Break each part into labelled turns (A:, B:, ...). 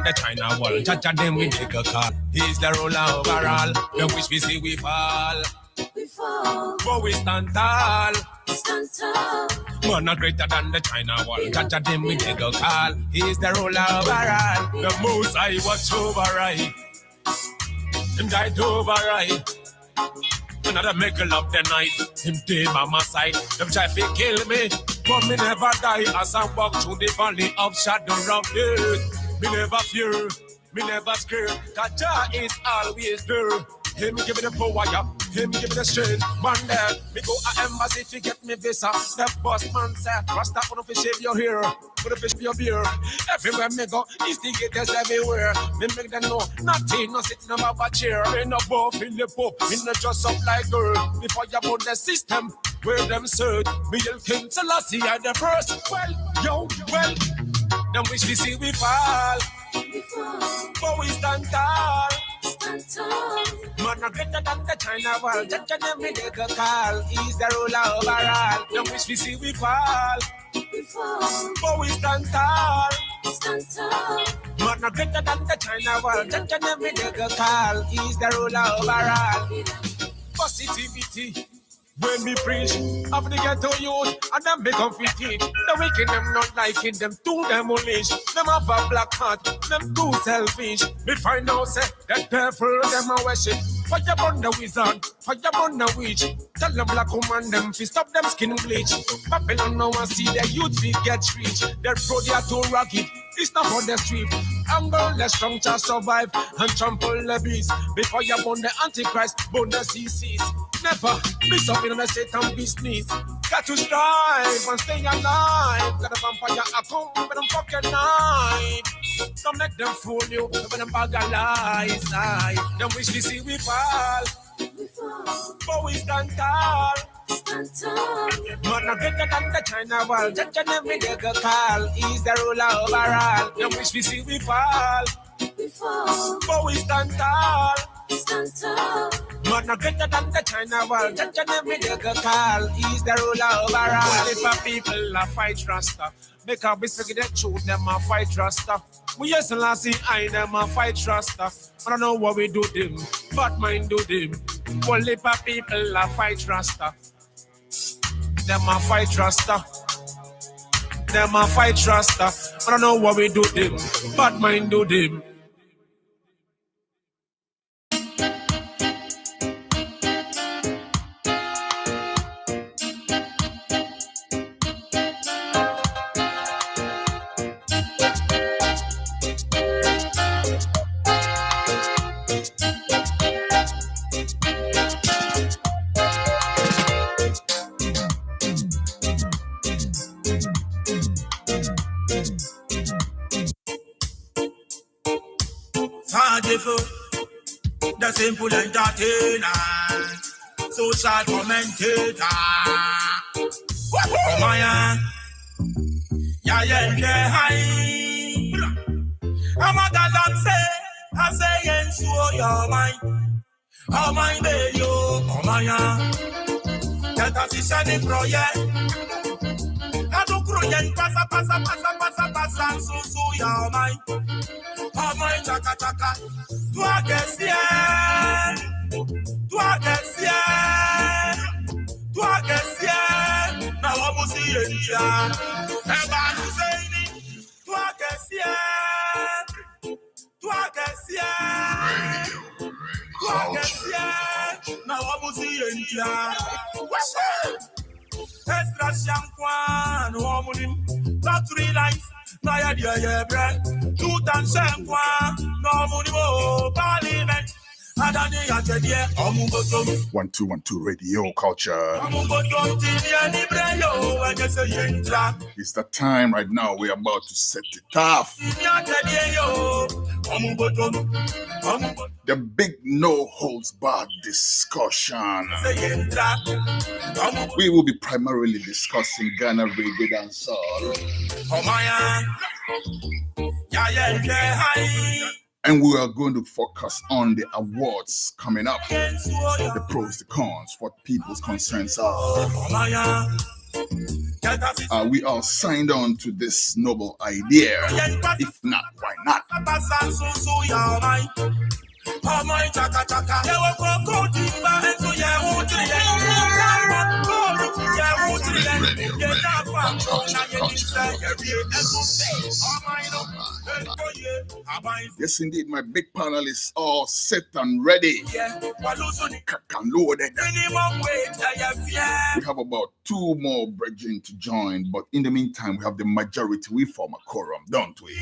A: than the China wall. Jaja them we take a call. He's the ruler overall. The wish we see we fall. We fall. But we stand tall. Stand tall. Man are greater than the China wall. Jaja them we take a call. He's the ruler overall. The most I watch over right. Him died over right. Another make love the night. Him day by my side. Them try to kill me, but me never die. As I walk through the valley of shadow of death. Me never fear, me never scare. Cause Jah is always there. Him give me the power, yeah. Him give me the strength. Man there, me go a embassy to get me visa. The boss man said, Rasta on the shave your hair, put a fish for your beer. Everywhere me go, instigators everywhere. Me make them know, nothing, no sitting on my chair. Me no buff in the pop, me no dress up like girl. Before you put the system, where them serve. Me yell King Selassie at the first. Well, them wish we see we fall. But we stand tall. Man are greater than the China wall. Jaja them we take a call. He's the ruler overall. Them wish we see we fall. But we stand tall. Man are greater than the China wall. Jaja them we take a call. He's the ruler overall. Positivity. When we preach, of the ghetto youth, and them become 15. The wicked them not liking them, too demolish. Them have a black heart, them too selfish. We find out, say, the devil, them a worship. Fire burn the wizard, fire burn the witch. Tell them black woman, them fi stop them skin bleach. Babylon now and see the youth fi get rich. Their pro they are too rugged, it's not for the street. Angle the strong to survive and trample the beast. Before you burn the Antichrist, burn the CCs. Never miss up in the Satan business. Got to strive and stay alive. Got a vampire a come with them fucking knife. Don't let them fool you with them bag of lies. Them wish we see we fall. But we stand tall. Man are greater than the China wall. Jaja them we take a call. He's the ruler overall. Them wish we see we fall. But we stand tall. Man are greater than the China wall. Jaja them we take a call. He's the ruler overall. Well, if a people a fight Rasta, because we speak the truth, them a fight Rasta. We used to last see I them a fight Rasta. I don't know what we do them, but mine do them. Well, if a people a fight Rasta, them a fight Rasta. Them a fight Rasta. I don't know what we do them, but mine do them.
B: The simple entertainer, social commentator. Oh my, yeah, hi. I'm a galant say, I say yes, so your mind. Oh my baby, oh my, that assistant in project. I do cruel, passa, so your mind. Oh my, chaka. Toi qu'est-ce na wamusi yenja eba nuseini toi qu'est-ce na wamusi yenja extra shankwan womunim not real life na ya dia bread tout en shankwan no money mo parliament.
C: 1212 Radio Culture. It's the time right now. We're about to set it off. The big no holds barred discussion. We will be primarily discussing Ghana Reggae Dancehall. And we are going to focus on the awards coming up, the pros, the cons, what people's concerns are. we all signed on to this noble idea. If not, why not? Yes, indeed, my big panel is all set and ready. Loaded. We have about 2 more brethren to join, but in the meantime, we have the majority. We form a quorum, don't we?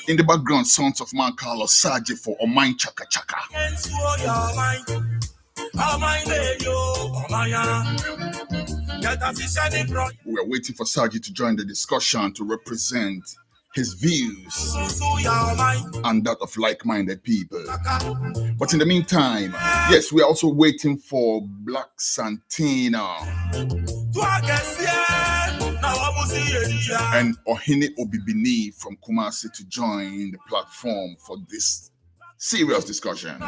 C: In the background, sounds of man called Osaje for Omine Chaka Chaka. We are waiting for Saji to join the discussion to represent his views and that of like-minded people. But in the meantime, yes, we are also waiting for Black Santina and Ohene Obibini from Kumasi to join the platform for this serious discussion.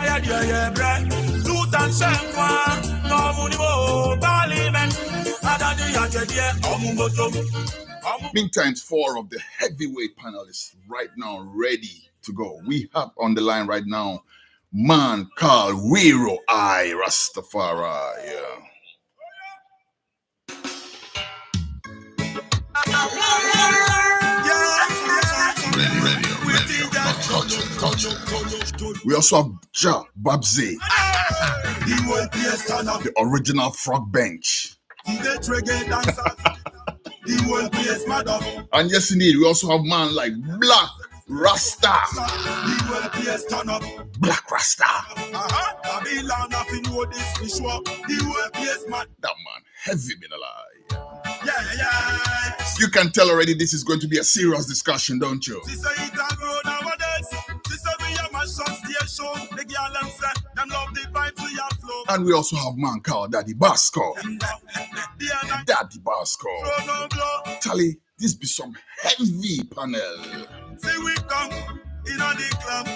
C: Meantime, 4 of the heavyweight panelists right now ready to go. We have on the line right now man called Wiro I Rastafari. We also have Ja Babsy, the original frog bench. And yes, indeed, we also have man like Black Rasta. Black Rasta. That man, heavy been alive. You can tell already this is going to be a serious discussion, don't you? And we also have man called Daddy Basco. Daddy Basco. Tally, this be some heavy panel.
B: See we come in on the club.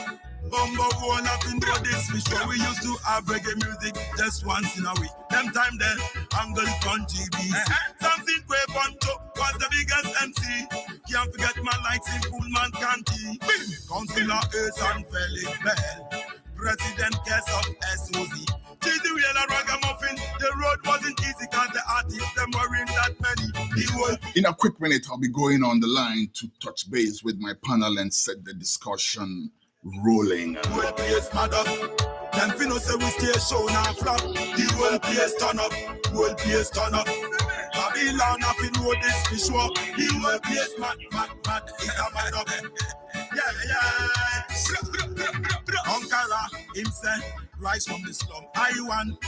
B: Bumbo one up in this we show. We used to have reggae music just once in a week. Them time then, Angle Country beats. Something great Ponto was the biggest MC. Can't forget my lights in Pullman County. Councillor Ace and Felix Bell. President Case of SOZ. Cheesy real and ragamuffin. The road wasn't easy because the artists them weren't that many.
C: In a quick minute, I'll be going on the line to touch base with my panel and set the discussion rolling.
B: Well, please, madam. Them finna say we stay show now flop. The world place turn up. World place turn up. Babylon up in road this fish walk. The world place mad. It's a mad up. Yeah. Conqueror himself. Rise from the slum. I want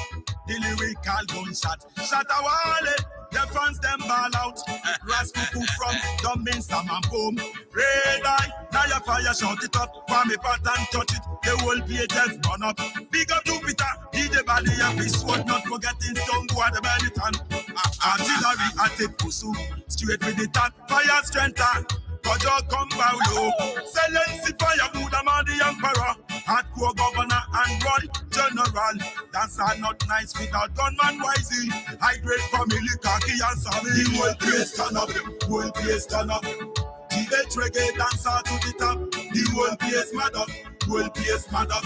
B: the lyrical gunshot. Shot a wale. The fans them ball out. Rascal from Dumbinster man boom. Red eye. Now your fire shout it up. For me pat and touch it. The whole page has burn up. Big up Jupiter. DJ body and this one. Not forgetting Stone Boy the Benetton. Artillery at the pussy. Straight with the top. Fire strength. Kojo come bow low. Silency fire Buddha man the emperor. Hardcore governor and road general. That's not nice without gunman wisey. High grade family khaki and savvy. The whole place turn up. Whole place turn up. TH reggae dancer to the top. The whole place mad up. Whole place mad up.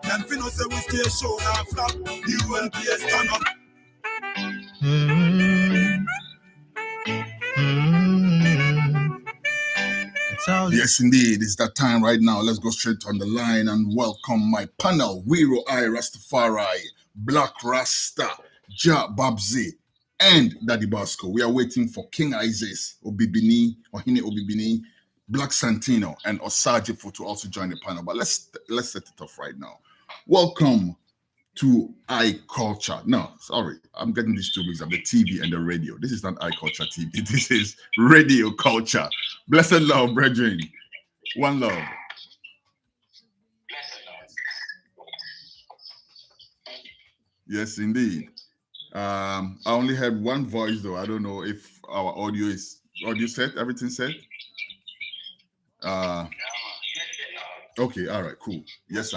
B: Them finna say we stay show now flop. The whole place turn up.
C: Yes, indeed. It's that time right now. Let's go straight on the line and welcome my panel. Wiro I Rastafari, Black Rasta, Ja Babsy, and Daddy Basco. We are waiting for King Isis, Obibini, Ohene Obibini, Black Santino, and Osaje to also join the panel. But let's set it off right now. Welcome to iCulture. No, sorry, I'm getting these two things of the TV and the radio. This is not iCulture TV. This is radio culture. Blessed love, brethren. One love. Yes, indeed. I only have one voice though. I don't know if our audio set. Everything set? Okay, all right, cool. Yes,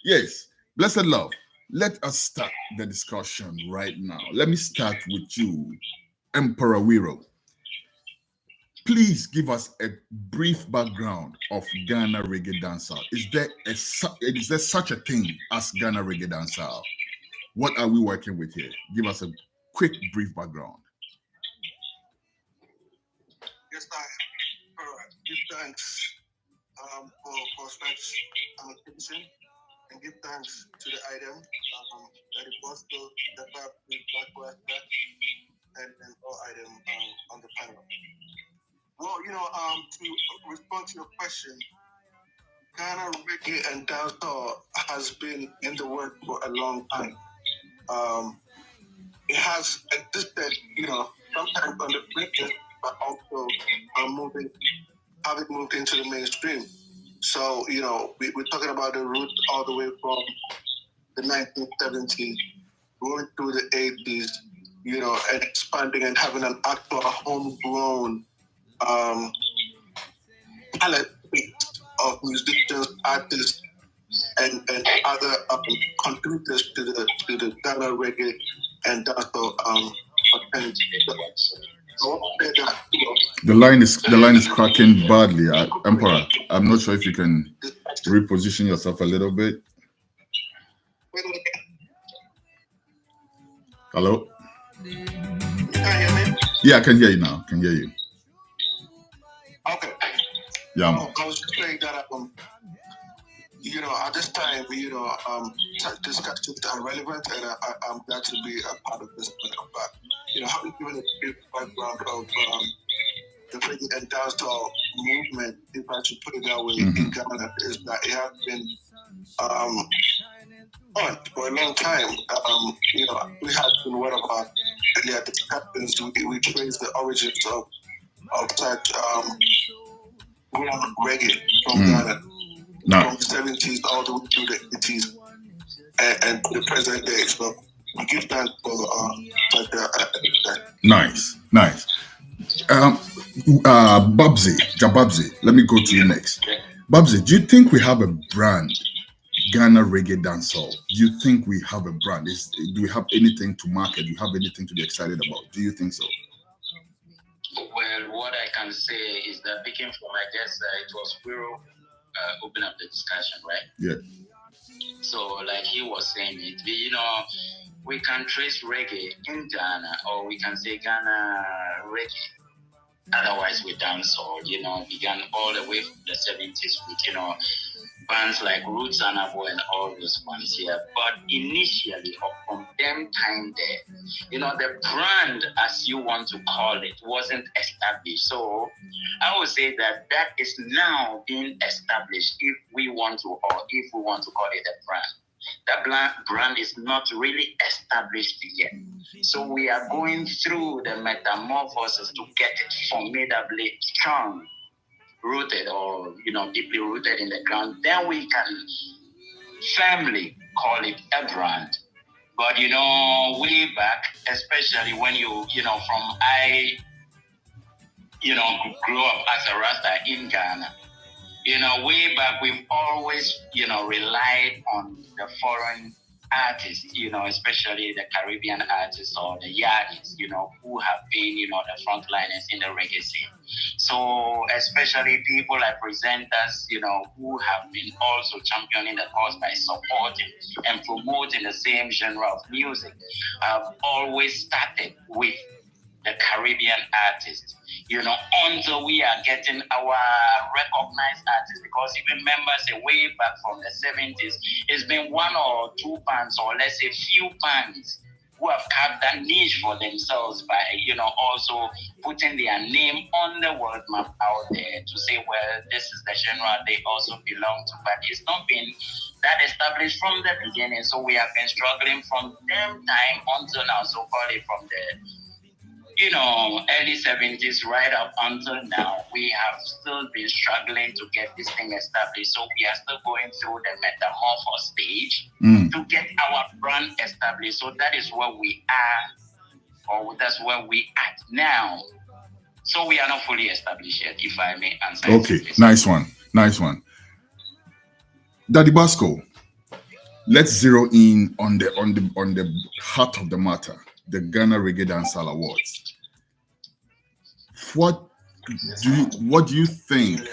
C: yes. Blessed love. Let us start the discussion right now. Let me start with you, Emperor Wiro. Please give us a brief background of Ghana Reggae Dancehall. Is there such a thing as Ghana Reggae Dancehall? What are we working with here? Give us a quick, brief background.
D: Yes, I give thanks for such attention and give thanks to the item that is also the Black Rasta and all item on the panel. Well, to respond to your question, Ghana Reggae and Dancehall has been in the work for a long time. It has existed, sometimes on the fringes, but also having moved into the mainstream. So, we're talking about the roots all the way from the 1970s, going through the 80s, and expanding and having an actual homegrown palette of musicians, artists, and other contributors to the Ghana Reggae and Dancehall
C: The line is cracking badly, Emperor. I'm not sure if you can reposition yourself a little bit. Hello? Yeah, I can hear you now. I can hear you.
D: Okay.
C: Yeah.
D: I was saying that at this time, discussions are relevant, and I'm glad to be a part of this. But having given a brief background of the reggae and dancehall movement, if I should put it that way, in Ghana, is that it has been on for a long time. We have been one of our earlier discussions. We trace the origins of such reggae from Ghana. From the 70s all the way through the 80s and to the present day. So we give thanks for
C: Nice. Babsy, let me go to you next. Babsy, do you think we have a brand, Ghana Reggae Dancehall? Do you think we have a brand? Do we have anything to market? Do you have anything to be excited about? Do you think so?
E: Well, what I can say is that picking from, I guess, it was Wiro open up the discussion, right?
C: Yeah.
E: So, like he was saying, we can trace reggae in Ghana, or we can say Ghana reggae. Otherwise, we dancehall, began all the way from the 70s with, bands like Roots and Abo and all those ones here. But initially, or from them time there, the brand, as you want to call it, wasn't established. So I would say that is now being established if we want to call it a brand. That brand is not really established yet. So we are going through the metamorphosis to get it formidably strong, rooted or deeply rooted in the ground. Then we can firmly call it a brand. But way back, especially when I grew up as a Rasta in Ghana, way back we've always relied on the foreign artists, especially the Caribbean artists or the Yardis, who have been, the frontliners in the reggae scene. So especially people like presenters, who have been also championing the cause by supporting and promoting the same genre of music, have always started with the Caribbean artists, until we are getting our recognized artists. Because if you remember, say way back from the 70s, it's been one or two bands, or let's say few bands, who have carved that niche for themselves by, also putting their name on the world map out there to say, well, this is the genre they also belong to. But it's not been that established from the beginning. So we have been struggling from them time until now, so call it from the early 70s right up until now. We have still been struggling to get this thing established. So we are still going through the metamorphosis stage to get our brand established. So that is where we are, or that's where we are now. So we are not fully established yet, if I may answer.
C: Okay, nice one. Daddy Bosco, let's zero in on the heart of the matter, the Ghana Reggae Dancehall Awards. What do you think?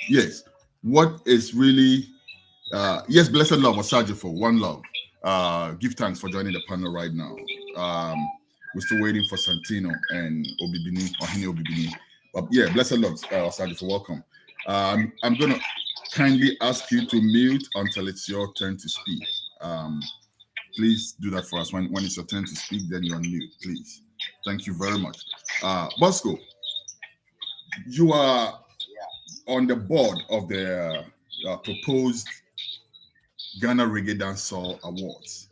C: Yes, what is really yes, blessed love, Osajifo, one love. Give thanks for joining the panel right now. We're still waiting for Santino and Obibini, Ohini Obibini. But yeah, blessed love, Osajifo, welcome. I'm gonna kindly ask you to mute until it's your turn to speak. Please do that for us. When it's your turn to speak, then you're on mute, please. Thank you very much. Bosco, you are on the board of the proposed Ghana Reggae Dancehall Awards.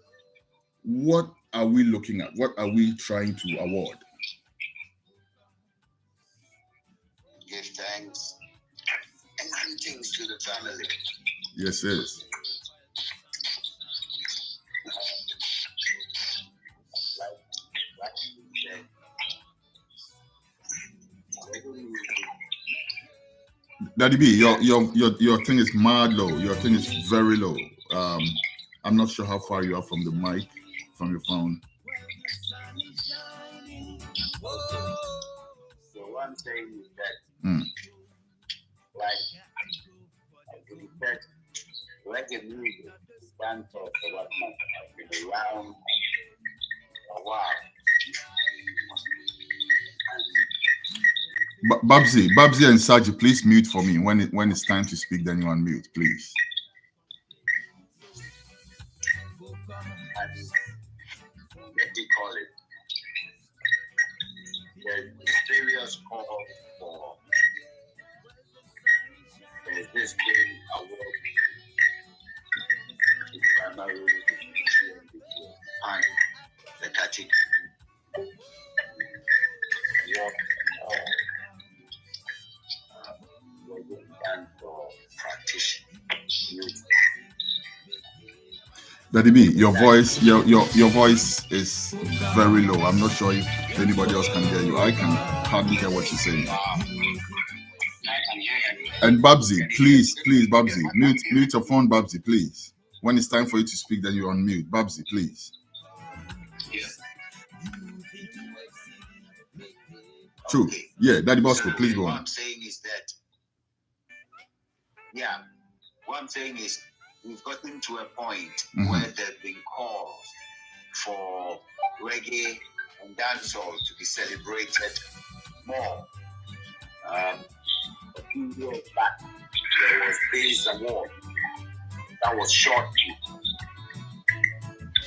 C: What are we looking at? What are we trying to award?
D: Give thanks and greetings to the family.
C: Yes, yes. Daddy B, your thing is mad low. Your thing is very low. I'm not sure how far you are from the mic, from your phone.
E: So one thing is that, like you said, reggae music stands for what has been around a while.
C: Babsy and Saji, please mute for me. When it's time to speak, then you unmute, please.
E: And let me call it. There's serious call for this big award to primarily and the category.
C: Daddy B, your voice is very low. I'm not sure if anybody else can hear you. I can hardly hear what you're saying. And Babsy, please, Babsy, mute your phone, Babsy, please. When it's time for you to speak, then you're on mute. Babsy, please. True. Yeah, Daddy Bosco, please go on.
D: What I'm saying is that, what I'm saying is we've gotten to a point where there's been calls for reggae and dancehall to be celebrated more. A few years back, there was this award that was short.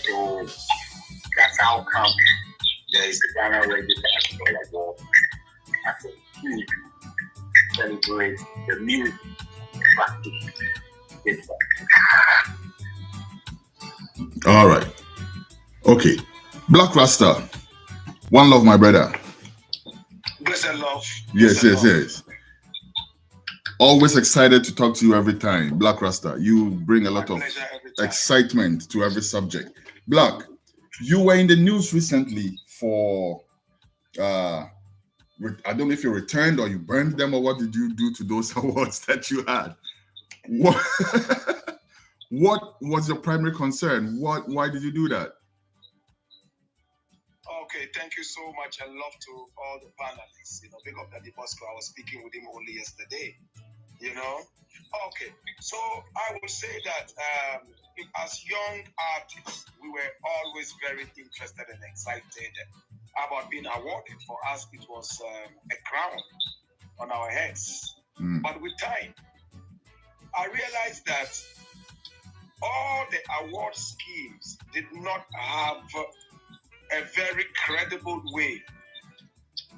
D: So that's how come there is the Ghana Reggae Dancehall Award. As a tool to celebrate the music practice.
C: All right. Okay. Black Rasta. One love, my brother.
D: Blessed love.
C: Yes. Always excited to talk to you every time. Black Rasta. You bring a lot of excitement to every subject. Black, you were in the news recently for I don't know if you returned or you burned them, or what did you do to those awards that you had? What was your primary concern? Why did you do that?
F: Okay, thank you so much. I love to all the panelists. Big up Daddy Bosco. I was speaking with him only yesterday. Okay, so I would say that as young artists, we were always very interested and excited about being awarded. For us, it was a crown on our heads. But with time, I realized that all the award schemes did not have a very credible way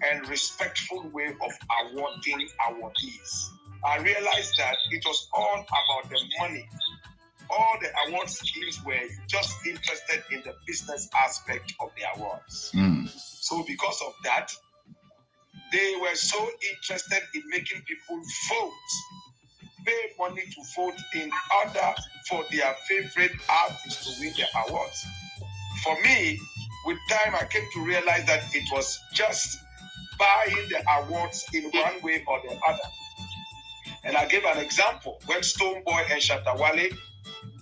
F: and respectful way of awarding awardees. I realized that it was all about the money. All the award schemes were just interested in the business aspect of the awards. So because of that, they were so interested in making people vote, pay money to vote in order for their favorite artists to win the awards. For me, with time, I came to realize that it was just buying the awards in one way or the other. And I gave an example when Stoneboy and Shatawale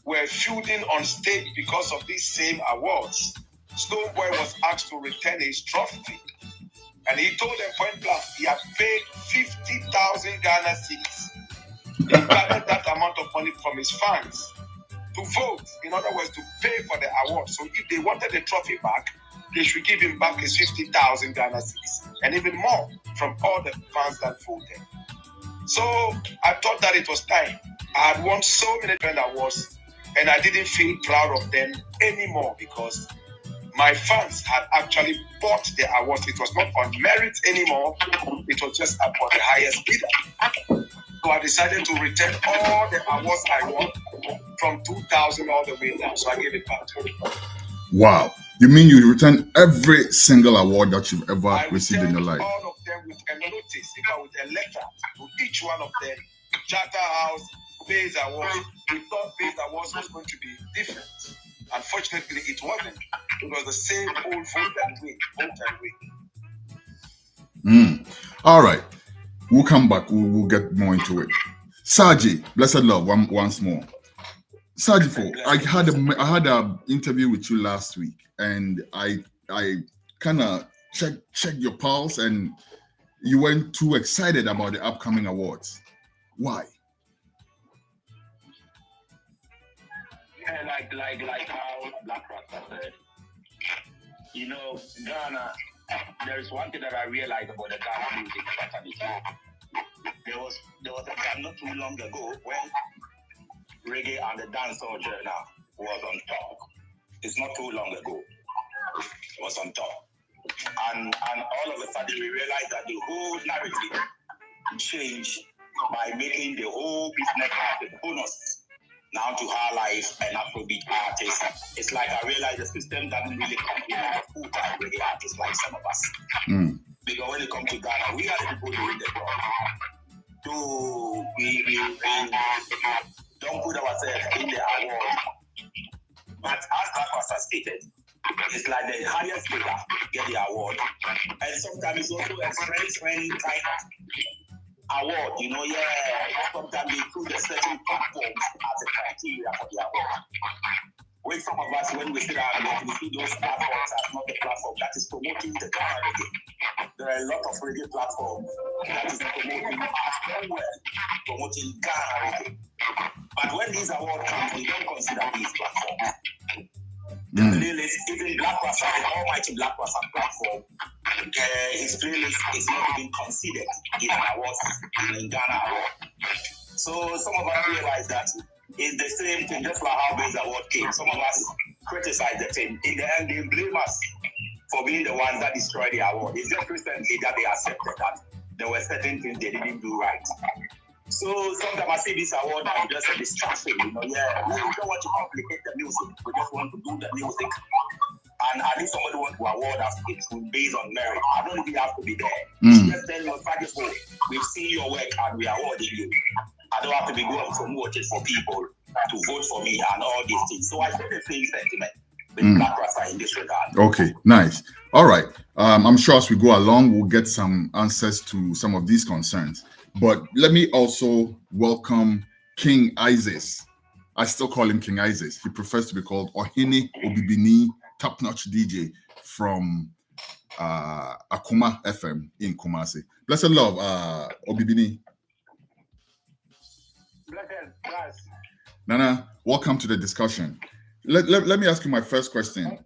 F: were feuding on stage because of these same awards. Stoneboy was asked to return his trophy. And he told them point blank, he had paid 50,000 Ghana cedis. He gathered that amount of money from his fans to vote. In other words, to pay for the award. So if they wanted the trophy back, they should give him back his 50,000 Ghana cedis. And even more from all the fans that voted. So I thought that it was time. I had won so many different awards and I didn't feel proud of them anymore because my fans had actually bought the awards. It was not on merit anymore. It was just about the highest bidder. So I decided to return all the awards I won from 2000 all the way down. So I gave it back to him.
C: Wow. You mean you returned every single award that you've ever received in your life?
F: All of them with a notice, with a letter to each one of them. Charterhouse, Base Awards. We thought Base Awards was going to be different. Unfortunately, it wasn't. It was the same old vote and wait.
C: All right. We'll come back. We'll get more into it. Saji, blessed love, once more. Saji, I had an interview with you last week, and I kind of checked your pulse, and you weren't too excited about the upcoming awards. Why?
E: Yeah, like how Black Rasta said, Ghana, there is one thing that I realized about the Ghana music fraternity. There was a time not too long ago when reggae and the dancehall journal was on top. It's not too long ago. It was on top. And all of a sudden we realized that the whole narrative changed by making the whole business as a bonus now to High Life and Afrobeat artists. It's like I realized the system doesn't really complement a full-time reggae artists like some of us. Because when it comes to Ghana, we are the people doing the job. So we don't put ourselves in the award. But as that was stated, it's like the highest bidder get the award. And sometimes it's also a friend kind of award, sometimes they put a certain platform as a criteria for the award. With some of us, when we sit down and we see those platforms as not the platform that is promoting the Ghana reggae. There are a lot of reggae platforms that is promoting as well, promoting Ghana reggae. But when these awards come, we don't consider these platforms. The playlist, even Black Rasta, the almighty Black Rasta platform, his playlist is not even considered in an award in Ghana award. So some of us realize that it's the same thing, just like how Base Award came. Some of us criticize the thing. In the end, they blame us for being the ones that destroyed the award. It's just recently that they accepted that there were certain things they didn't do right. So sometimes I see this award as just a distraction, we don't want to complicate the music. We just want to do the music. And I think somebody wants to award us based on merit. I don't even have to be there. Just tell your party, we've seen your work and we are awarding you. I don't have to be going promoted for people to vote for me and all these things. So I share the same sentiment with Black Rasta in this regard. Okay,
C: nice. All right. I'm sure as we go along, we'll get some answers to some of these concerns. But let me also welcome King Isis. I still call him King Isis. He prefers to be called Ohene Obibini, top-notch DJ from Akuma FM in Kumasi. Blessed love, Obibini.
G: Blessed.
C: Nana, welcome to the discussion. Let me ask you my first question.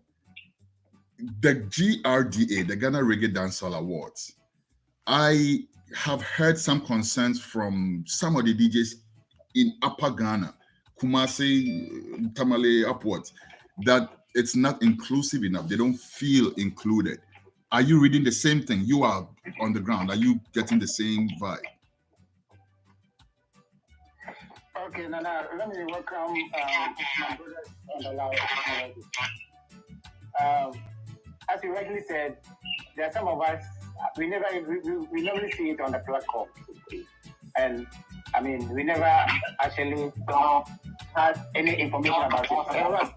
C: The GRDA, the Ghana Reggae Dancehall Awards, I have heard some concerns from some of the DJs in Upper Ghana, Kumasi, Tamale, upwards, that it's not inclusive enough. They don't feel included. Are you reading the same thing? You are on the ground. Are you getting the same vibe?
G: Okay, Nana, let me welcome my brothers on the line. As you rightly said, there are some of us, we normally see it on the platform. And I mean, we never actually have any information about it.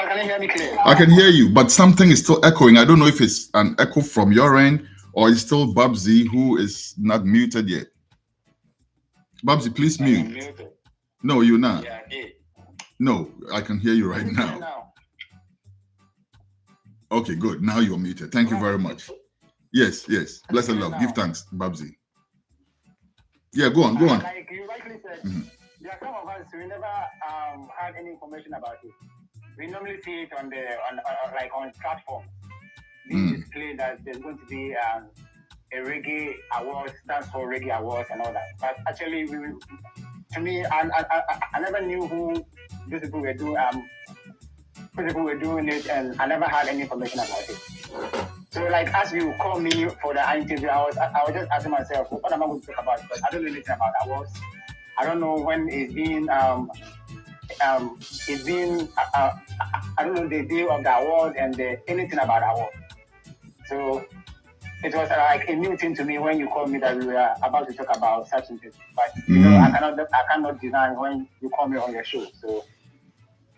G: Can you hear me clearly?
C: I can hear you, but something is still echoing. I don't know if it's an echo from your end or it's still Babsy who is not muted yet. Babsy, please mute. No, you're not.
E: Yeah,
C: no, I can hear you right now. Okay, good. Now you're muted. Thank you very much. Yes. Bless the Lord. Give thanks, Babsy. Yeah, go on.
G: Like you rightly said, there are some of us we never had any information about it. We normally see it on platforms. Being displayed that there's going to be a reggae award, dancehall reggae awards and all that. But actually, to me, I never knew who these people were doing. People were doing it, and I never had any information about it. So, like, as you call me for the interview, I was just asking myself, what am I going to talk about? Because I don't know anything about awards. I don't know when it's been. I don't know the day of the award and anything about award. So it was like a new thing to me when you called me that we were about to talk about such things. But you know, I cannot deny when you call me on your show. So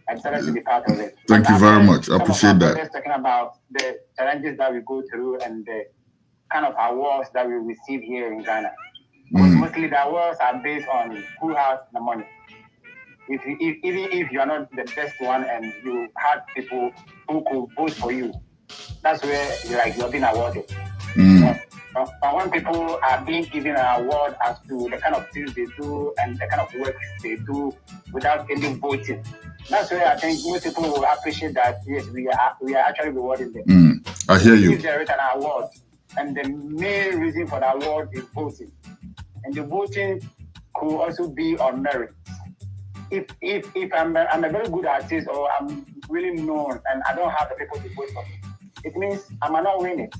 G: I decided to be part of it.
C: Thank you very much. I appreciate that.
G: Just talking about the challenges that we go through and the kind of awards that we receive here in Ghana. Mostly the awards are based on who has the money. Even if you are not the best one and you have people who could vote for you, that's where you're being awarded. But when people are being given an award as to the kind of things they do and the kind of work they do without any voting, that's where I think most people will appreciate that. Yes, we are actually rewarding them.
C: I hear you.
G: If there is an award, and the main reason for the award is voting, and the voting could also be on merit. If I'm a very good artist or I'm really known and I don't have the people to vote for me, it means I might not win it.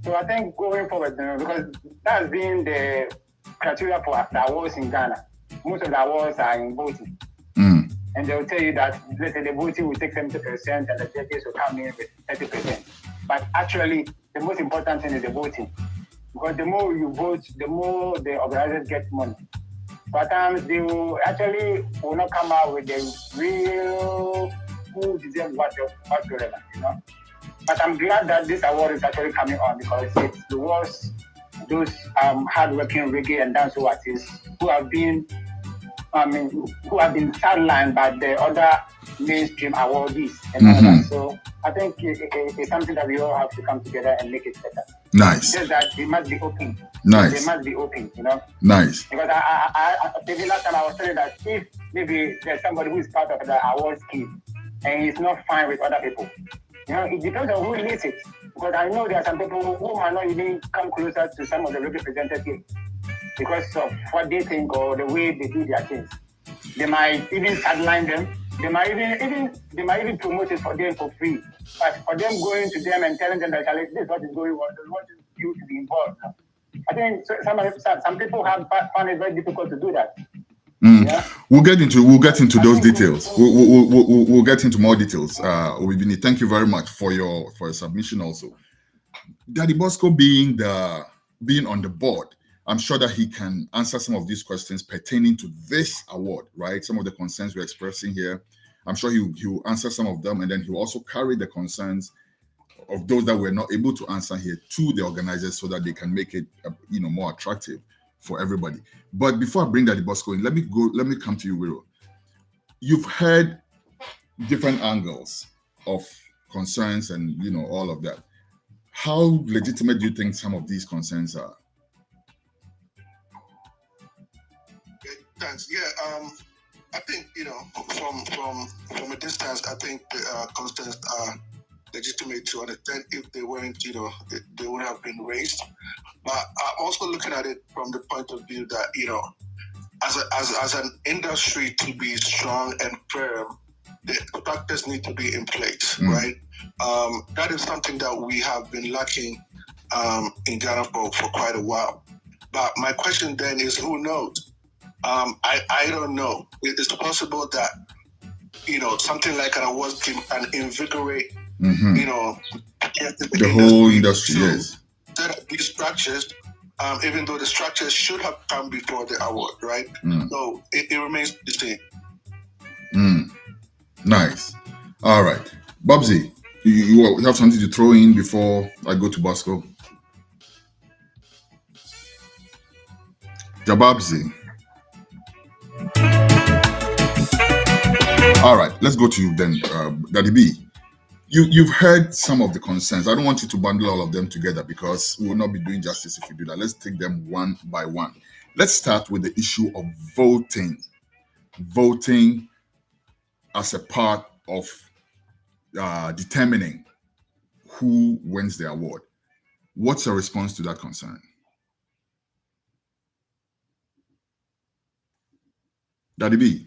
G: So I think going forward, because that's been the criteria for the awards in Ghana. Most of the awards are in voting. And they'll tell you that, let's say the voting will take 70% and the judges will come in with 30%. But actually, the most important thing is the voting. Because the more you vote, the more the organizers get money. Sometimes they will not come out with the real who deserves whatsoever, you know. But I'm glad that this award is actually coming on because it rewards those hardworking reggae and dancehall artists who have been sidelined by the other mainstream awardees and all that. So I think it's something that we all have to come together and make it better.
C: Nice.
G: Just that it must be open.
C: Nice.
G: They must be open, you know.
C: Nice.
G: Because the last time I was saying that if maybe there's somebody who is part of the award scheme and he's not fine with other people, you know, it depends on who leads it. Because I know there are some people who might not even come closer to some of the representatives because of what they think or the way they do their things. They might even sideline them. They might even promote it for them for free. But for them going to them and telling them that this is what is going on, they want you to be involved. I think some people found it very difficult to do that. Yeah?
C: We'll get into those details. We'll get into more details. Obibini, thank you very much for your submission also. Daddy Bosco being on the board, I'm sure that he can answer some of these questions pertaining to this award, right? Some of the concerns we're expressing here. I'm sure he will answer some of them, and then he will also carry the concerns of those that we're not able to answer here to the organizers so that they can make it more attractive for everybody. But before I bring Daddy Bosco in, let me come to you, Wiro. You've heard different angles of concerns and all of that. How legitimate do you think some of these concerns are?
D: Thanks. Yeah, I think from a distance, I think the concerns are legitimate to an extent. If they weren't, they would have been raised. But I'm also looking at it from the point of view that as an industry to be strong and firm, the structures need to be in place, right? That is something that we have been lacking in Ghana for quite a while. But my question then is, who knows? I don't know. It is possible that something like an award scheme can invigorate
C: the whole industry. Yes.
D: Set up these structures, even though the structures should have come before the award, right? So it remains the same.
C: Nice. All right. Bobsy, you have something to throw in before I go to Bosco? Jababzi. All right, let's go to you then, Daddy B. You've heard some of the concerns. I don't want you to bundle all of them together because we will not be doing justice if we do that. Let's take them one by one. Let's start with the issue of voting. Voting as a part of determining who wins the award. What's your response to that concern? Daddy B.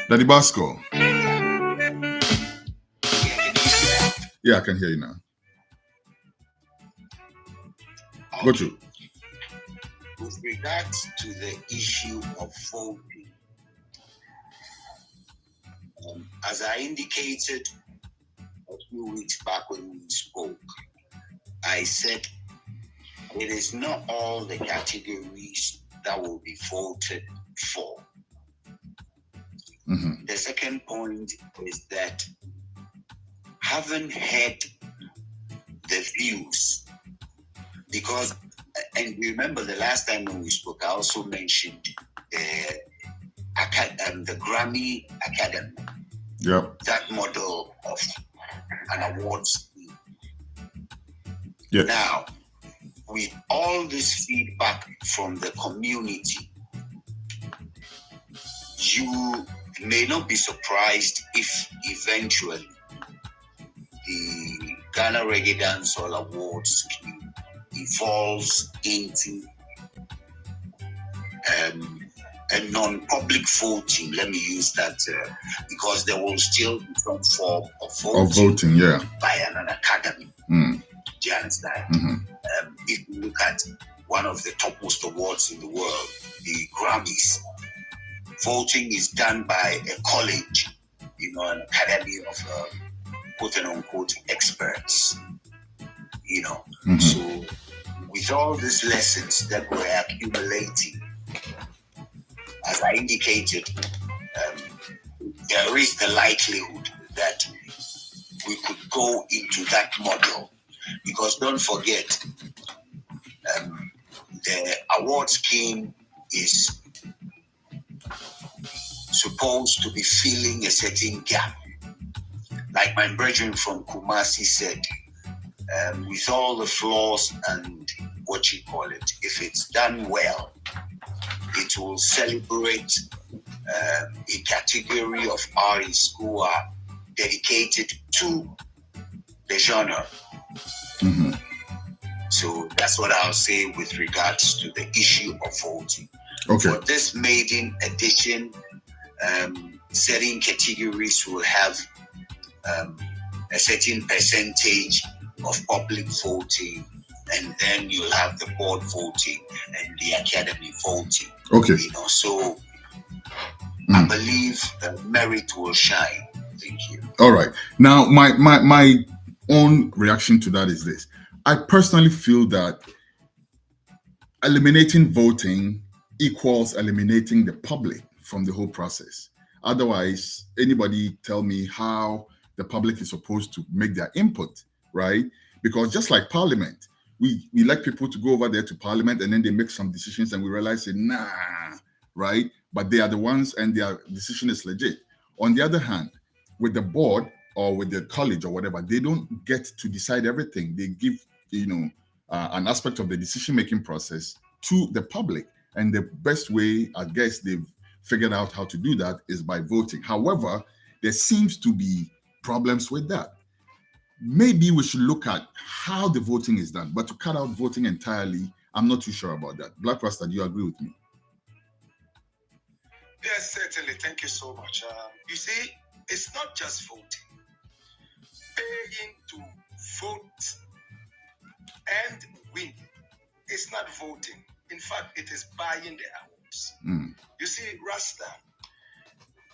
C: Daddy Bosco. Yeah, I can hear you now. Go to.
E: With regards to the issue of voting, as I indicated a few weeks back when we spoke, I said it is not all the categories that will be voted for.
C: Mm-hmm.
E: The second point is that having heard the views, because, and remember the last time when we spoke, I also mentioned the Grammy Academy.
C: Yep.
E: That model of an awards.
C: Yes.
E: Now, with all this feedback from the community, you may not be surprised if eventually the Ghana Reggae Dancehall Awards scheme evolves into a non-public voting. Let me use that because there will still be some form of voting, by an academy.
C: Mm.
E: Do you understand?
C: Mm-hmm.
E: If you look at one of the topmost awards in the world, the Grammys, voting is done by a college, an academy of quote-unquote experts,
C: Mm-hmm.
E: So with all these lessons that we're accumulating, as I indicated, there is the likelihood that we could go into that model. Because don't forget, the award scheme is supposed to be filling a certain gap. Like my brethren from Kumasi said, with all the flaws and if it's done well, it will celebrate a category of artists who are dedicated to the genre.
C: Mm-hmm.
E: So that's what I'll say with regards to the issue of voting.
C: Okay.
E: For this maiden edition, certain categories will have a certain percentage of public voting, and then you'll have the board voting and the academy voting.
C: Okay.
E: So I believe the merit will shine. Thank you.
C: All right. Now, my own reaction to that is this. I personally feel that eliminating voting equals eliminating the public from the whole process. Otherwise, anybody tell me how the public is supposed to make their input, right? Because just like Parliament, we elect people to go over there to Parliament and then they make some decisions and we realize, nah, right? But they are the ones and their decision is legit. On the other hand, with the board or with the college or whatever, they don't get to decide everything. They give, an aspect of the decision-making process to the public. And the best way, I guess, they've figured out how to do that is by voting. However, there seems to be problems with that. Maybe we should look at how the voting is done, but to cut out voting entirely, I'm not too sure about that. Black Rasta, do you agree with me?
F: Yes, certainly. Thank you so much. You see, it's not just voting. Paying to vote and win. It's not voting. In fact, it is buying the awards. You see, Rasta,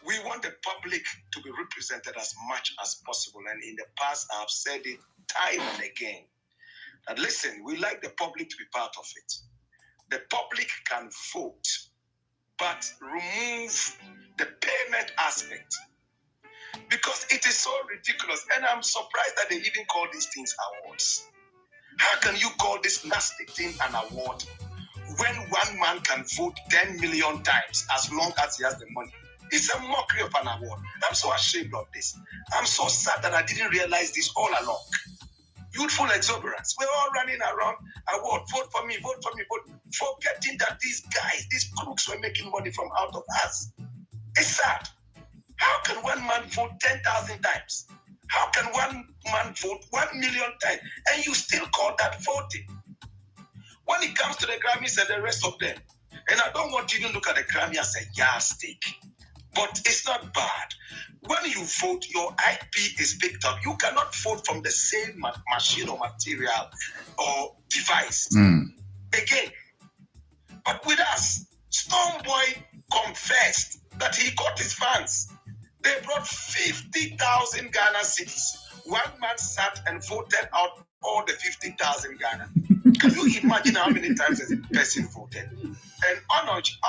F: we want the public to be represented as much as possible. And in the past, I've said it time and again. And listen, we like the public to be part of it. The public can can vote, but remove the payment aspect. Because it is so ridiculous, and I'm surprised that they even call these things awards. How can you call this nasty thing an award when one man can vote 10 million times as long as he has the money? It's a mockery of an award. I'm so ashamed of this. I'm so sad that I didn't realize this all along. Youthful exuberance. We're all running around, award, vote for me, vote, forgetting that these guys, these crooks were making money from out of us. It's sad. How can one man vote 10,000 times? How can one man vote 1 million times and you still call that voting? When it comes to the Grammys and the rest of them, and I don't want to even look at the Grammy as a yardstick, but it's not bad. When you vote, your IP is picked up. You cannot vote from the same machine or material or device. Again, but with us, Stormboy confessed that he got his fans. They brought 50,000 Ghana cedis. One man sat and voted out all the 50,000 Ghana. Can you imagine how many times a person voted? And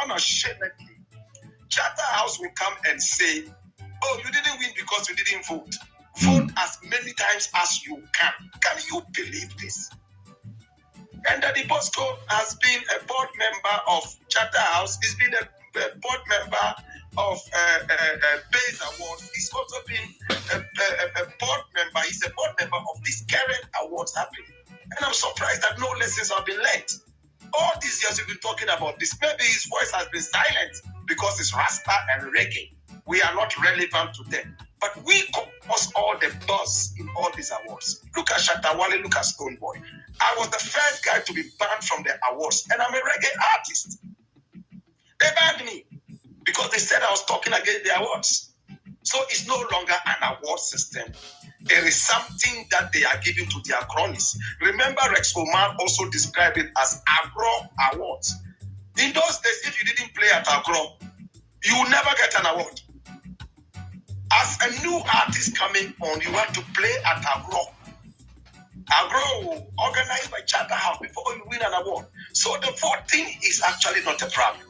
F: unashamedly, Charterhouse will come and say, oh, you didn't win because you didn't vote. Vote as many times as you can. Can you believe this? And Daddy Bosco has been a board member of Charterhouse. He's been a board member of Base Awards. He's also been a board member. He's a board member of these current awards happening. And I'm surprised that no lessons have been learned. All these years we've been talking about this. Maybe his voice has been silent because it's Rasta and reggae. We are not relevant to them. But we cause all the buzz in all these awards. Look at Shatta Wale, look at Stoneboy. I was the first guy to be banned from the awards, and I'm a reggae artist. They banned me because they said I was talking against the awards. So it's no longer an award system. It is something that they are giving to their cronies. Remember, Rex Oman also described it as Agro Awards. In those days, if you didn't play at Agro, you will never get an award. As a new artist coming on, you want to play at Agro. Agro, organized by Charterhouse before you win an award. So the voting is actually not a problem.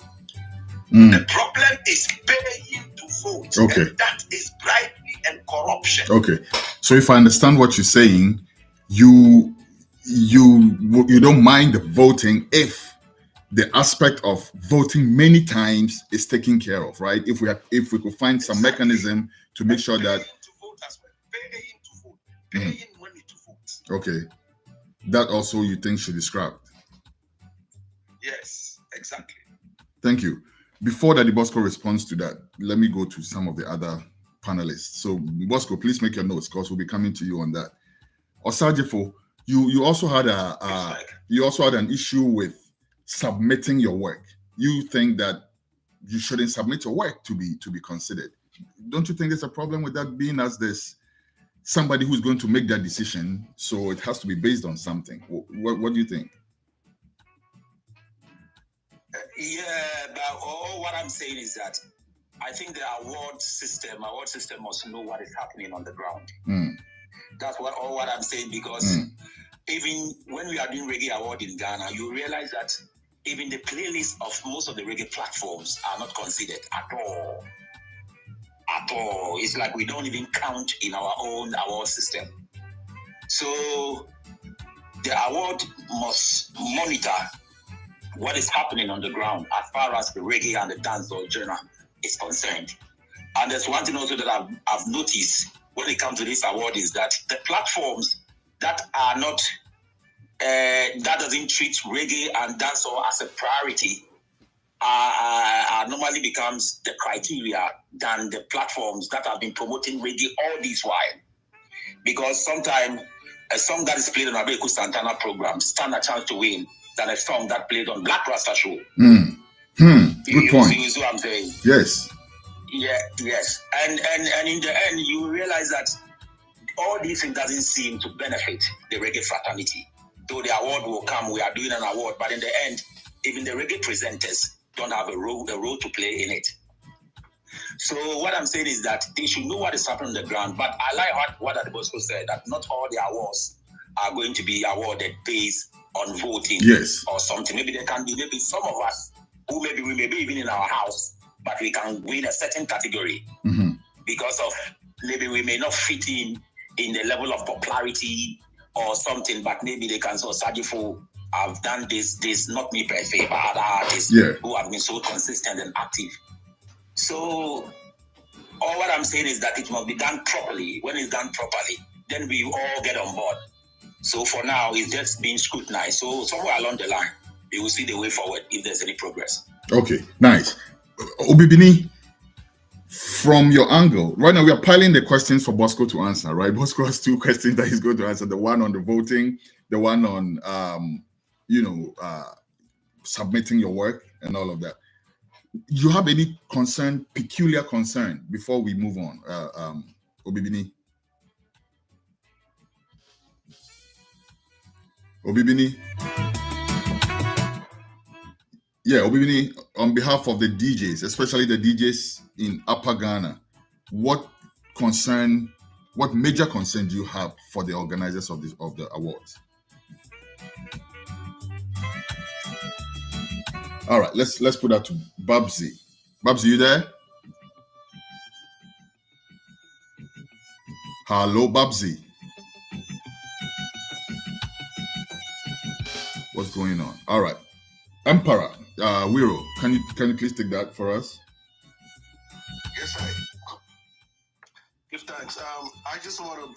F: The problem is paying to vote.
C: Okay.
F: And that is bribery and corruption.
C: Okay. So if I understand what you're saying, you don't mind the voting if the aspect of voting many times is taken care of, right? If we could find some mechanism to make sure that
F: to vote as well. Paying to vote. Paying money to vote.
C: okay, that also you think should be scrapped.
F: Yes, exactly.
C: Thank you. Before Daddy Bosco responds to that, let me go to some of the other panelists. So Bosco, please make your notes because we'll be coming to you on that. Osajifo, you also had an issue with submitting your work. You think that you shouldn't submit your work to be considered. Don't you think there's a problem with that, being as this somebody who's going to make that decision? So it has to be based on something. What do you think?
H: Yeah, but what I'm saying is that I think the award system must know what is happening on the ground. That's what I'm saying, because even when we are doing reggae award in Ghana, you realize that even the playlists of most of the reggae platforms are not considered at all. At all. It's like we don't even count in our own award system. So the award must monitor what is happening on the ground as far as the reggae and the dancehall genre is concerned. And there's one thing also that I've noticed when it comes to this award is that the platforms that are not, that doesn't treat reggae and dancehall as a priority normally becomes the criteria than the platforms that have been promoting reggae all this while. Because sometimes a song that is played on Abeku Santana program stand a chance to win than a song that played on Black Rasta show.
C: Good point.
H: You see what I'm saying?
C: Yes.
H: Yeah, yes. And in the end, you realize that all these things doesn't seem to benefit the reggae fraternity. Though the award will come, we are doing an award, but in the end, even the reggae presenters don't have a role to play in it. So what I'm saying is that they should know what is happening on the ground. But I like what Daddy Bosco said, that not all the awards are going to be awarded based on voting,
C: yes,
H: or something. Maybe there can be, maybe some of us who maybe we may be even in our house, but we can win a certain category because of maybe we may not fit in the level of popularity or something, but maybe they can so Sajifo have done this not me per se, but other artists who have been so consistent and active. So all what I'm saying is that it must be done properly. When it's done properly, then we all get on board. So for now, it's just being scrutinized. So somewhere along the line, we will see the way forward if there's any progress.
C: Okay, nice. Obibini, from your angle, right now we are piling the questions for Bosco to answer, right? Bosco has 2 questions that he's going to answer. The one on the voting, the one on, submitting your work and all of that. You have any concern, peculiar concern, before we move on, Obibini? Obibini? Yeah, Obibini, on behalf of the DJs, especially the DJs in Upper Ghana, what major concern do you have for the organizers of the awards? All right, let's put that to Babsy. Babsy, you there? Hello, Babsy. What's going on? All right, Emperor Wiro, can you please take that for us?
D: Yes, I give thanks. I just want to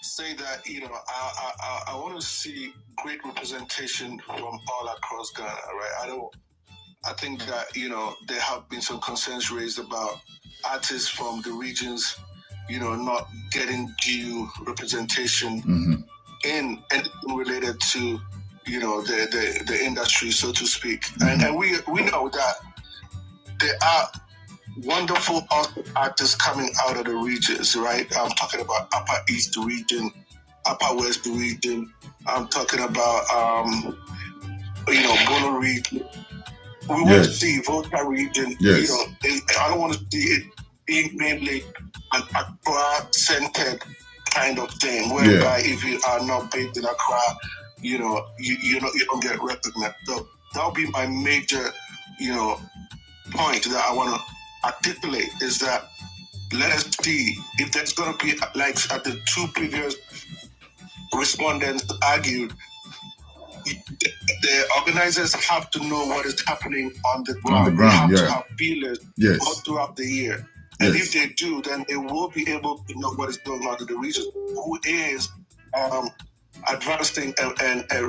D: say that I want to see great representation from all across Ghana. Right? I think that there have been some concerns raised about artists from the regions, not getting due representation in anything related to the industry, so to speak. And we know that there are wonderful artists coming out of the regions, right? I'm talking about Upper East region, Upper West region. I'm talking about Bono region. We want to see Volta region.
C: Yes.
D: I don't want to see it being mainly an Accra-centered kind of thing, whereby if you are not based in Accra, you don't get recognized. So that'll be my major, point that I want to articulate, is that let us see if there's going to be, like the 2 previous respondents argued, the organizers have to know what is happening on the ground. They have to have feelers all throughout the year. And if they do, then they will be able to know what is going on in the region, who is advancing and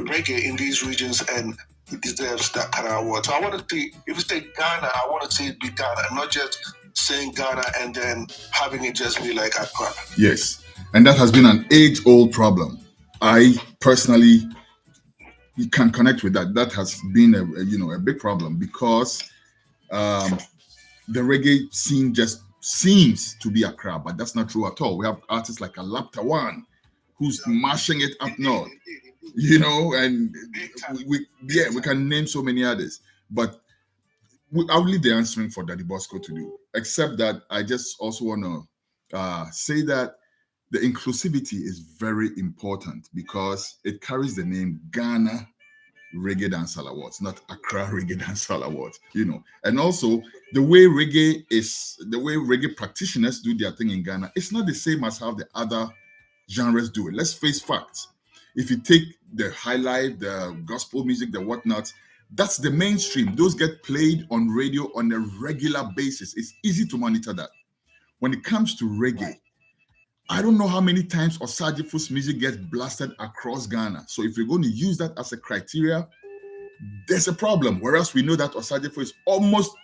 D: reggae in these regions, and it deserves that kind of award. So I want to see, if you say Ghana, I want to see it be Ghana, not just saying Ghana and then having it just be like Accra.
C: Yes, and that has been an age-old problem. I personally can connect with that. That has been a big problem, because the reggae scene just seems to be Accra, but that's not true at all. We have artists like Alaptawan, who's mashing it up north, and we can name so many others, but I'll leave the answering for Daddy Bosco to do, except that I just also want to say that the inclusivity is very important, because it carries the name Ghana Reggae Dancehall Awards, not Accra Reggae Dancehall Awards, and also the way reggae practitioners do their thing in Ghana, it's not the same as how the other genres do it. Let's face facts. If you take the high life, the gospel music, the whatnot, that's the mainstream. Those get played on radio on a regular basis. It's easy to monitor that. When it comes to reggae, I don't know how many times Osajifo's music gets blasted across Ghana. So if you're going to use that as a criteria, there's a problem. Whereas we know that Osajifo is almost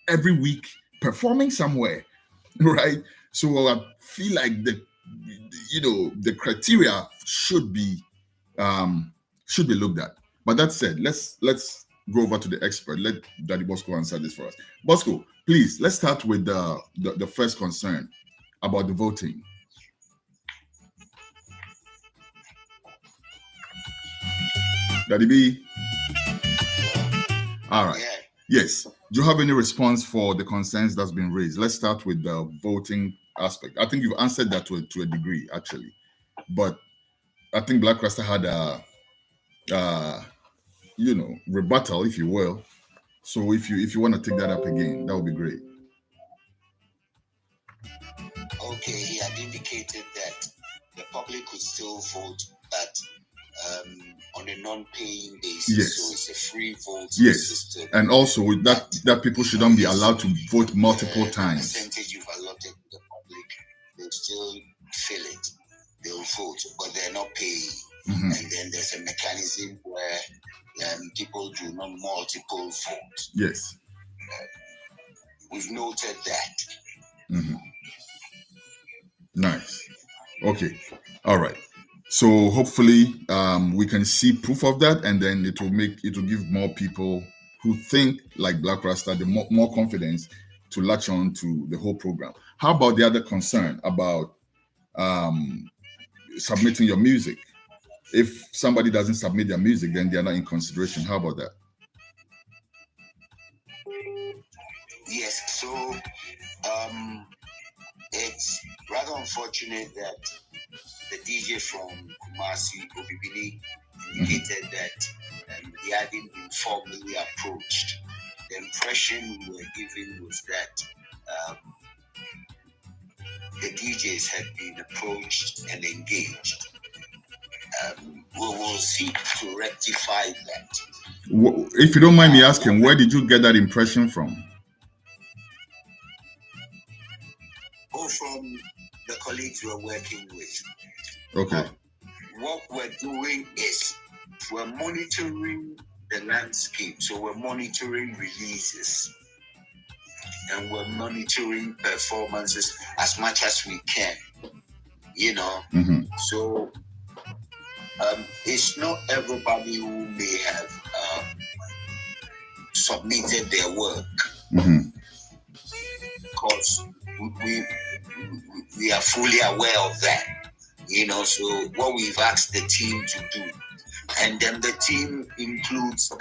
C: every week performing somewhere, right? So I feel like the criteria should be looked at. But that said, let's go over to the expert. Let Daddy Bosco answer this for us. Bosco, please, let's start with the first concern about the voting. Daddy B. All right. Yes. Do you have any response for the concerns that's been raised? Let's start with the voting aspect. I think you've answered that to a degree, actually. But I think Black Rasta had a rebuttal, if you will. So if you want to take that up again, that would be great.
H: Okay, he had indicated that the public could still vote, but on a non-paying basis.
C: Yes.
H: So it's a free vote system.
C: And also with that people shouldn't be allowed to vote multiple
H: the
C: times.
H: Percentage you've allotted to the public, they'll still fill it. They'll vote, but they're not paying.
C: Mm-hmm.
H: And then there's a mechanism where people do not multiple vote.
C: Yes.
H: We've noted that.
C: Mm-hmm. Nice. Okay. All right. So hopefully we can see proof of that, and then it will give more people who think like Black Rasta the more confidence to latch on to the whole program. How about the other concern about submitting your music? If somebody doesn't submit their music, then they are not in consideration. How about that?
H: Yes. So it's rather unfortunate that the DJ from Kumasi, Obibini, indicated that he hadn't been formally approached. The impression we were given was that the DJs had been approached and engaged. We will seek to rectify that.
C: If you don't mind me asking, where did you get that impression from?
H: Oh, from the colleagues we're working with.
C: Okay.
H: What we're doing is we're monitoring the landscape. So we're monitoring releases and we're monitoring performances as much as we can,
C: Mm-hmm.
H: So it's not everybody who may have submitted their work, because we are fully aware of that, so what we've asked the team to do, and then the team includes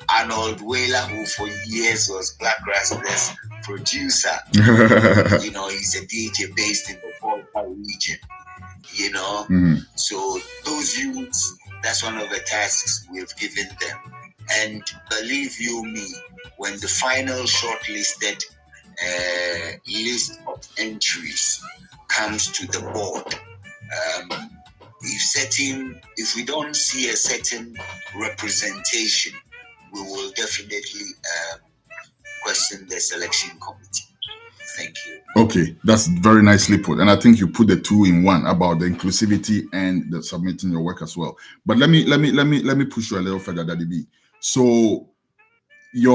H: Arnold Whaler, who for years was Black Rasta's producer. He's a DJ based in the Volta region, So those youths, that's one of the tasks we've given them. And believe you me, when the final shortlisted list of entries comes to the board, if we don't see a certain representation, we will definitely question the selection committee. Thank you.
C: Okay, that's very nicely put, and I think you put the two in one about the inclusivity and the submitting your work as well. But let me push you a little further, Daddy B. So you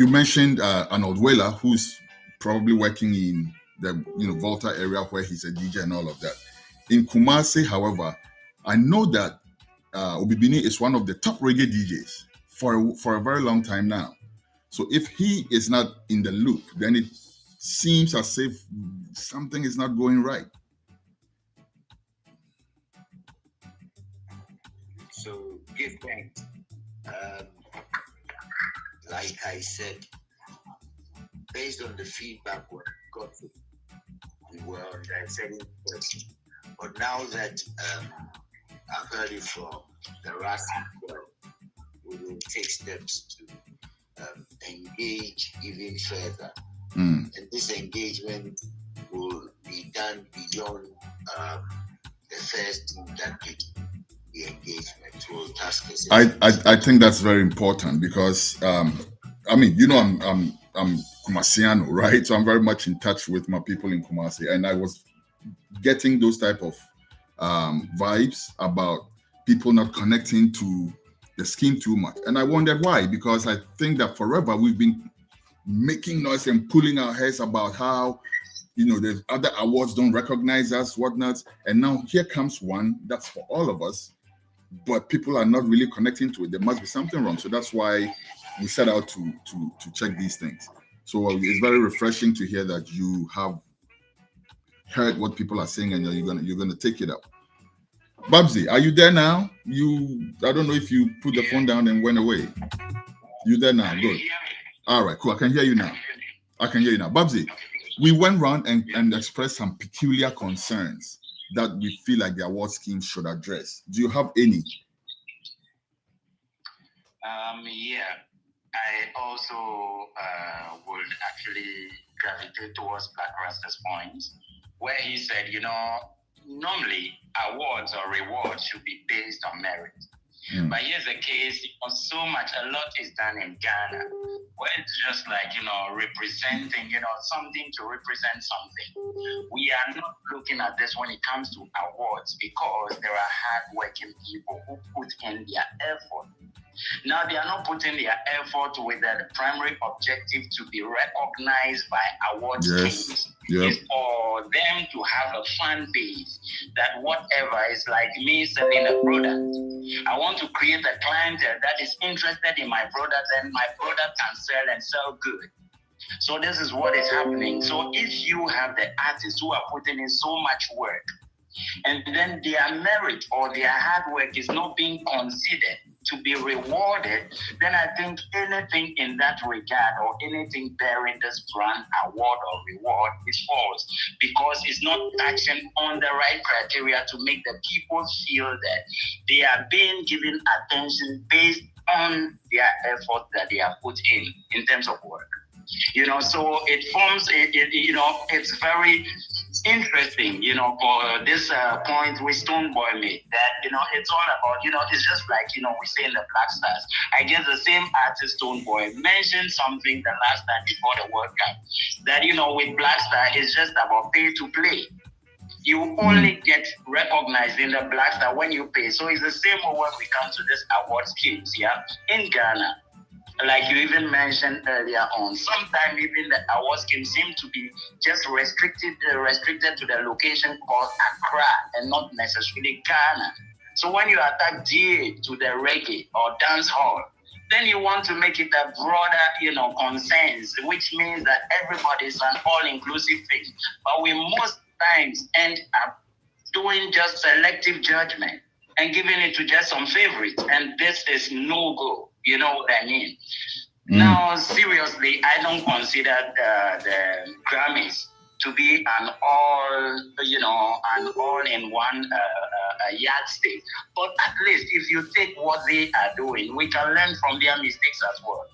C: mentioned Arnold Whaler, who's probably working in the Volta area where he's a DJ and all of that. In Kumasi, however, I know that Obibini is one of the top reggae DJs for a very long time now. So if he is not in the loop, then it seems as if something is not going right.
H: So give thanks. Like I said, based on the feedback we got, we were on that setting first. But now that I've heard it from the Rasta, we will take steps to engage even further. And this engagement will be done beyond the first team that did the engagement. Will task us.
C: I think that's very important because I'm Kumasiano, right? So I'm very much in touch with my people in Kumasi, and I was getting those type of vibes about people not connecting to the scheme too much. And I wondered why, because I think that forever we've been making noise and pulling our heads about how, the other awards don't recognize us, whatnot. And now here comes one that's for all of us, but people are not really connecting to it. There must be something wrong. So that's why we set out to check these things. So it's very refreshing to hear that you have heard what people are saying and you're gonna take it up. Babsy, are you there now? I don't know if you put the phone down and went away. You there now? Good. All right, cool. I can hear you now. Babsy, we went round and expressed some peculiar concerns that we feel like the award scheme should address. Do you have any?
E: Yeah, I also would actually gravitate towards Black Rasta's points, where he said, normally awards or rewards should be based on merit. But here's the case, so much, a lot is done in Ghana, where it's just like, representing, something to represent something. We are not looking at this when it comes to awards because there are hardworking people who put in their effort. Now, they are not putting their effort with the primary objective to be recognized by award schemes.
C: Yep.
E: It's for them to have a fan base that whatever is like me selling a product. I want to create a clientele that is interested in my product and my product can sell and sell good. So this is what is happening. So if you have the artists who are putting in so much work and then their merit or their hard work is not being considered to be rewarded, then I think anything in that regard or anything bearing this brand award or reward is false because it's not touching on the right criteria to make the people feel that they are being given attention based on their effort that they have put in terms of work. So it forms, it's very interesting, for this point with Stonebwoy made that, it's all about, it's just like, we say in the Black Stars. I guess the same artist Stonebwoy mentioned something the last time before the World Cup that, with Black Star, it's just about pay to play. You only get recognized in the Black Star when you pay. So it's the same when we come to this award schemes, in Ghana. Like you even mentioned earlier on, sometimes even the award scheme seem to be just restricted to the location called Accra and not necessarily Ghana. So when you attack GA to the reggae or dance hall, then you want to make it a broader, consensus, which means that everybody is an all-inclusive thing. But we most times end up doing just selective judgment and giving it to just some favorites, and this is no-go. You know what I mean? Now, seriously, I don't consider the Grammys to be an all-in-one yardstick. But at least if you take what they are doing, we can learn from their mistakes as well.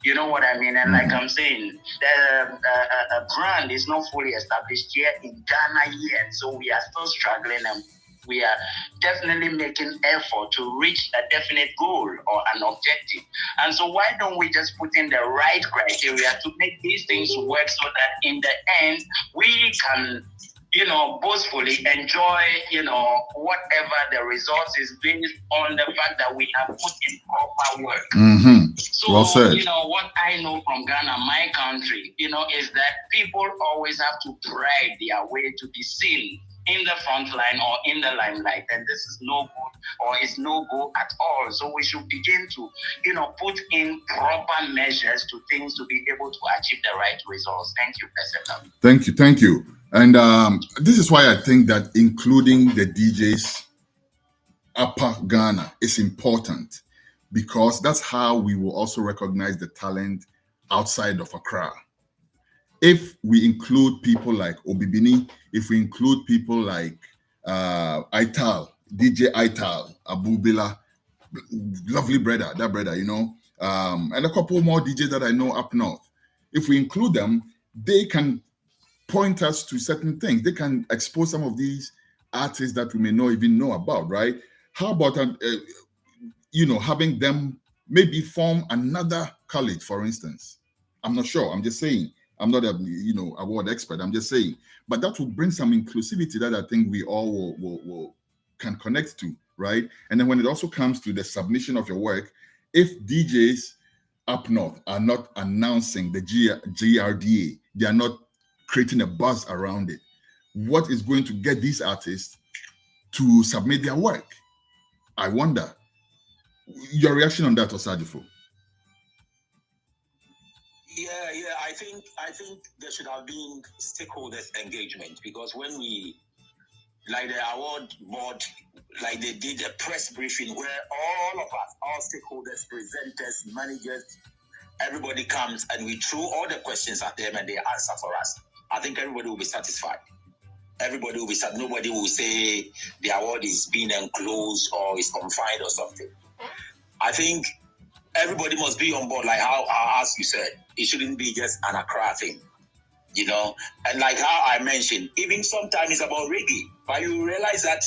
E: You know what I mean? And like I'm saying, the brand is not fully established here in Ghana yet, so we are still struggling and we are definitely making effort to reach a definite goal or an objective. And so why don't we just put in the right criteria to make these things work so that in the end, we can, boastfully enjoy, whatever the results is based on the fact that we have put in proper work. So,
C: well said.
E: What I know from Ghana, my country, is that people always have to pride their way to be seen in the front line or in the limelight, and this is no good or is no go at all. So we should begin to, put in proper measures to things to be able to achieve the right results. Thank you, President.
C: Thank you. And this is why I think that including the DJs upper Ghana is important, because that's how we will also recognize the talent outside of Accra. If we include people like Obibini, if we include people like Ital, DJ Ital, Abu Bila, lovely brother, and a couple more DJs that I know up north. If we include them, they can point us to certain things. They can expose some of these artists that we may not even know about, right? How about, having them maybe form another college, for instance? I'm not sure. I'm just saying. I'm not a award expert. I'm just saying, but that will bring some inclusivity that I think we all will can connect to, right? And then when it also comes to the submission of your work, if DJs up north are not announcing the GRDA, they are not creating a buzz around it, what is going to get these artists to submit their work? I wonder. Your reaction on that, Osajifo?
H: Yeah. I think there should have been stakeholders engagement, because when we, like the award board, like they did a press briefing where all of us, all stakeholders, presenters, managers, everybody comes and we throw all the questions at them and they answer for us. I think everybody will be satisfied. Everybody will be satisfied. Nobody will say the award is being enclosed or is confined or something. I think everybody must be on board, like how, as you said, it shouldn't be just an Accra thing, you know. And like how I mentioned, even sometimes it's about reggae, but you realize that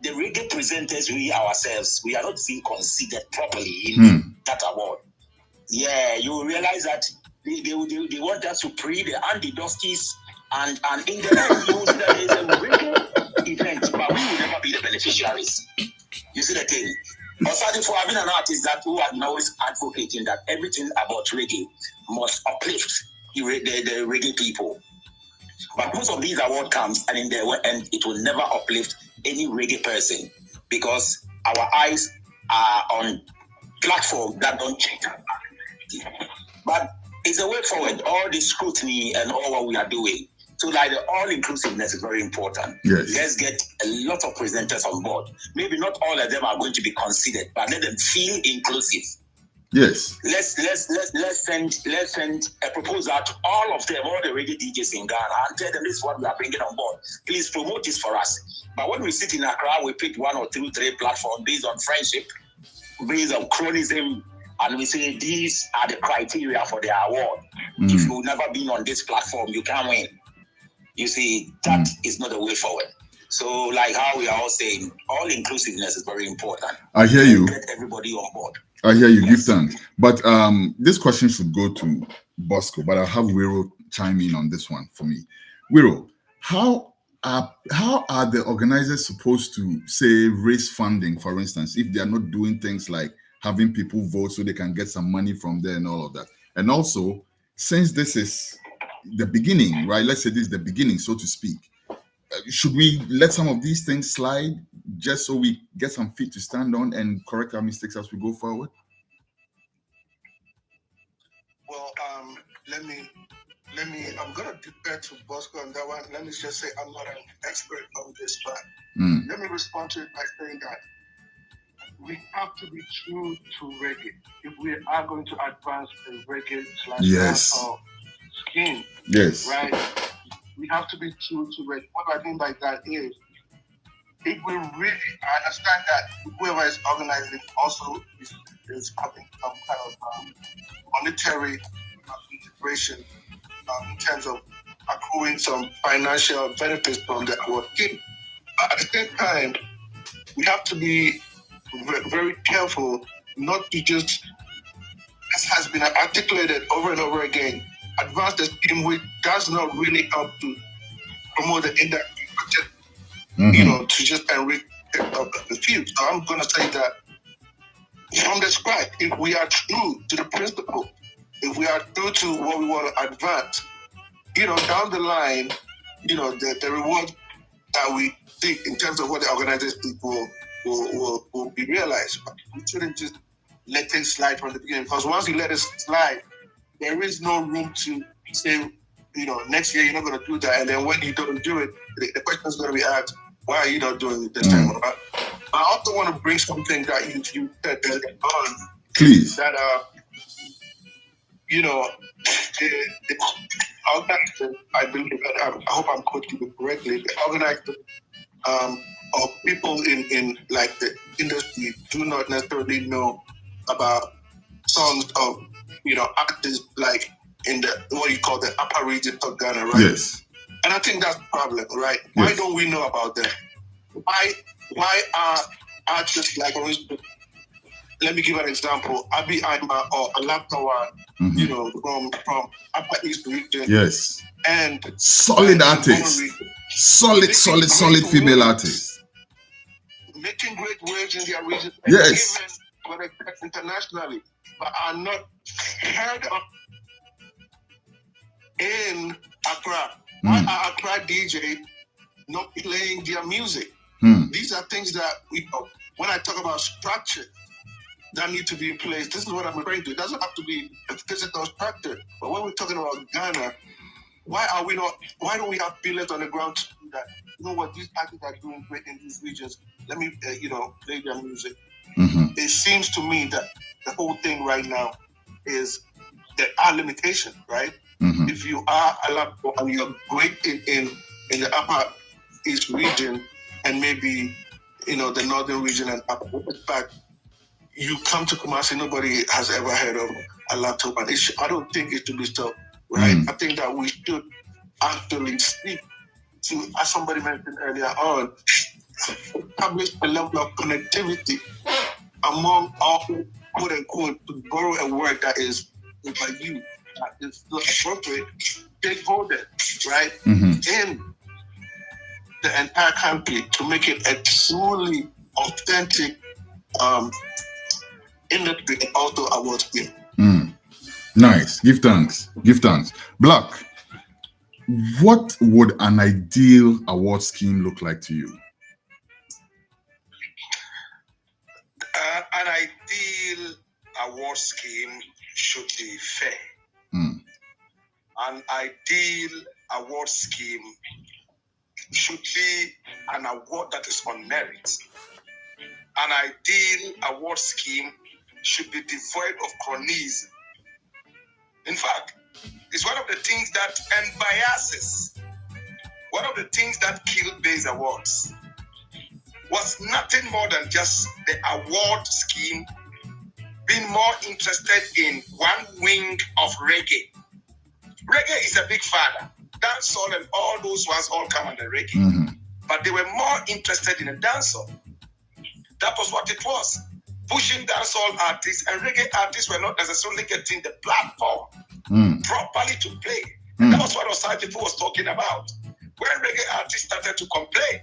H: the reggae presenters, we ourselves, we are not being considered properly in that award. Yeah, you realize that they want us to pre the Andy Dusties, and in the end, you see that there's a reggae event, but we will never be the beneficiaries. You see the thing? Aside for having an artist that who are always advocating that everything about reggae must uplift the reggae people. But most of these award comes and in the end it will never uplift any reggae person because our eyes are on platform that don't change. But it's a way forward. All the scrutiny and all what we are doing. So like the all-inclusiveness is very important.
C: Yes.
H: Let's get a lot of presenters on board. Maybe not all of them are going to be considered, but let them feel inclusive.
C: Yes.
H: Let's send a proposal to all of them, all the reggae DJs in Ghana, and tell them this is what we are bringing on board. Please promote this for us. But when we sit in Accra, we pick 1 or 2, 3 platforms based on friendship, based on chronism, and we say these are the criteria for the award. If you've never been on this platform, you can't win. You see, that is not the way forward. So, like how we are all saying, all inclusiveness is very important.
C: I hear you.
H: Get everybody on board.
C: I hear you. Yes. Give thanks. But this question should go to Bosco, but I'll have Wiro chime in on this one for me. Wiro, how are the organizers supposed to, say, raise funding, for instance, if they are not doing things like having people vote so they can get some money from there and all of that? And also, since this is the beginning, right? Let's say this is the beginning, so to speak. Should we let some of these things slide just so we get some feet to stand on and correct our mistakes as we go forward?
D: Well, let me. I'm gonna defer to Bosco on that one. Let me just say I'm not an expert on this, but let me respond to it by saying that we have to be true to reggae if we are going to advance the reggae dancehall scheme.
C: Yes.
D: Right. We have to be true to reggae. What I mean by that is, if we really, I understand that whoever is organizing also is having some kind of monetary integration in terms of accruing some financial benefits from the award scheme. But at the same time, we have to be very careful not to just, as has been articulated over and over again, advance the scheme which does not really help to promote the industry, but just, to just enrich the field. So I'm going to say that from the scratch, if we are true to the principle, if we are true to what we want to advance, down the line, the reward that we think in terms of what the organizers will be realized. But we shouldn't just let things slide from the beginning, because once you let it slide, there is no room to say, next year you're not going to do that. And then when you don't do it, the question is going to be asked, why are you not doing it this time around? I also want to bring something that you said earlier on.
C: Please.
D: That, the organizers, I believe, I hope I'm quoting it correctly, the organizers or people in like the industry do not necessarily know about songs of, artists like in the, what you call the upper region of Ghana, right?
C: Yes.
D: And I think that's the problem, right?
C: Yes.
D: Why don't we know about them? Why are artists like, let me give an example, Abi Aima or Alaptawa, from Upper East region.
C: Yes.
D: And
C: solid artists. Solid female artists.
D: Making great waves in their region.
C: Yes.
D: And even internationally, but are not heard of in Accra. Why are Accra DJ not playing their music? These are things that when I talk about structure that need to be in place, this is what I'm referring to. It doesn't have to be a physical structure. But when we're talking about Ghana, why don't we have pillars on the ground to do that? You know what, these artists are doing great in these regions. Let me, play their music. It seems to me that the whole thing right now is there are limitations, right? If you are a lot and you're great in the Upper East region and maybe, the Northern region and Upper West, you come to Kumasi, nobody has ever heard of a laptop, and I don't think it should be stopped, right? I think that we should actually speak to, as somebody mentioned earlier on, establish a level of connectivity among all, quote unquote, to borrow a word that is by you, that is still appropriate, stakeholder, right? In the entire country to make it a truly authentic industry and also awards game.
C: Nice. Give thanks. Give thanks. Black, what would an ideal award scheme look like to you?
F: An ideal award scheme should be fair. An ideal award scheme should be an award that is on merit. An ideal award scheme should be devoid of cronyism. In fact, it's one of the things that biases. One of the things that killed these awards was nothing more than just the award scheme being more interested in one wing of reggae. Reggae is a big father. Dancehall and all those ones all come under reggae. But they were more interested in a dancehall. That was what it was. Pushing dancehall artists, and reggae artists were not necessarily getting the platform properly to play. And that was what Osage was talking about. When reggae artists started to complain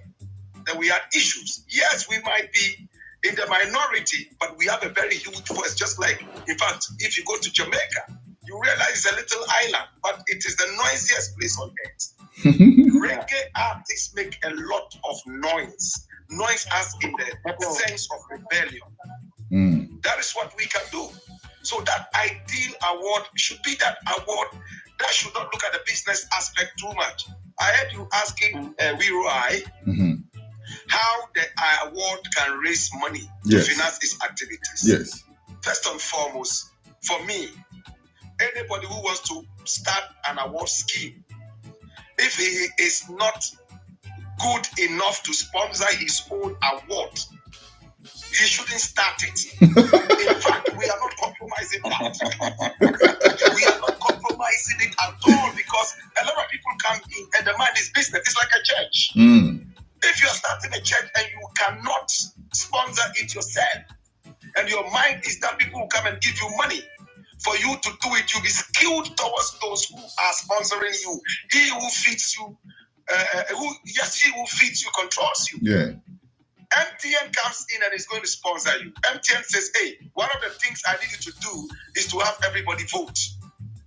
F: that we had issues, yes, we might be in the minority, but we have a very huge voice. Just like, in fact, if you go to Jamaica, you realize it's a little island, but it is the noisiest place on earth. Reggae artists make a lot of noise. Noise as in the sense of rebellion. That is what we can do. So that ideal award should be that award that should not look at the business aspect too much. I heard you asking Wiroi how the award can raise money to finance its activities.
C: Yes.
F: First and foremost, for me, anybody who wants to start an award scheme, if he is not good enough to sponsor his own award, he shouldn't start it. In fact, we are not compromising that. We are not compromising it at all, because a lot of people come in and the mind is business. It's like a church. If you are starting a church and you cannot sponsor it yourself, and your mind is that people will come and give you money for you to do it, you'll be skewed towards those who are sponsoring you. He who feeds you, he who feeds you controls you.
C: Yeah.
F: MTN comes in and is going to sponsor you. MTN says, hey, one of the things I need you to do is to have everybody vote.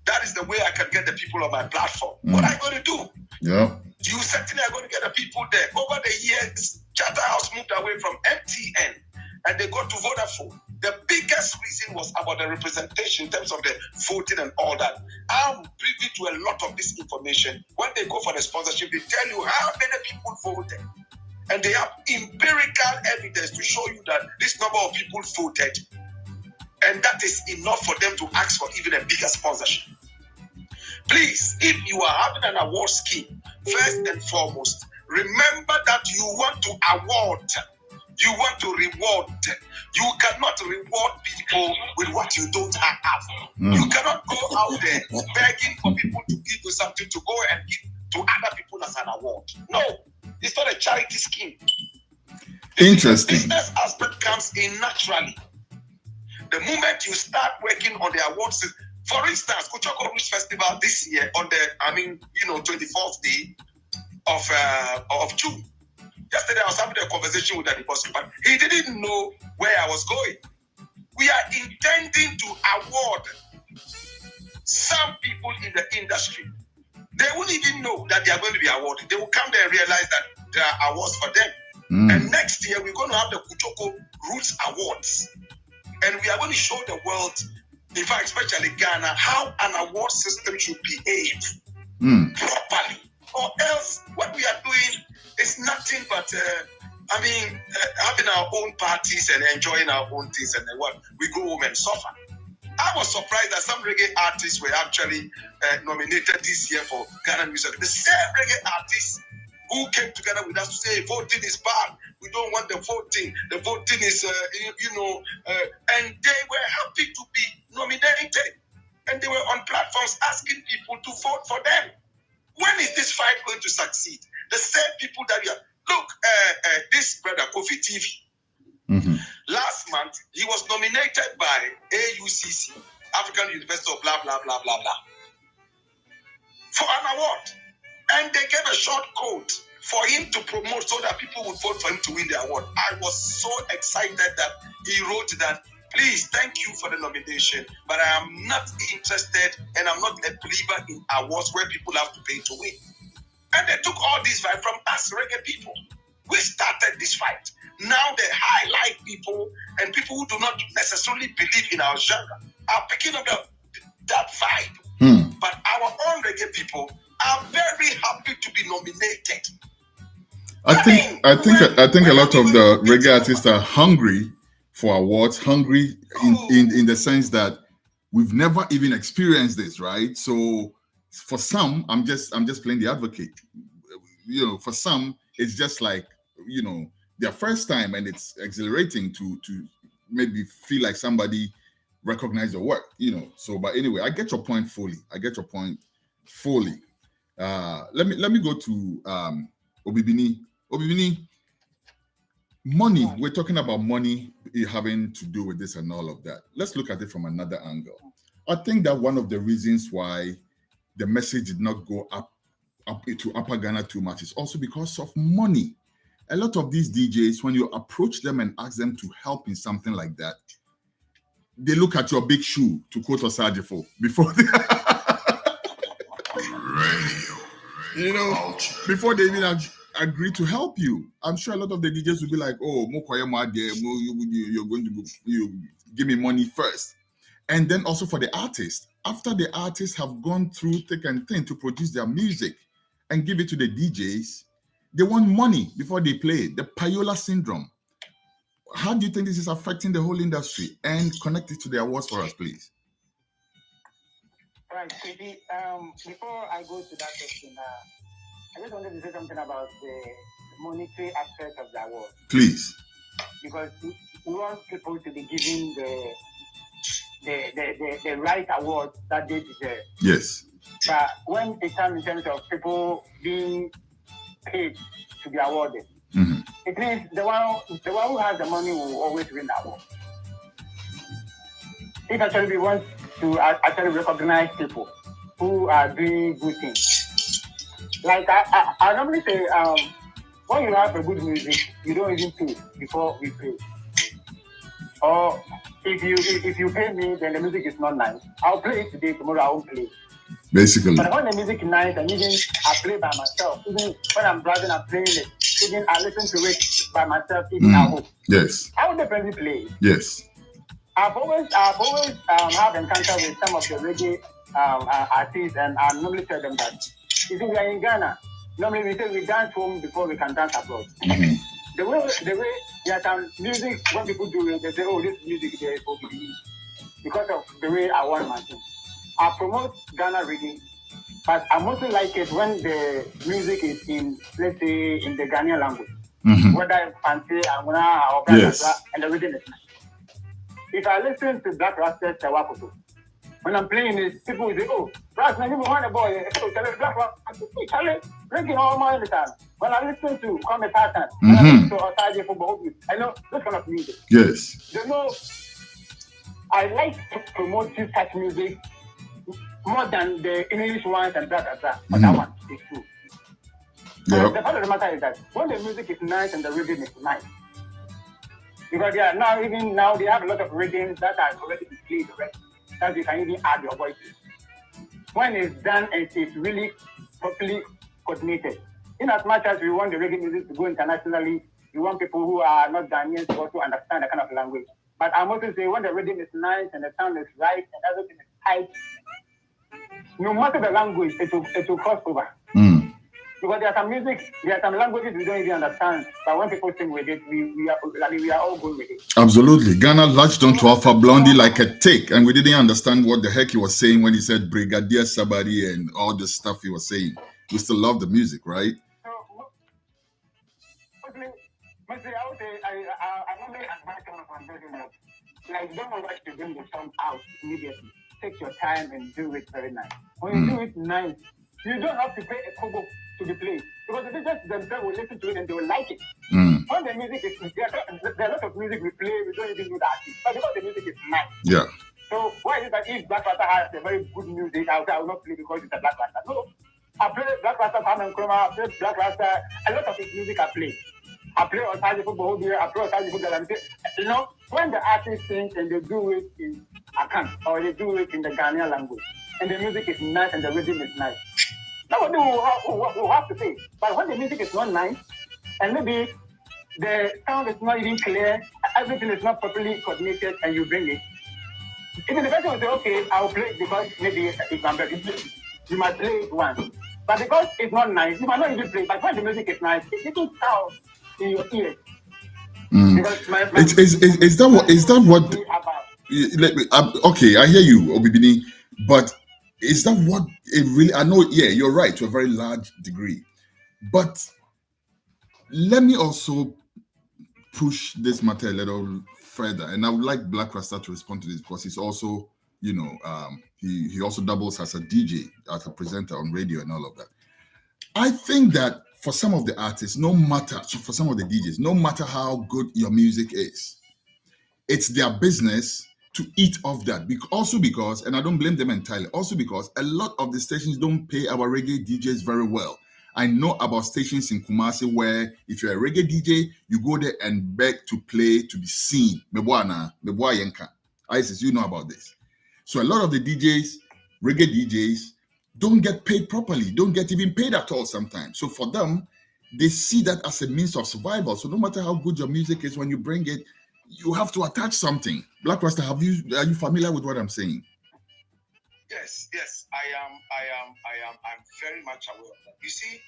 F: That is the way I can get the people on my platform. What are you going to do?
C: Yeah.
F: You certainly are going to get the people there. Over the years, Charterhouse moved away from MTN and they got to Vodafone. The biggest reason was about the representation in terms of the voting and all that. I'm privy to a lot of this information. When they go for the sponsorship, they tell you how many people voted. And they have empirical evidence to show you that this number of people voted. And that is enough for them to ask for even a bigger sponsorship. Please, if you are having an award scheme, first and foremost, remember that you want to award. You want to reward. You cannot reward people with what you don't have. You cannot go out there begging for people to give you something to go and give to other people as an award. No, it's not a charity scheme.
C: Interesting.
F: The business aspect comes in naturally. The moment you start working on the awards, for instance, Kuchoko Roots Festival this year on the 24th day of June. Yesterday I was having a conversation with the boss, but he didn't know where I was going. We are intending to award some people in the industry. They won't even know that they are going to be awarded. They will come there and realize that there are awards for them. And next year we're going to have the Kuchoko Roots Awards. And we are going to show the world, in fact, especially Ghana, how an award system should behave properly. Or else, what we are doing is nothing but, having our own parties and enjoying our own things, and then what? We go home and suffer. I was surprised that some reggae artists were actually nominated this year for Ghana Music. The same reggae artists who came together with us to say voting is bad, We don't want the voting. The voting is, and they were happy to be nominated. And they were on platforms asking people to vote for them. When is this fight going to succeed? The same people that look, this brother, Kofi TV, last month, he was nominated by AUCC, African University of blah, blah, blah, blah, blah, for an award. And they gave a short code for him to promote so that people would vote for him to win the award. I was so excited that he wrote that, please, thank you for the nomination, but I am not interested and I'm not a believer in awards where people have to pay to win. And they took all this fight from us reggae people. We started this fight. Now they highlight people, and people who do not necessarily believe in our genre are picking up that vibe. But our own reggae people are very happy to be nominated.
C: I think a lot of the reggae artists are hungry for awards, hungry in the sense that we've never even experienced this, right? So for some, I'm just playing the advocate. For some, it's just like, their first time, and it's exhilarating to maybe feel like somebody recognized your work, So, but anyway, I get your point fully. Let me go to Obibini. Obibini, money. We're talking about money having to do with this and all of that. Let's look at it from another angle. I think that one of the reasons why the message did not go up to Upper Ghana too much is also because of money. A lot of these DJs, when you approach them and ask them to help in something like that, they look at your big shoe, to quote Osajifo, before they before they even agree to help you. I'm sure a lot of the DJs will be like, oh, you're going to go, give me money first. And then also for the artists, after the artists have gone through thick and thin to produce their music and give it to the DJs, they want money before they play it. The Payola syndrome. How do you think this is affecting the whole industry? And connect it to the awards for us, please.
G: Right, Katie, before I go to that question, I just wanted to say something about the monetary aspect of the award.
C: Please.
G: Because we want people to be given the right award that they deserve.
C: Yes.
G: But when it comes in terms of people being paid to be awarded, it means the one who has the money will always win the award. If actually we want to actually recognize people who are doing good things, like I normally say, when you have a good music, you don't even pay before we play. Or if you pay me, then the music is not nice. I'll play it today, tomorrow I won't play.
C: Basically.
G: But when the music is nice and even I play by myself, even when I'm driving, I'm playing it, even I listen to it by myself, even at home.
C: Yes.
G: I will definitely play it.
C: Yes.
G: I've always had encounter with some of the reggae artists, and I normally tell them that if we are in Ghana, normally we say we dance home before we can dance abroad. The way there are some music, when people do it, they say, oh, this music there is for me. Because of the way I want my thing. I promote Ghana Reggae, but I mostly like it when the music is in, let's say, in the Ghanaian language. Whether it's Fancy, Amuna, or Blah, and the rhythm is nice. If I listen to Black Rasta Tawakoto, when I'm playing it, people will say, oh, Brass, man, you want a boy, so tell me Black Rasta, tell me, drinking all my time. When I listen to Kwame Patton, when I listen to Osaje Football, I know this kind of music.
C: Yes.
G: I like to promote this type of music more than the English ones and blah, blah, blah. But that one is true. The part of the matter is that when the music is nice and the rhythm is nice, because now they have a lot of rhythms that are already played already, that you can even add your voice to. When it's done and it's really properly coordinated. In as much as we want the reggae music to go internationally, we want people who are not Ghanaians to also understand the kind of language. But I'm also saying when the rhythm is nice and the sound is right and everything is tight, no matter the language, it will cross over. Because there are some languages we don't even understand, but when people sing with it, we are all good with it.
C: Absolutely. Ghana latched on to Alpha Blondie like a tick, and we didn't understand what the heck he was saying when he said Brigadier Sabari and all the stuff he was saying. We still love the music, right?
G: So, But see, I would say I normally advise someone from building up. Like, don't rush to bring the song out immediately. Take your time and do it very nice. When you do it nice, you don't have to pay a kobo to be played, because the DJs themselves will listen to it and they will like it. When the music is, there are a lot of music we play, we don't even know the artist, but because the music is nice.
C: Yeah.
G: So why is it that if Black Rasta has a very good music, I will not play because it's a Black Rasta? No. I play Black Rasta, Pam and Chroma, I play Black Rasta, a lot of his music I play. I play Otaji football here, I play Otaji football. You know, when the artist sings and they do it in Akan or they do it in the Ghanaian language, and the music is nice and the rhythm is nice, nobody will have to say. But when the music is not nice, and maybe the sound is not even clear, everything is not properly coordinated, and you bring it, even the person will say, okay, I'll play it because maybe it's my birthday. You might play it once. But because it's not nice, you might not even play it. But when the music is nice, it will sound in your ears.
C: Is that what? Okay, I hear you, Obibini, but is that what it really? I know, yeah, you're right to a very large degree, but let me also push this matter a little further, and I would like Black Rasta to respond to this because he's also, you know, he also doubles as a DJ, as a presenter on radio and all of that. I think that for some of the artists, for some of the DJs, no matter how good your music is, it's their business to eat off that. Also because, and I don't blame them entirely, also because a lot of the stations don't pay our reggae DJs very well. I know about stations in Kumasi where if you're a reggae DJ, you go there and beg to play to be seen. Isis, you know about this. So a lot of the DJs, reggae DJs, don't get paid properly, don't get even paid at all sometimes. So for them, they see that as a means of survival. So no matter how good your music is, when you bring it, you have to attach something. Black Rasta, are you familiar with what I'm saying?
F: Yes, I'm very much aware of that. You see,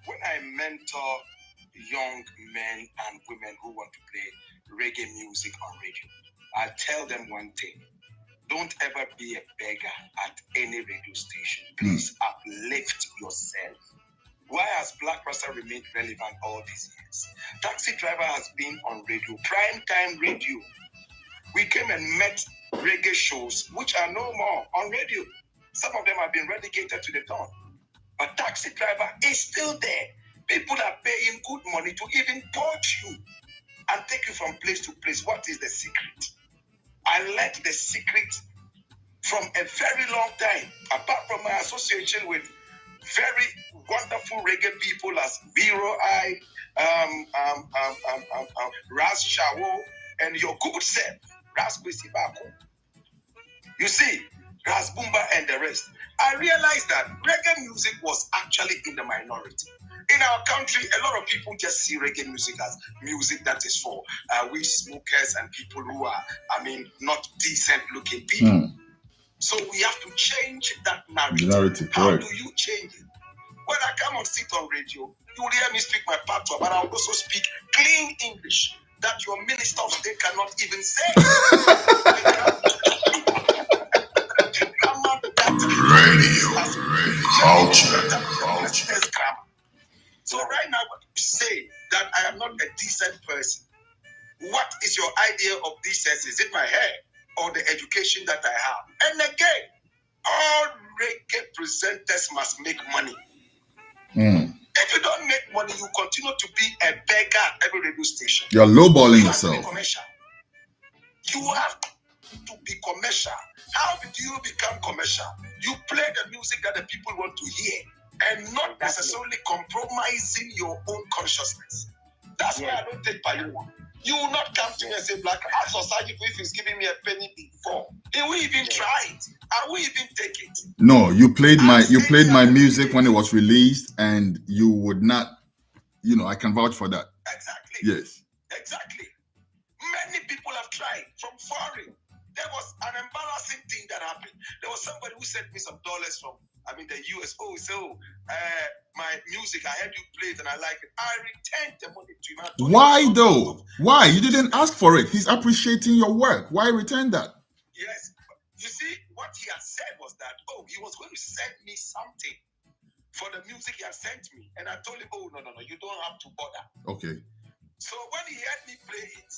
F: when I mentor young men and women who want to play reggae music on radio, I tell them one thing: don't ever be a beggar at any radio station. Please uplift yourself. Why has Black Rasta remained relevant all these years? Taxi Driver has been on radio, prime time radio. We came and met reggae shows which are no more on radio. Some of them have been relegated to the dawn. But Taxi Driver is still there. People are paying good money to even port you and take you from place to place. What is the secret? I learned the secret from a very long time, apart from my association with very wonderful reggae people as Vero I, Ras Shawo, and your good self, Ras Kwesibako. You see, Ras Bumba and the rest. I realized that reggae music was actually in the minority. In our country, a lot of people just see reggae music as music that is for weed smokers and people who are, not decent looking people. So we have to change that narrative. How do you change it? When I come and sit on radio, you will hear me speak my patois, but I will also speak clean English that your minister of state cannot even say. Radio, culture. So right now, when you say that I am not a decent person, what is your idea of decency? Is it my hair or the education that I have? And again, all reggae presenters must make money. If you don't make money, you continue to be a beggar at every radio station.
C: You're lowballing yourself.
F: You have to be commercial. How do you become commercial? You play the music that the people want to hear and not necessarily compromising your own consciousness. That's why I don't take Payuma. You will not come to me and say, Black, ask Osaji if he's giving me a penny before. He will even try it. I will even take it.
C: No, you played my music when it was released, and you would not, I can vouch for that.
F: Exactly.
C: Yes.
F: Exactly. Many people have tried from foreign. There was an embarrassing thing that happened. There was somebody who sent me some dollars from the US. My music, I heard you play it and I like it. I returned the money to him.
C: Why though? Why? You didn't ask for it. He's appreciating your work. Why return that?
F: Yes. You see, what he had said was that, he was going to send me something for the music he had sent me. And I told him, no, you don't have to bother.
C: Okay.
F: So when he heard me play it,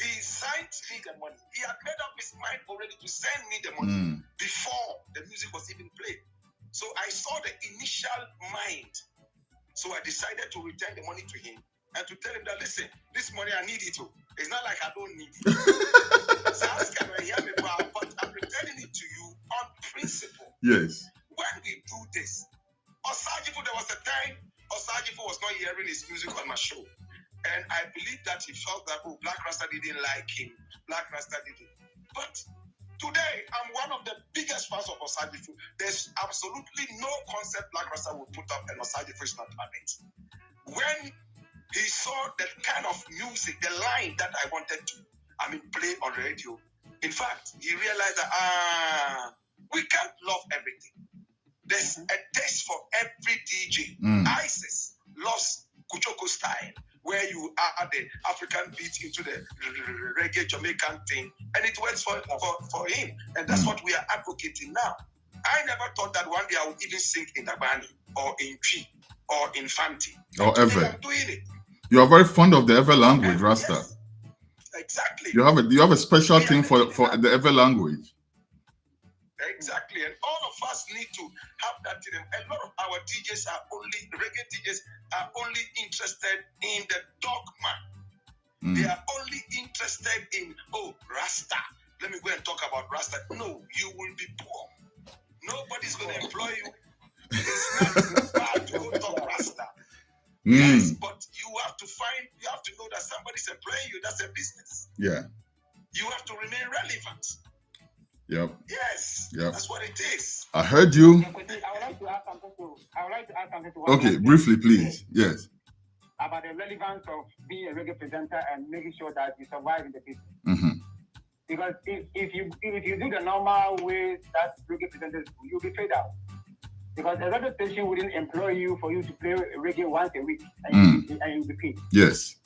F: he sent me the money. He had made up his mind already to send me the money before the music was even played. So I saw the initial mind. So I decided to return the money to him and to tell him that, listen, this money I need it too. It's not like I don't need it. So I can hear me, but I'm returning it to you on principle.
C: Yes.
F: When we do this, Osajifu, there was a time Osajifu was not hearing his music on my show. And I believe that he felt that, oh, Black Rasta didn't like him. Black Rasta didn't. But today, I'm one of the biggest fans of Osajifu. There's absolutely no concept Black Rasta will put up and Osajifu is not on it. When he saw the kind of music, the line that I wanted to, play on radio, in fact, he realized that, we can't love everything. There's a taste for every DJ. ISIS loves Kuchoko style, where you add the African beat into the reggae Jamaican thing, and it works for him. And that's what we are advocating now. I never thought that one day I would even sing in Dabani or in Chi or in Fanti.
C: Or Ever.
F: I'm doing it.
C: You are very fond of the Ever language, Rasta.
F: Yes, exactly.
C: You have a special thing for the Ever language.
F: Exactly, and all of us need to have that in them. A lot of our DJs reggae DJs are only interested in the dogma. They are only interested in, Rasta. Let me go and talk about Rasta. No, you will be poor. Nobody's going to employ you. It's not bad to go talk Rasta. Yes, but you have to know that somebody's employing you. That's a business.
C: Yeah.
F: You have to remain relevant.
C: Yep.
F: Yes.
C: Yep.
F: That's what it is.
C: I heard you.
G: I would like to add something to
C: Okay, briefly, please. Yes.
G: About the relevance of being a reggae presenter and making sure that you survive in the business. Because if you do the normal way that reggae presenters do, you'll be fed out. Because a radio station wouldn't employ you for you to play reggae once a week and you'll be paid.
C: Yes.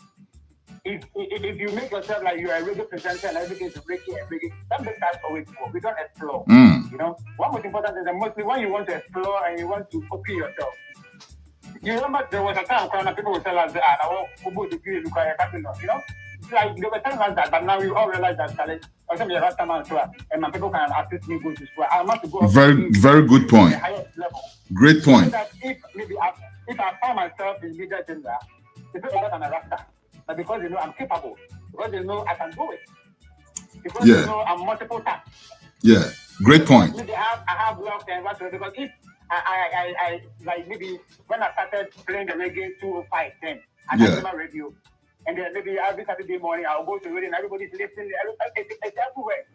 G: If you make yourself like you're a reggae presenter and everything is reggae, that makes us always poor. We don't explore. You know, what was important is that mostly when you want to explore and you want to copy yourself. You remember there was a time when people would tell us that I want to degree require capital. You know, like they were telling us that, but now we all realize that or some Rasta man and my people can assist me go to school. I want to go
C: very good point.
G: The highest level.
C: Great point.
G: So that if I find myself in leader gender, the people that I'm a Rasta. But because they know I'm capable, because they know I can do it, because they know I'm multiple tasks.
C: Yeah, great point.
G: Maybe I have luck and whatever. Because if I like maybe when I started playing the reggae 205 then I got my radio, and then maybe every Saturday morning I'll go to radio and everybody's listening. It's everywhere.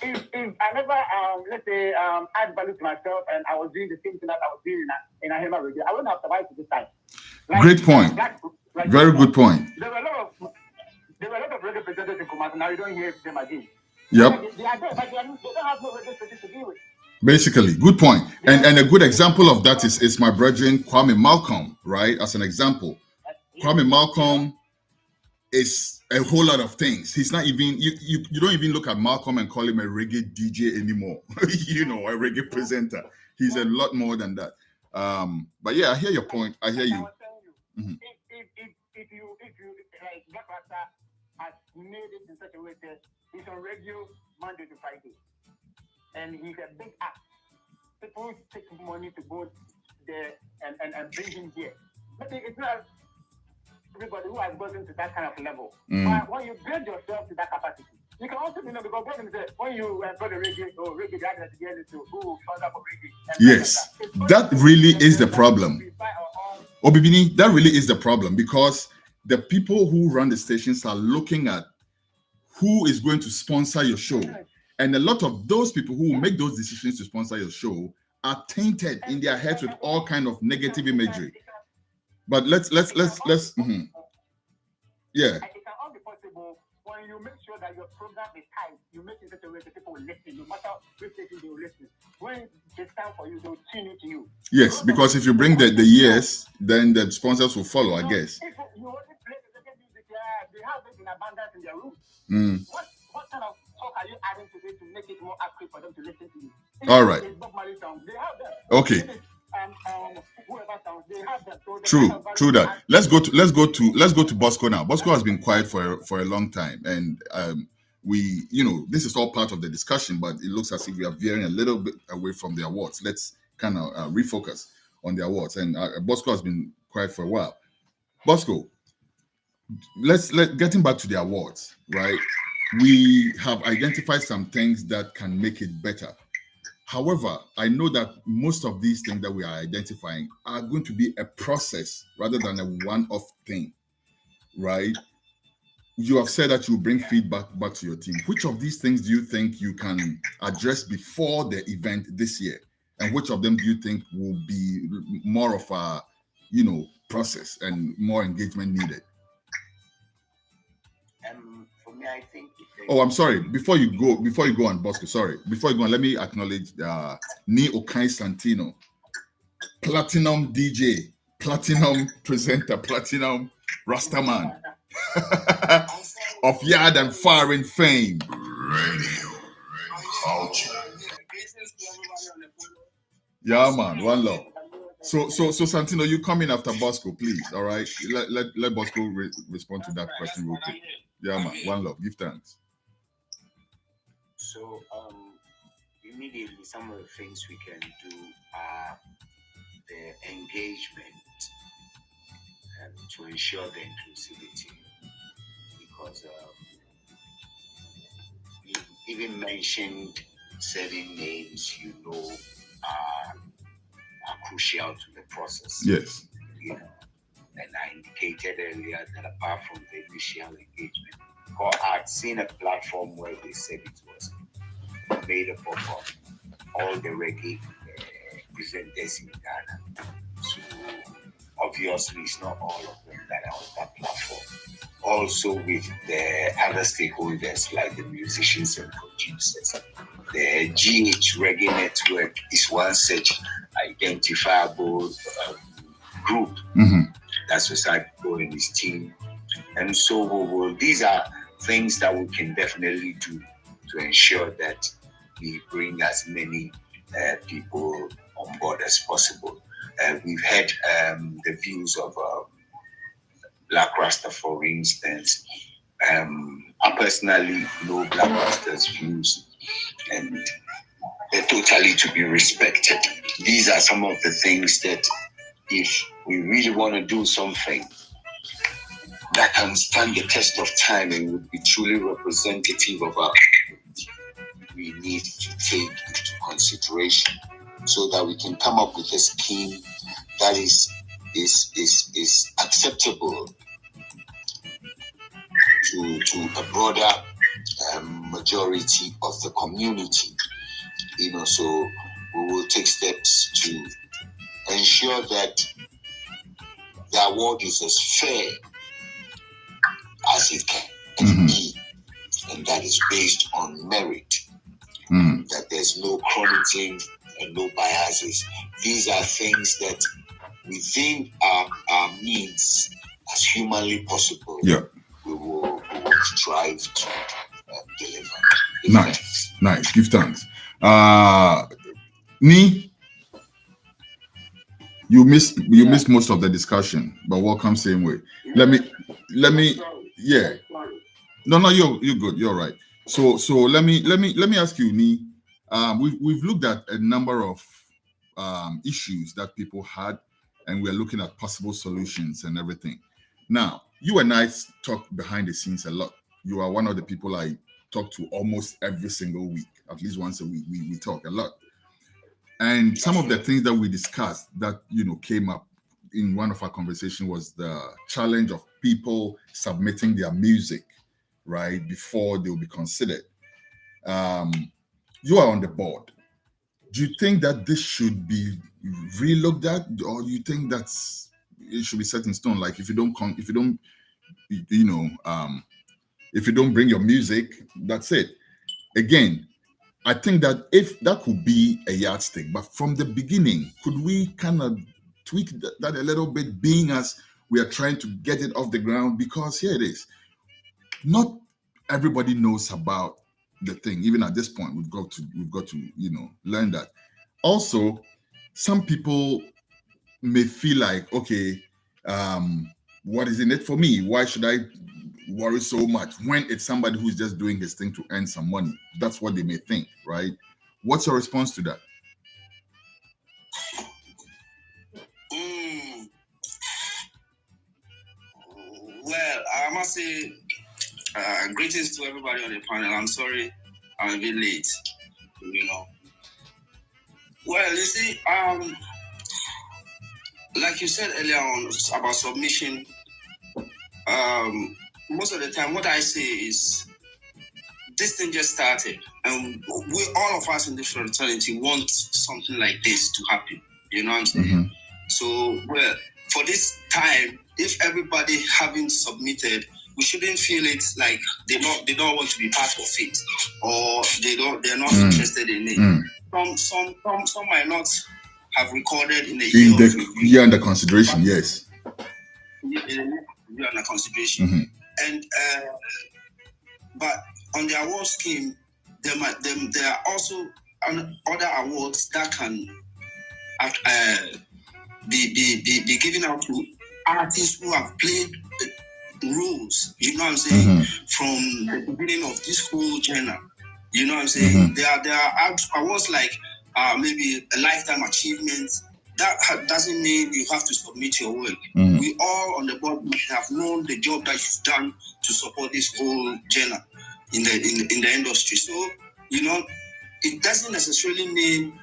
G: If I never let's say add value to myself and I was doing the same thing that I was doing in a radio, I wouldn't have survived to this time. Like,
C: great point. Very good point.
G: There were a lot of reggae presenters in Kumasi. Now you don't hear them again.
C: Yep.
G: They are there, but they don't have no reggae presenters to deal with. Basically,
C: good point. And a good example of that is my brethren Kwame Malcolm, right? As an example, Kwame Malcolm is a whole lot of things. He's not even you don't even look at Malcolm and call him a reggae DJ anymore. You know, a reggae presenter. He's a lot more than that. But yeah, I hear your point. I hear you.
G: If you like Black Rasta has made it in such a way that he's on radio Monday to Friday, and he's a big act. People take money to go there and bring him here. Maybe it's not everybody who has gotten to that kind of level. But when you build yourself to that capacity, you can also, because when you got the reggae, reggae guys together to who found out for reggae.
C: Yes, that really is the problem. Obibini, that really is the problem, because the people who run the stations are looking at who is going to sponsor your show. And a lot of those people who make those decisions to sponsor your show are tainted in their heads with all kind of negative imagery. But let's yeah.
G: It can all be possible when you make sure that your program is tight. You make it such a way that people will listen, no matter which station they will listen. When it's time for you, they will tune into you.
C: Yes, because if you bring the years, then the sponsors will follow, I guess.
G: If you only play the second music, they have it in abundance in their room. What kind of talk are you adding to make it more accurate for them to listen to you?
C: All right.
G: They have them.
C: Okay. True that. Let's go to Bosco now. Bosco has been quiet for a long time, and we, this is all part of the discussion, but it looks as if we are veering a little bit away from the awards. Let's kind of refocus on the awards. And Bosco has been quiet for a while. Bosco, getting back to the awards, right? We have identified some things that can make it better. However, I know that most of these things that we are identifying are going to be a process rather than a one-off thing, right? You have said that you bring feedback back to your team. Which of these things do you think you can address before the event this year? And which of them do you think will be more of a, process and more engagement needed?
H: For me, I think.
C: Oh, I'm sorry. Before you go on, Bosco, sorry. Before you go on, let me acknowledge Ni Okai Santino, platinum DJ, platinum presenter, platinum Rastaman of Yard and Foreign fame. Radio culture. Yeah, man. One love. So Santino, you come in after Bosco, please. All right. Let Bosco respond to that question real quick. Yeah, man. One love. Give thanks.
H: So, immediately, some of the things we can do are the engagement to ensure the inclusivity, because you even mentioned certain names are crucial to the process.
C: Yes.
H: And I indicated earlier that apart from the initial engagement, or I'd seen a platform where they said it was made up of all the reggae presenters in Ghana. So obviously it's not all of them that are on that platform. Also with the other stakeholders like the musicians and producers. The GH Reggae Network is one such identifiable group.
C: Mm-hmm.
H: That's Osagibo and his team. And so these are things that we can definitely do to ensure that we bring as many people on board as possible. We've had the views of Black Rasta, for instance. I personally know Black Rasta's views, and they're totally to be respected. These are some of the things that if we really want to do something that can stand the test of time and would be truly representative of our community, we need to take into consideration so that we can come up with a scheme that is acceptable to a broader majority of the community. So we will take steps to ensure that the award is as fair as it can be, and that is based on merit, that there's no chronicling and no biases. These are things that within our means, as humanly possible, we will strive to deliver.
C: Nice. Give thanks. Ni, you missed most of the discussion, but welcome same way. Let me. Yeah. No, you're good. You're right. So let me ask you, Ni. We've looked at a number of issues that people had, and we're looking at possible solutions and everything. Now, you and I talk behind the scenes a lot. You are one of the people I talk to almost every single week. At least once a week, we talk a lot. And some of the things that we discussed that came up in one of our conversations was the challenge of people submitting their music, right, before they will be considered. You are on the board. Do you think that this should be re-looked at, or do you think it should be set in stone? Like if you don't bring your music, that's it. Again, I think that if that could be a yardstick, but from the beginning, could we kind of tweak that a little bit, being as we are trying to get it off the ground? Because here it is. Not everybody knows about the thing. Even at this point, we've got to learn that. Also, some people may feel like, okay, what is in it for me? Why should I worry so much when it's somebody who's just doing his thing to earn some money? That's what they may think, right? What's your response to that?
I: Well, I must say, greetings to everybody on the panel. I'm sorry I'm a bit late, you know. Well, you see, like you said earlier on about submission, most of the time what I say is this thing just started, and we, all of us in this fraternity, want something like this to happen. You know what I'm saying? Mm-hmm. So, well, for this time, if everybody haven't submitted, we shouldn't feel it like they don't want to be part of it, or they're not interested in it. Some might not have recorded in the
C: year under consideration, yes.
I: Year under consideration, and but on the award scheme, there are also other awards that can be given out to artists who have played roles. You know what I'm saying? From the beginning of this whole genre. You know what I'm saying? There are awards like maybe a lifetime achievement. That doesn't mean you have to submit your work. We all on the board have known the job that you've done to support this whole genre in the industry. So, you know, it doesn't necessarily mean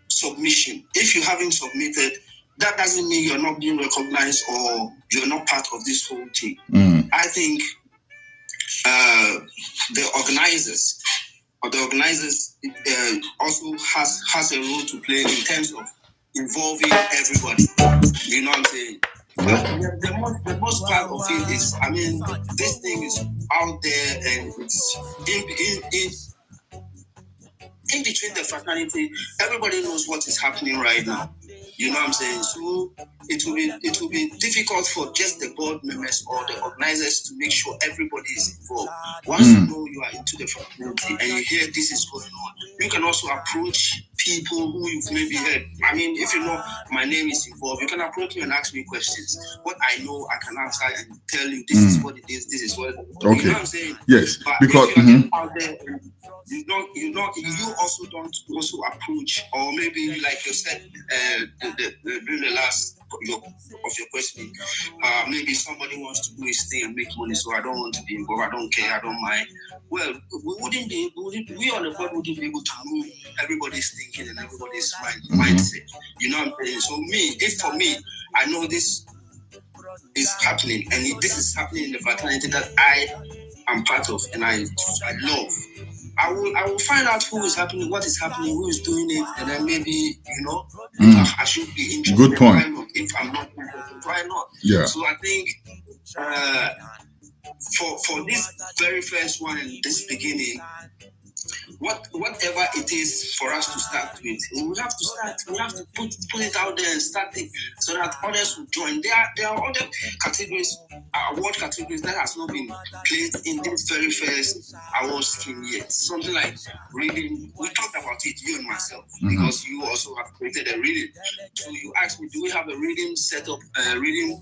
I: submission. If you haven't submitted, that doesn't mean you're not being recognized or you're not part of this whole thing. I think the organizers also has a role to play in terms of involving everybody. You know what I'm saying? The most part of it is, I mean, this thing is out there and it's in between the fraternity. Everybody knows what is happening right now. You know what I'm saying? So it will be difficult for just the board members or the organizers to make sure everybody is involved. Once you know you are into the fraternity and you hear this is going on, you can also approach people who you've maybe heard. I mean, if you know my name is involved, you can approach me and ask me questions. What I know, I can answer and tell you this is what it is, this is what it is.
C: Okay.
I: You know what I'm saying?
C: Yes.
I: But
C: because
I: if you are out there, you also don't also approach, or maybe like you said during the last of your question, maybe somebody wants to do his thing and make money, so I don't want to be involved, I don't care, I don't mind. Well, we on the board wouldn't be able to know everybody's thinking and everybody's mindset. You know what I'm saying? So for me, I know this is happening, and this is happening in the fraternity that I am part of and I love. I will find out who is happening, what is happening, who is doing it, and then maybe, you know, I should be interested.
C: Good point.
I: If I'm not interested, why not?
C: Yeah.
I: So I think for this very first one in this beginning, whatever it is for us to start with, we have to start. We have to put it out there and start it so that others will join. There are other categories, award categories that has not been played in this very first award scheme yet. Something like reading. We talked about it, you and myself, because you also have created a reading. So you asked me, do we have a reading setup, reading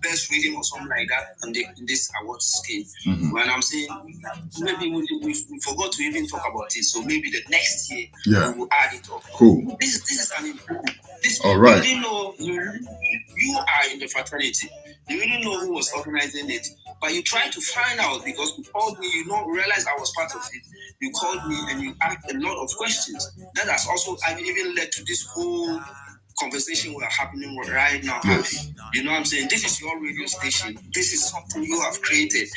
I: best reading or something like that in this award scheme? When I'm saying maybe we forgot to even talk about it, so maybe the next year we will add it up.
C: Cool.
I: This is an important.
C: All right.
I: You didn't know you are in the fraternity. You didn't know who was organizing it, but you tried to find out because you called me. You don't realize I was part of it. You called me and you asked a lot of questions. That has also even led to this whole conversation we are happening right now.
C: Yes.
I: You know what I'm saying? This is your radio station. This is something you have created.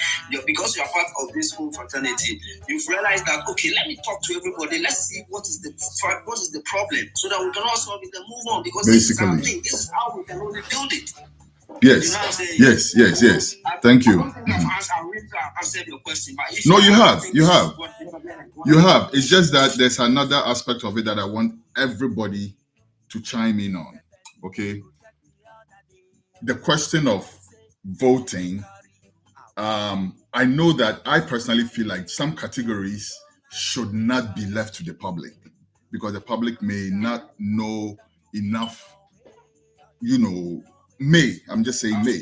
I: Because you are part of this whole fraternity, you've realized that, okay, let me talk to everybody. Let's see what is the problem, so that we can also move on. Because this is our thing. This is how we can only build it.
C: Yes.
I: You know what I'm saying?
C: Yes. Thank you.
I: I don't think I've answered your question, but
C: no, you have. It's just that there's another aspect of it that I want everybody to chime in on. Okay. The question of voting. I know that I personally feel like some categories should not be left to the public because the public may not know enough may. I'm just saying may.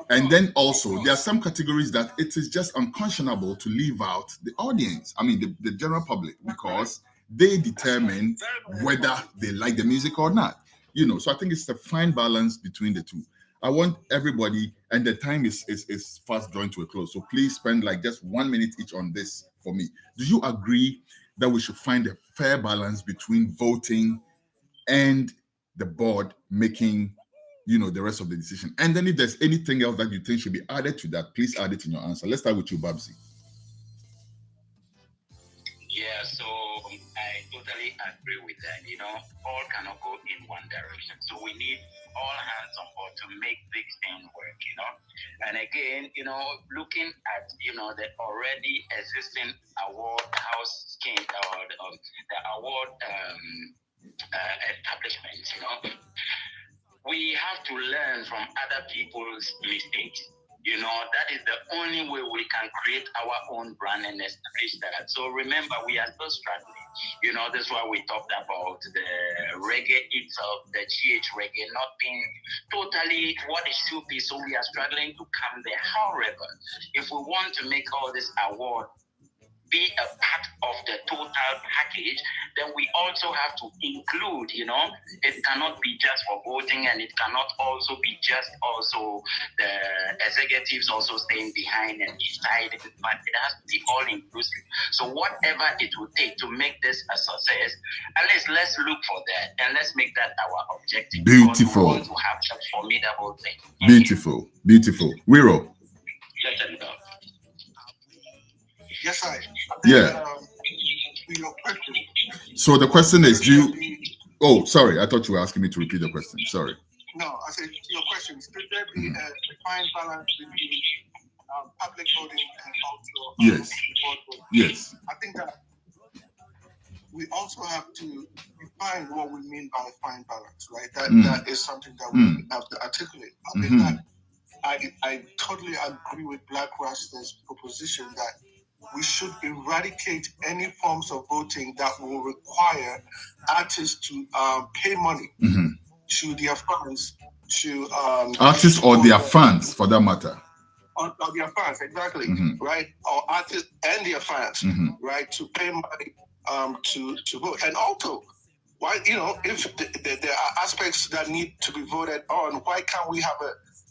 C: And then also, there are some categories that it is just unconscionable to leave out the audience. I mean, the general public, because they determine whether they like the music or not. So I think it's a fine balance between the two. I want everybody, and the time is fast drawing to a close. So please spend like just 1 minute each on this for me. Do you agree that we should find a fair balance between voting and the board making the rest of the decision? And then if there's anything else that you think should be added to that, please add it in your answer. Let's start with you, Babsy.
E: Yeah, so I totally agree with that. All cannot go in one direction. So we need all hands on board to make this thing work, And again, looking at, the already existing award house scheme or the award establishments, we have to learn from other people's mistakes. That is the only way we can create our own brand and establish that. So remember, we are still struggling. That's why we talked about the reggae itself, the GH reggae not being totally what it should be. So we are struggling to come there. However, if we want to make all this award be a part of the total package, then we also have to include, it cannot be just for voting, and it cannot also be just also the executives also staying behind and deciding, but it has to be all inclusive. So whatever it will take to make this a success, at least let's look for that and let's make that our objective.
C: Beautiful.
E: We want to have a formidable thing.
C: Beautiful. Wiro.
D: Yes, I.
C: Yeah.
D: Your question.
C: So the question is, oh, sorry. I thought you were asking me to repeat the question. Sorry.
D: No, I said your question. Should there be a fine balance between public voting and also
C: yes.
D: board voting?
C: Yes.
D: I think that we also have to define what we mean by fine balance, right? That is something that we have to articulate. I think that I totally agree with Black Rasta's proposition that we should eradicate any forms of voting that will require artists to pay money to their fans, to
C: artists or their fans, for that matter.
D: Or their fans, exactly, right? Or artists and their fans, right? To pay money to vote, and also, why if there are aspects that need to be voted on, why can't we have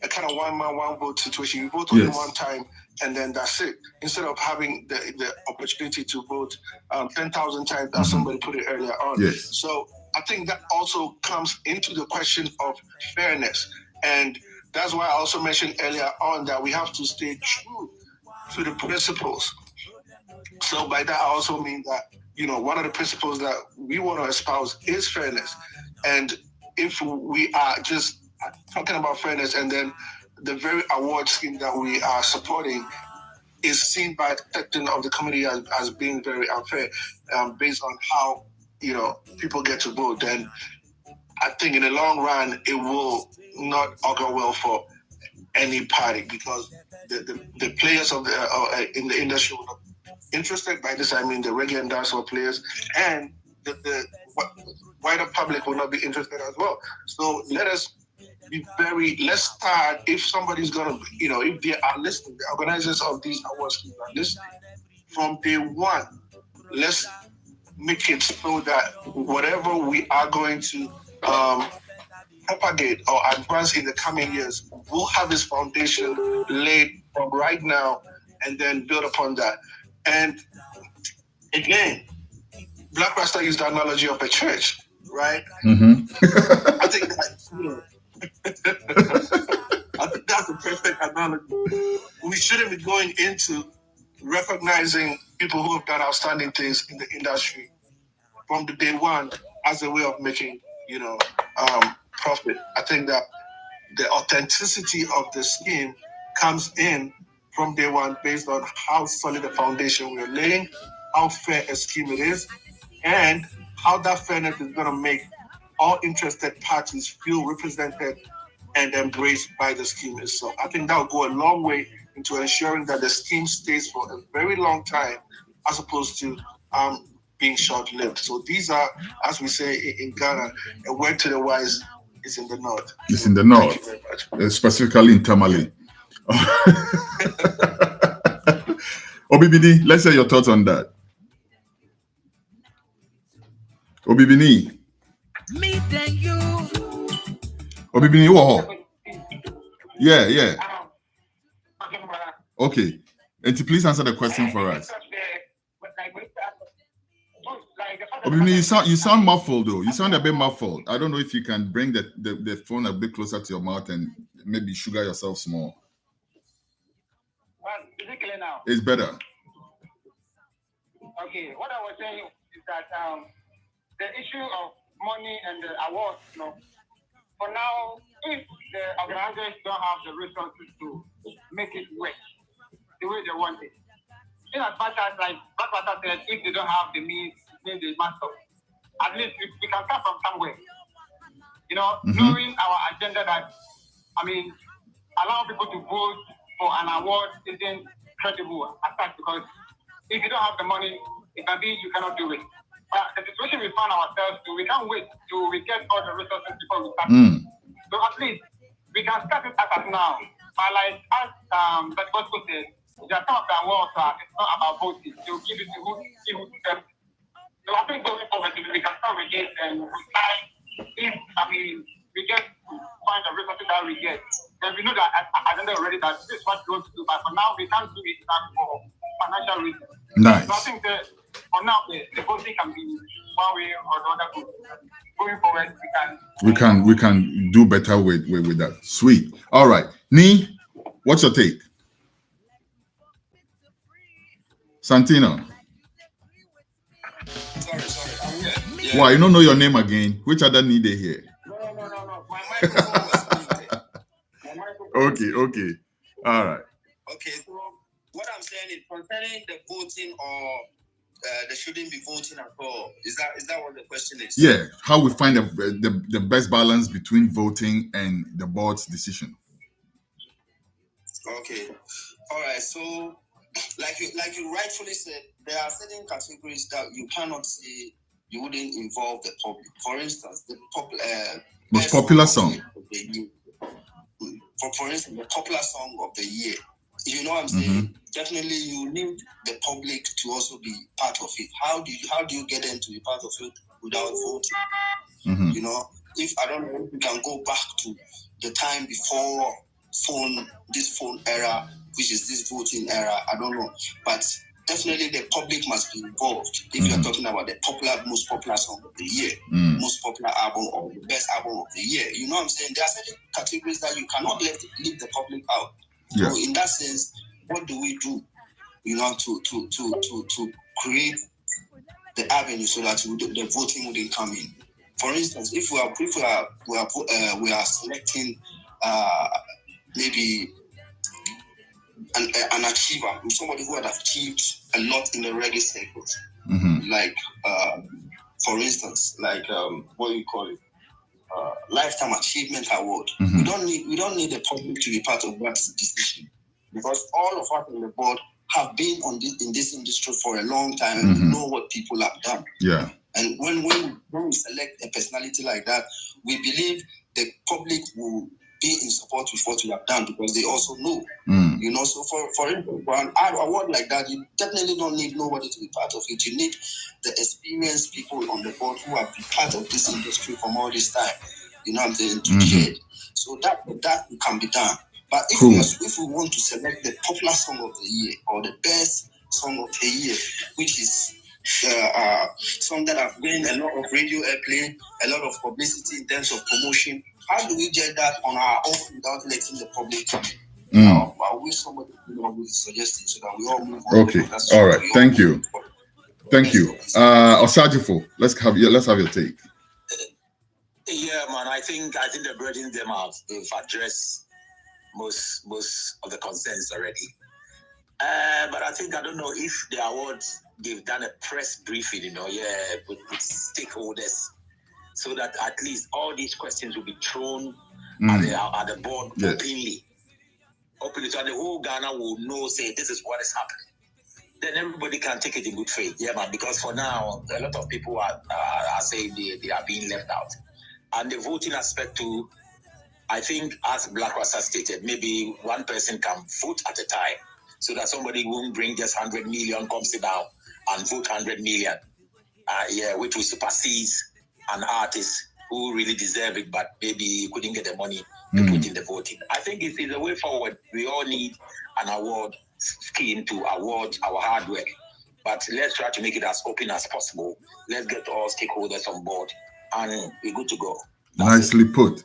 D: a kind of one man, one vote situation? You vote only one time, and then that's it. Instead of having the opportunity to vote 10,000 times, as somebody put it earlier on.
C: Yes.
D: So I think that also comes into the question of fairness. And that's why I also mentioned earlier on that we have to stay true to the principles. So by that, I also mean that, one of the principles that we want to espouse is fairness. And if we are just talking about fairness and then the very award scheme that we are supporting is seen by a section of the community as being very unfair, based on how people get to vote, then I think in the long run it will not augur well for any party, because the players of in the industry will not be interested. By this I mean the reggae and dancehall players, and the wider public will not be interested as well. So let's start, if somebody's gonna, if they are listening, the organizers of these awards are listening, from day one, let's make it so that whatever we are going to propagate or advance in the coming years will have its foundation laid from right now and then build upon that. And again, Black Rasta used the analogy of a church, right? I think that, I think that's the perfect analogy. We shouldn't be going into recognizing people who have done outstanding things in the industry from the day one as a way of making, profit. I think that the authenticity of the scheme comes in from day one based on how solid a foundation we're laying, how fair a scheme it is, and how that fairness is going to make all interested parties feel represented and embraced by the scheme itself. I think that will go a long way into ensuring that the scheme stays for a very long time, as opposed to being short-lived. So these are, as we say in Ghana, a word to the wise It's in the north.
C: It's in the north, specifically in Tamale. Obibini, let's hear your thoughts on that. Obibini.
B: Me than you.
C: Obibini, whoa. Yeah. Okay. And please answer the question for us. Obibini, you sound muffled though. You sound a bit muffled. I don't know if you can bring the phone a bit closer to your mouth and maybe sugar yourself small.
G: Is it clear now?
C: It's better.
G: Okay, what I was saying is that the issue of money and the awards, for now, if the organizers don't have the resources to make it work the way they want it, in as much as, like Blackwater said, if they don't have the means, then they must stop. At least we can start from somewhere. Knowing our agenda that, allow people to vote for an award isn't credible as such, because if you don't have the money, it can be you cannot do it. But the situation we find ourselves to, we can't wait till we get all the resources before we start. So at least we can start it as of now. But like as that Bosco said, there are some of the awards it's not about voting. They'll give it to who to them. So I think going forward, we can start with this and if we get find the resources that we get, then we know that I don't know already that this is what we want to do. But for now, we can't do it for financial reasons.
C: Nice.
G: So I think that for now, the voting can be one way or the other. Going forward,
C: we can do better with that. Sweet. All right, Nee, what's your take? Santino.
I: Sorry. I'm here. Yeah.
C: Why you don't know your name again? Which other Nee they here?
I: No. My microphone was muted.
C: Okay. All right.
I: Okay. So what I'm saying is concerning the voting or they shouldn't be voting at all. Is that what the question is?
C: Yeah. How we find the best balance between voting and the board's decision.
I: Okay. All right. So, like you rightfully said, there are certain categories that you cannot say you wouldn't involve the public. For instance, the
C: most popular song.
I: For instance, the popular song of the year. You know what I'm saying? Definitely, you need the public to also be part of it. How do you get them to be part of it without voting? If I don't know, if we can go back to the time before this phone era, which is this voting era. I don't know, but definitely the public must be involved. If you're talking about the most popular song of the year, most popular album or the best album of the year, you know what I'm saying? There are certain categories that you cannot leave the public out.
C: Yeah.
I: So in that sense, what do we do? To create the avenue so that the voting wouldn't come in. For instance, if we are selecting maybe an achiever, somebody who had achieved a lot in the reggae circles, like for instance, like what do you call it? Lifetime Achievement Award. We don't need the public to be part of that decision, because all of us on the board have been in this industry for a long time and we know what people have done. Yeah. And when we select a personality like that, we believe the public will be in support with what we have done, because they also know. So for instance, for an award like that, you definitely don't need nobody to be part of it. You need the experienced people on the board who have been part of this industry from all this time. You know what I'm saying? To share. So that can be done. But if we want to select the popular song of the year or the best song of the year, which is the song that have gained a lot of radio airplay, a lot of publicity in terms of promotion, how do we get that on our own without letting the public come in? I wish somebody would suggest it so that we all move on.
C: Okay. All right. Thank you. Osajifo, let's have your take.
H: Yeah, man. I think the brethren they've addressed most of the concerns already. But I don't know if the awards they've done a press briefing, with stakeholders, so that at least all these questions will be thrown at the board openly, so the whole Ghana will know, say this is what is happening. Then everybody can take it in good faith, man. Because for now, a lot of people are saying they are being left out. And the voting aspect too, I think, as Black Rasta stated, maybe one person can vote at a time, so that somebody won't bring just 100 million, come sit down and vote 100 million. Which will supersede an artist who really deserve it, but maybe couldn't get the money to put in the voting. I think it's a way forward. We all need an award scheme to award our hard work. But let's try to make it as open as possible. Let's get all stakeholders on board, and we're good to go.
C: Nicely put.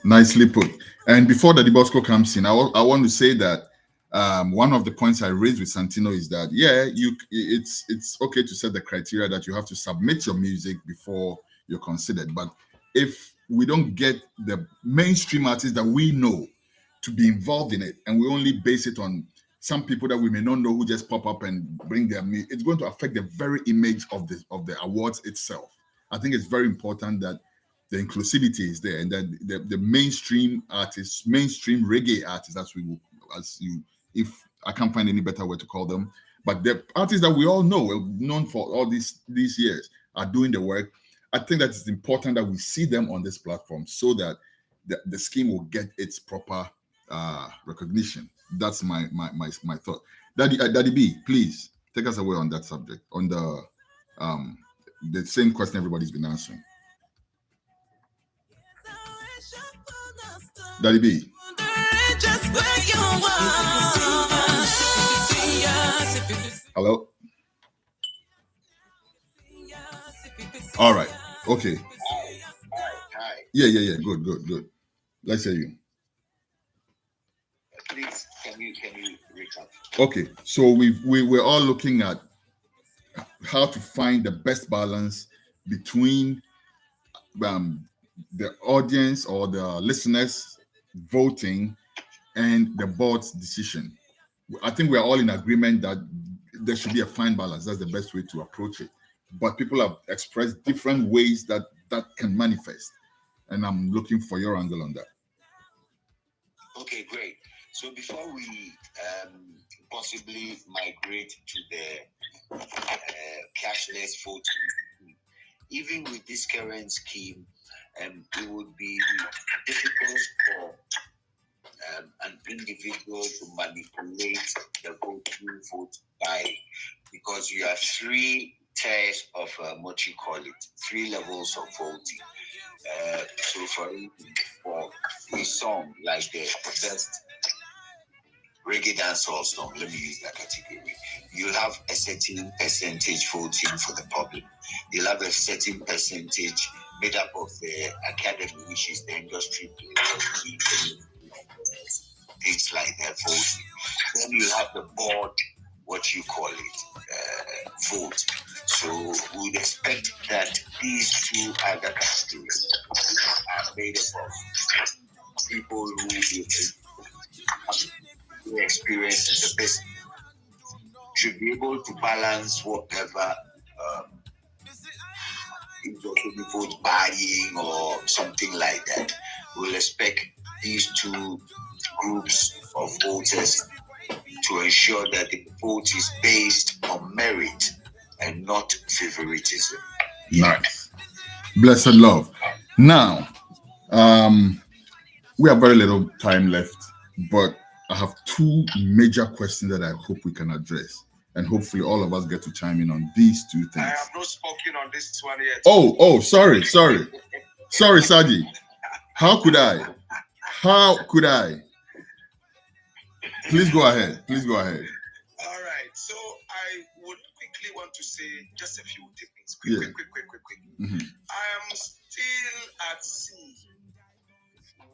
C: And before the Bosco comes in, I want to say that one of the points I raised with Santino is that it's okay to set the criteria that you have to submit your music before you're considered. But if we don't get the mainstream artists that we know to be involved in it, and we only base it on some people that we may not know who just pop up and bring their music, it's going to affect the very image of the awards itself. I think it's very important that the inclusivity is there, and that the mainstream artists, mainstream reggae artists, if I can't find any better way to call them, but the artists that we all know, known for all these years, are doing the work. I think that it's important that we see them on this platform so that the scheme will get its proper recognition. That's my thought. Daddy B, please take us away on that subject, on the same question everybody's been answering. Daddy B. Hello? All right. Okay.
H: Hi.
C: Yeah. Good. Let's hear you.
H: Please, can you reach out?
C: Okay. So we're all looking at how to find the best balance between the audience or the listeners voting and the board's decision. I think we're all in agreement that there should be a fine balance. That's the best way to approach it. But people have expressed different ways that can manifest. And I'm looking for your angle on that.
H: Okay, great. So before we possibly migrate to the cashless voting, even with this current scheme, it would be difficult for an individual to manipulate the vote by, because you have 3 tiers of what you call it, 3 levels of voting. So for a song like the best reggae dancehall song, let me use that category, you'll have a certain percentage voting for the public. You'll have a certain percentage made up of the academy, which is the industry players, things like that voting. Then you have the board, what you call it, vote. So we would expect that these 2 other categories are made up of people who experience the best, should be able to balance whatever vote buying or something like that. We'll expect these 2 groups of voters to ensure that the vote is based on merit and not favoritism.
C: Nice. Blessed love. Now, we have very little time left, but I have 2 major questions that I hope we can address. And hopefully all of us get to chime in on these 2 things.
F: I have not spoken on this one yet.
C: Oh, sorry. Sorry, Saji. How could I? Please go ahead.
F: All right. So I would quickly want to say just a few things. Quick.
C: Mm-hmm.
F: I am still at sea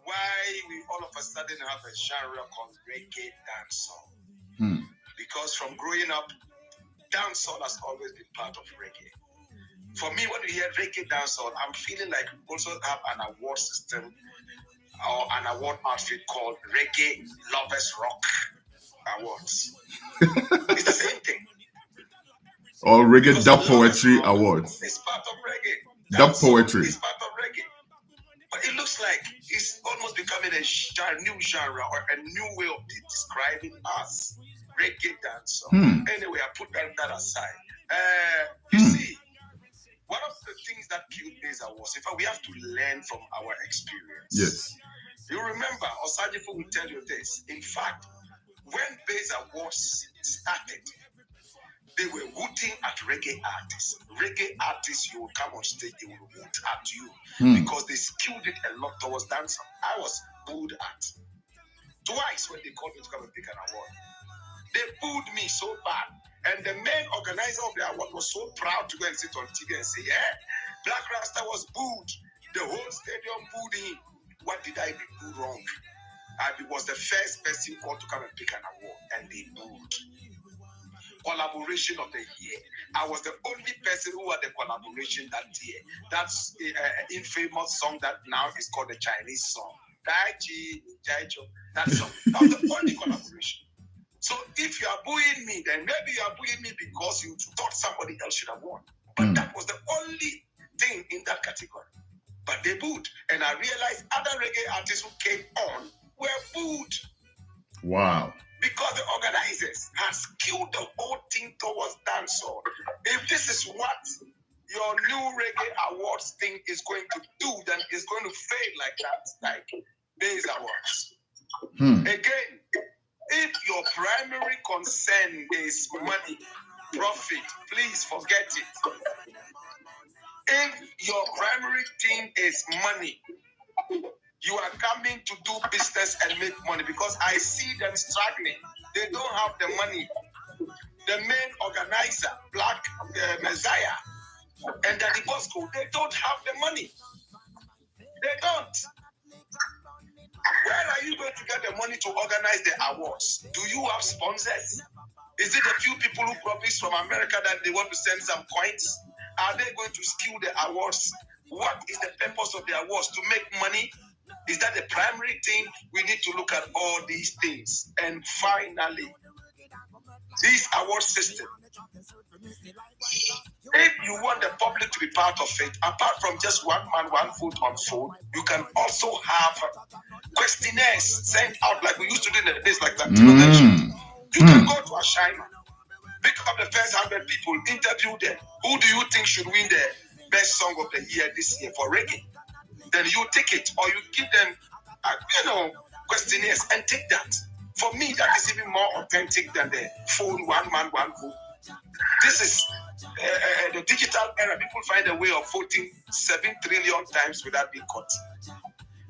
F: why we all of a sudden have a genre called reggae dancehall. Because from growing up, dancehall has always been part of reggae. For me, when you hear reggae dancehall, I'm feeling like we also have an award system or an award outfit called Reggae Lovers Rock Awards. It's the same thing.
C: Or Reggae Dub Poetry Awards.
F: It's part of reggae.
C: Dub poetry.
F: It's part of reggae. But it looks like it's almost becoming a new genre or a new way of describing us. Reggae dancehall. Anyway, I put that aside. You see, One of the things that killed Beza was, in fact, we have to learn from our experience.
C: Yes.
F: You remember, Osajifu will tell you this. In fact, when Beza was started, they were hooting at reggae artists. Reggae artists, you will come on stage, they will hoot at you because they skilled it a lot towards dancing. I was booed at. Twice when they called me to come and pick an award. They booed me so bad. And the main organizer of the award was so proud to go and sit on TV and say, yeah, Black Rasta was booed. The whole stadium booed him. What did I do wrong? I was the first person called to come and pick an award, and they booed. Collaboration of the year. I was the only person who had the collaboration that year. That's an infamous song that now is called the Chinese song. That song. That was the only collaboration. So if you are booing me, then maybe you are booing me because you thought somebody else should have won. But that was the only thing in that category. But they booed. And I realized other reggae artists who came on were booed.
C: Wow.
F: Because the organizers have skewed the whole thing towards dancehall. If this is what your new reggae awards thing is going to do, then it's going to fade like that, like these awards. Again, if your primary concern is money, profit, please forget it. If your primary thing is money, you are coming to do business and make money, because I see them struggling. They don't have the money. The main organizer, Black Messiah, and Daddy Bosco, they don't have the money. They don't. Where are you going to get the money to organize the awards? Do you have sponsors? Is it a few people who promise from America that they want to send some coins? Are they going to skew the awards? What is the purpose of the awards? To make money? Is that the primary thing? We need to look at all these things. And finally, this award system. If you want the public to be part of it, apart from just one man, one vote on phone, you can also have questionnaires sent out like we used to do in the days like that. You can go to a Shima, pick up the first 100 people, interview them. Who do you think should win the best song of the year this year for reggae? Then you take it, or you give them, questionnaires and take that. For me, that is even more authentic than the phone, one man, one vote. This is the digital era. People find a way of voting 7 trillion times without being caught.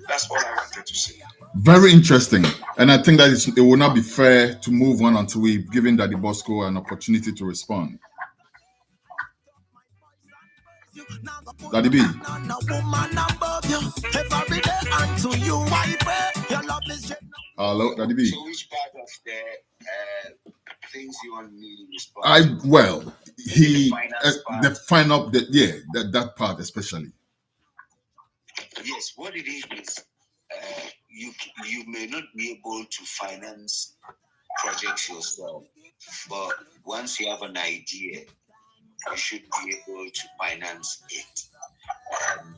F: That's all I wanted to say.
C: Very interesting. And I think that it will not be fair to move on until we've given Daddy Bosco an opportunity to respond. Daddy B. Hello, Daddy B.
H: So which part of the things you want me to respond
C: to? That part especially.
H: Yes, what it is you may not be able to finance projects yourself, but once you have an idea, you should be able to finance it.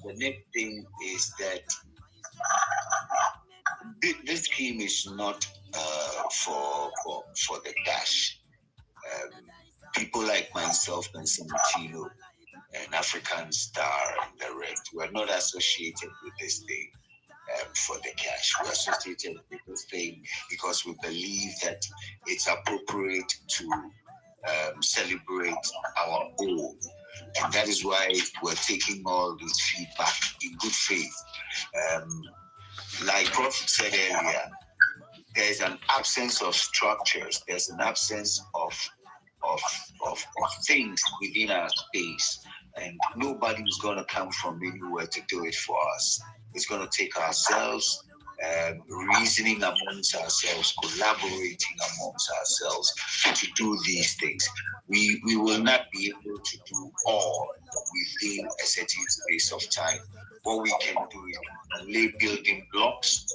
H: The next thing is that this scheme is not for the cash. People like myself and Samatino and African Star and the rest, we are not associated with this thing for the cash. We are associated with this thing because we believe that it's appropriate to celebrate our goal. And that is why we're taking all this feedback in good faith. Like Prof said earlier, there's an absence of structures, there's an absence of things within our space, and nobody's going to come from anywhere to do it for us. It's going to take ourselves, reasoning amongst ourselves, collaborating amongst ourselves to do these things. We will not be able to do all within a certain space of time. What we can do is lay building blocks,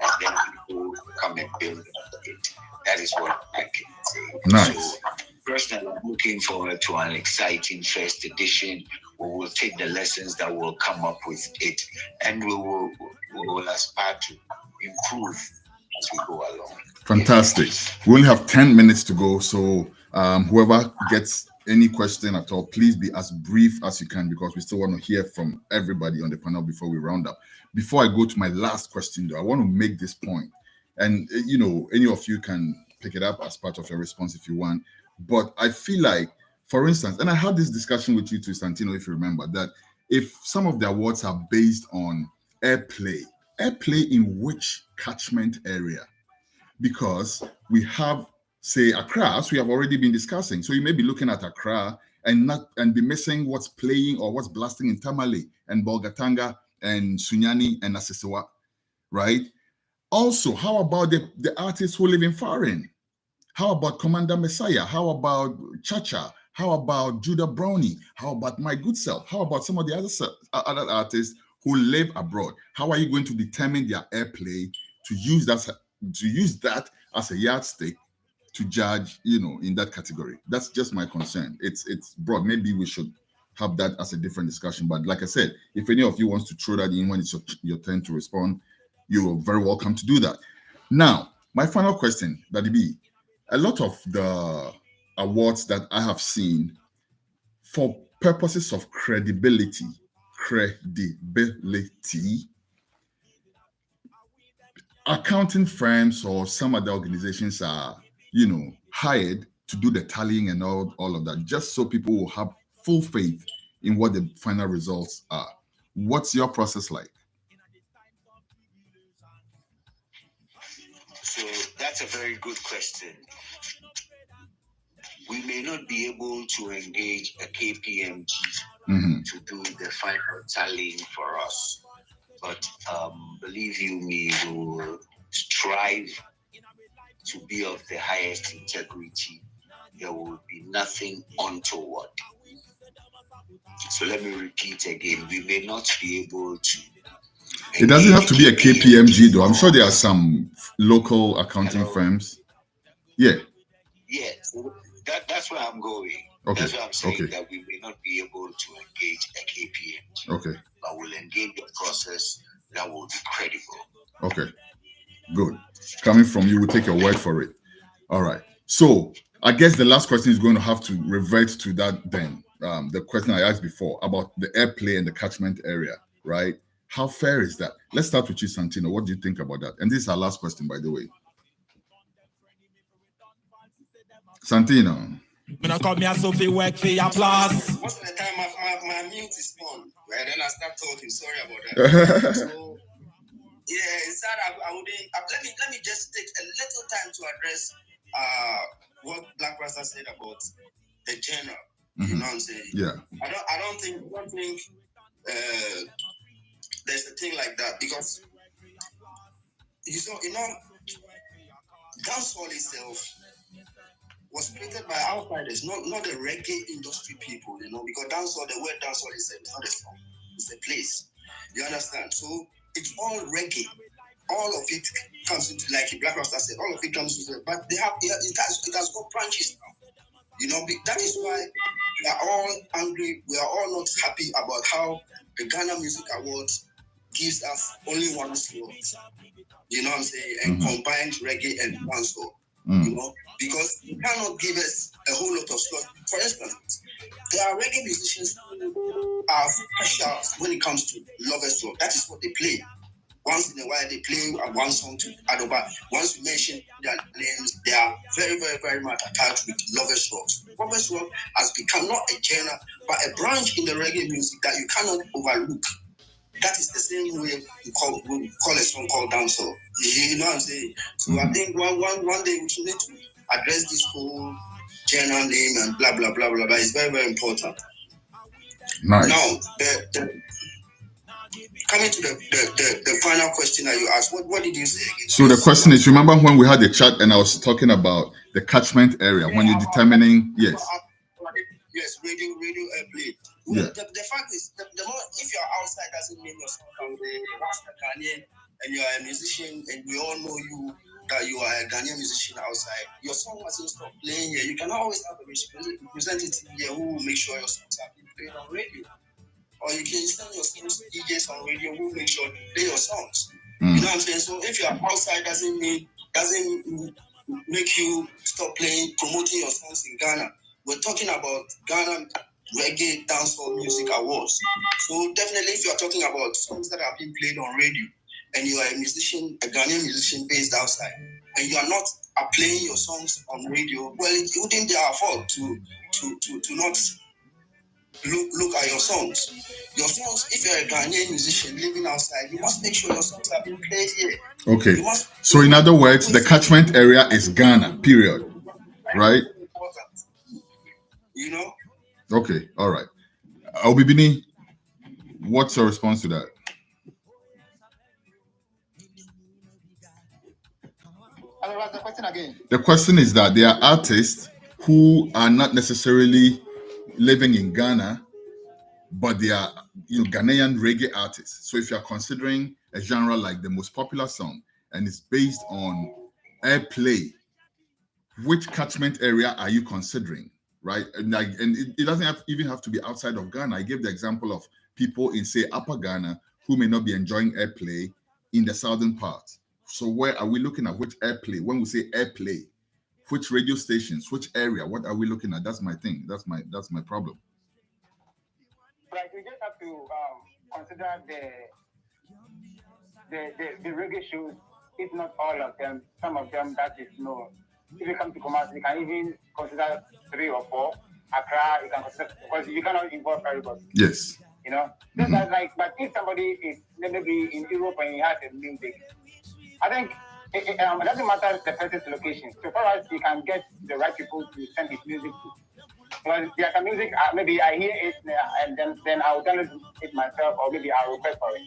H: and then people come and build it. That is what I can say.
C: Nice.
H: So, personally, I'm looking forward to an exciting first edition. We will take the lessons that will come up with it, and we will aspire to improve as we go along.
C: Fantastic. We only have 10 minutes to go, so whoever gets any question at all, please be as brief as you can because we still want to hear from everybody on the panel before we round up. Before I go to my last question, though, I want to make this point. And, you know, any of you can pick it up as part of your response if you want. But I feel like, for instance, and I had this discussion with you too, Santino, if you remember, that if some of the awards are based on airplay in which catchment area? Because we have, say, Accra, as we have already been discussing. So you may be looking at Accra and be missing what's playing or what's blasting in Tamale and Bolgatanga and Sunyani and Asesewa, right? Also, how about the artists who live in Farin? How about Commander Messiah? How about Chacha? How about Judah Brownie? How about My Good Self? How about some of the other artists who live abroad? How are you going to determine their airplay to use that as a yardstick to judge, you know, in that category? That's just my concern. It's broad. Maybe we should have that as a different discussion. But like I said, if any of you wants to throw that in when it's your turn to respond, you're very welcome to do that. Now, my final question, Daddy B, a lot of the awards that I have seen, for purposes of credibility, accounting firms or some other organizations are, you know, hired to do the tallying and all of that, just so people will have full faith in what the final results are. What's your process like?
H: So that's a very good question. We may not be able to engage a KPMG to do the final tallying for us, but believe you me, we will strive to be of the highest integrity. There will be nothing untoward. So let me repeat again, we may not be able to.
C: It doesn't have to be a KPMG though. I'm sure there are some local accounting firms. Yeah.
H: Yeah, so that's where I'm going. Okay. That's why I'm saying that we may not be able to engage a KPMG.
C: Okay.
H: But we'll engage a process that will be credible.
C: Okay. Good. Coming from you, we'll take your word for it. All right. So I guess the last question is going to have to revert to that then. The question I asked before about the airplay and the catchment area, right? How fair is that? Let's start with you, Santino. What do you think about that? And this is our last question, by the way. Santino.
B: When I come here, Sophie, work for your applause.
I: Most of the time, my mute is on. Right? Then I start talking. Sorry about that. So, yeah, it's that I wouldn't. Let me just take a little time to address what Black Rasta said about the genre. You know what I'm saying?
C: Yeah.
I: I don't think there's a thing like that because dancehall itself was created by outsiders, not the reggae industry people, you know, because dancehall, the word dancehall is not a song, it's a place. You understand? So it's all reggae. All of it comes into, like Black Rasta said, all of it comes into, but it has got branches now. You know, that is why we are all angry. We are all not happy about how the Ghana Music Awards gives us only one slot. You know what I'm saying? And combined reggae and dancehall. You know, because you cannot give us a whole lot of slots. For instance, there are reggae musicians who are special when it comes to Lovers Rock. That is what they play. Once in a while, they play one song to Adoba. Once you mention their names, they are very, very, very much attached with Lovers Rock. Lovers Rock has become not a genre, but a branch in the reggae music that you cannot overlook. That is the same way we call a song called dancehall. You know what I'm saying? So I think one day we should need to address this whole genre name and blah, blah, blah, blah, blah. It's very, very important.
C: Nice.
I: Now, coming to the final question that you asked, what did you say again?
C: So the question is, remember when we had the chat and I was talking about the catchment area, when you're determining, yes,
I: radio airplay.
C: Yeah.
I: The fact is, the more, if you're outside, doesn't mean you're from the Rasta Ghanaian and you're a musician and we all know you, that you are a Ghanaian musician outside. Your song mustn't stop playing here. You can always have a representative here who will make sure your songs are being played on radio. Or you can send your songs to DJs on radio who make sure you play your songs. You know what I'm saying? So if you're outside, doesn't make you stop playing, promoting your songs in Ghana. we're talking about Ghana Reggae Dancehall Music Awards. So definitely, if you are talking about songs that are being played on radio, and you are a musician, a Ghanaian musician based outside, and you are not playing your songs on radio, well, it wouldn't be our fault to not look at your songs. Your songs, if you're a Ghanaian musician living outside, you must make sure your songs are being played here.
C: Okay. So in other words, the catchment area is Ghana, period. Right?
I: You know?
C: Okay, all right. Obibini, what's your response to that?
G: What's the question again?
C: The question is that there are artists who are not necessarily living in Ghana, but they are Ghanaian reggae artists. So if you're considering a genre like the most popular song and it's based on airplay, which catchment area are you considering? Right? And it doesn't even have to be outside of Ghana. I gave the example of people in, say, Upper Ghana who may not be enjoying airplay in the southern part. So where are we looking at? Which airplay? When we say airplay, which radio stations, which area? What are we looking at? That's my thing. That's my problem.
G: Right, we just have to consider the reggae shows, if not all of them, some of them that is known. If you come to Kumasi, you can even consider 3 or 4. Accra, you can consider, because you cannot involve everybody.
C: Yes.
G: You know? Mm-hmm. That's like, but if somebody is maybe in Europe and he has a music, I think it doesn't matter the person's location. So far as he can get the right people to send his music to. Well, there's some music, maybe I hear it and then I'll download it myself, or maybe I'll request for it.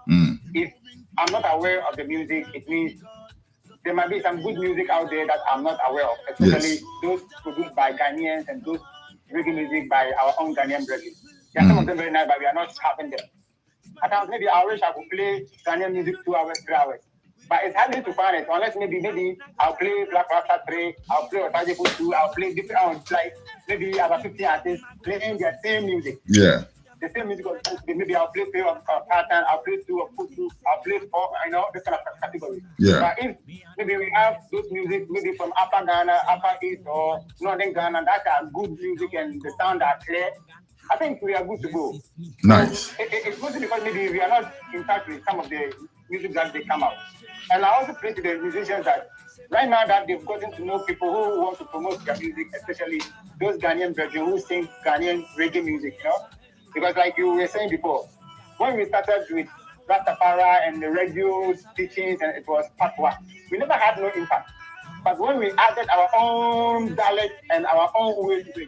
C: Mm.
G: If I'm not aware of the music, it means there might be some good music out there that I'm not aware of, especially those produced by Ghanaians and those reggae music by our own Ghanaian reggae. There are some of them very nice, but we are not having them. At times, maybe I wish I could play Ghanaian music 2 hours, 3 hours. But it's hard to find it, unless maybe I'll play Black Rasta 3, I'll play Otajiku 2, I'll play different, like maybe about 50 artists playing their same music.
C: Yeah.
G: The same music, maybe I'll play 3 of pattern, I'll play 2 of Kutu, I'll play 4, this kind of category.
C: Yeah.
G: But if maybe we have those music, maybe from Upper Ghana, Upper East, or Northern Ghana, that are good music and the sound are clear, I think we are good to go.
C: Nice.
G: So it's good because maybe we are not in touch with some of the music that they come out. And I also play to the musicians that right now that they've gotten to know people who want to promote their music, especially those Ghanaian brethren who sing Ghanaian reggae music, you know? Because like you were saying before, when we started with Rastafari and the radio teachings and it was Patwa, we never had no impact. But when we added our own dialect and our own way to do it,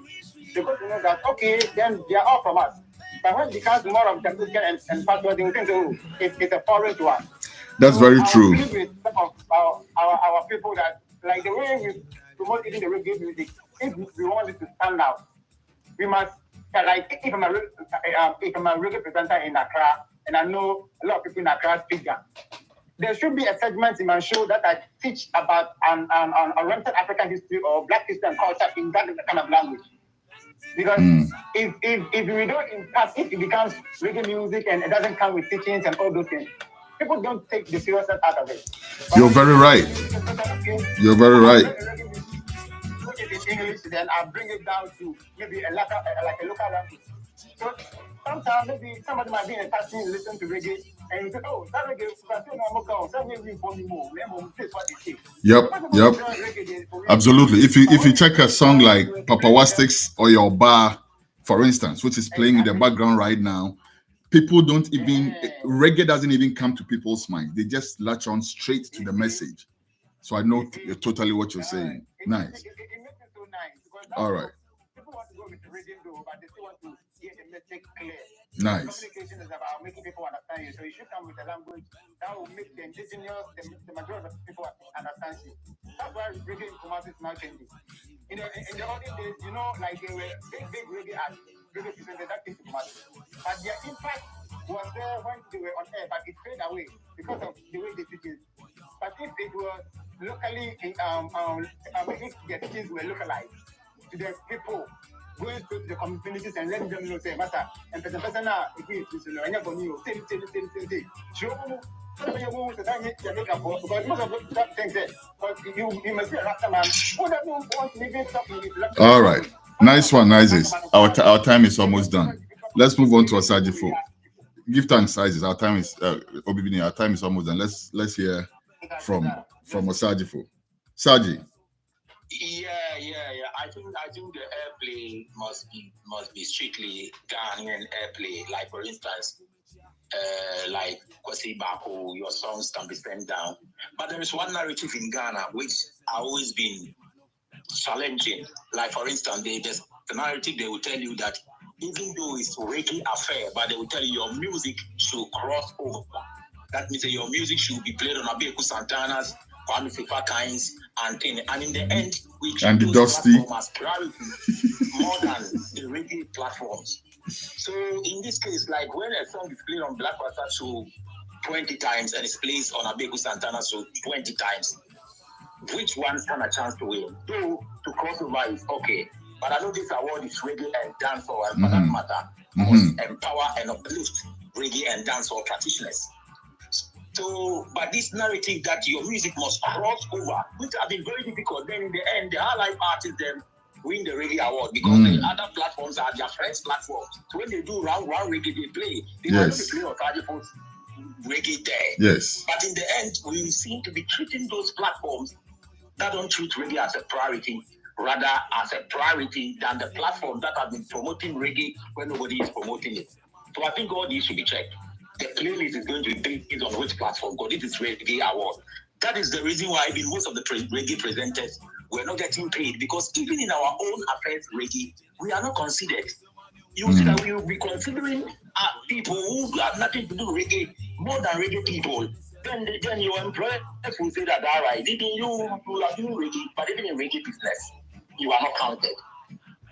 G: they got to know that, okay, then they are all from us. But when it becomes more of Jamaican and Patwa, they will think, oh, it's a foreign to us.
C: That's very true.
G: I agree with some of our people that, like the way we promote even the reggae music, if we want it to stand out, we must, like, if I'm a reggae presenter in Accra, and I know a lot of people in Accra speak Ghana, there should be a segment in my show that I teach about an oriental African history or Black history and culture in that kind of language. Because if we don't impact, if it becomes reggae music and it doesn't come with teachings and all those things, people don't take the seriousness out of it. But
C: you're very right. You're very right.
G: Put it in English, then I'll bring it down to maybe a local language. So sometimes maybe somebody might be in a taxi and listen to reggae and you say, oh, that reggae,
C: Yep. Absolutely. If you check a song like Papa Wastic's or Your Bar, for instance, which is playing in the background right now, people don't even, reggae doesn't even come to people's minds. They just latch on straight to the message. So I know totally what you're saying. Nice.
G: It makes it so nice.
C: All right.
G: People want to go with the rhythm though, but they still want to get the message clear.
C: Nice.
G: Communication is about making people understand you. So you should come with a language that will make the indigenous, the majority of people understand you. That's why reggae in Kumasi is now changing. In the olden days, you know, like they were big reggae artists, reggae presenters that came to Kumasi. But their impact was there when they were on air, but it faded away because of the way they teach it. But if it was locally, if the teachings were localized to the people, going to the communities and letting them know, say, Master, and person now, if we and you're going to say, show because most of the things that, but you must be a Rasta man. Who doesn't want to live in something?
C: All right. Nice one, Isis. Our time is almost done. Let's move on to Asajifo. Give thanks, Isis. Our time is Obibini. Our time is almost done. Let's hear from Asajifo. Saji.
H: Yeah. I think the airplay must be strictly Ghanaian airplay. Like for instance, like Kwesi Bako, your songs can be sent down. But there is one narrative in Ghana which has always been challenging. Like for instance, there's the narrative they will tell you that even though it's reggae affair, but they will tell you your music should cross over. That means that your music should be played on Abeku Santana's, Kwame Sefa and thing. And in the end, we treat those platforms as priority more than the reggae platforms. So in this case, like when a song is played on Black Panther show 20 times and it's played on Abeku Santana show 20 times, which one stand a chance to win? Though to cross over is okay. But I know this award is reggae and dancehall, and for that matter, must empower and uplift reggae and dancehall practitioners. So, but this narrative that your music must cross over, which have been very difficult, then in the end, the high life artists then win the reggae award because the other platforms are their friends' platforms. So when they do round reggae, they play. They might not be playing on Tajifos reggae there.
C: Yes.
H: But in the end, we seem to be treating those platforms that don't treat reggae as a priority, rather as a priority than the platform that have been promoting reggae when nobody is promoting it. So I think all these should be checked. The playlist is going to be based on which platform, because it is reggae award. That is the reason why even most of the reggae presenters were not getting paid, because even in our own affairs reggae, we are not considered. You see that we will be considering people who have nothing to do with reggae more than reggae people. Then your employer will say that, all right, even you are doing reggae, but even in reggae business, you are not counted.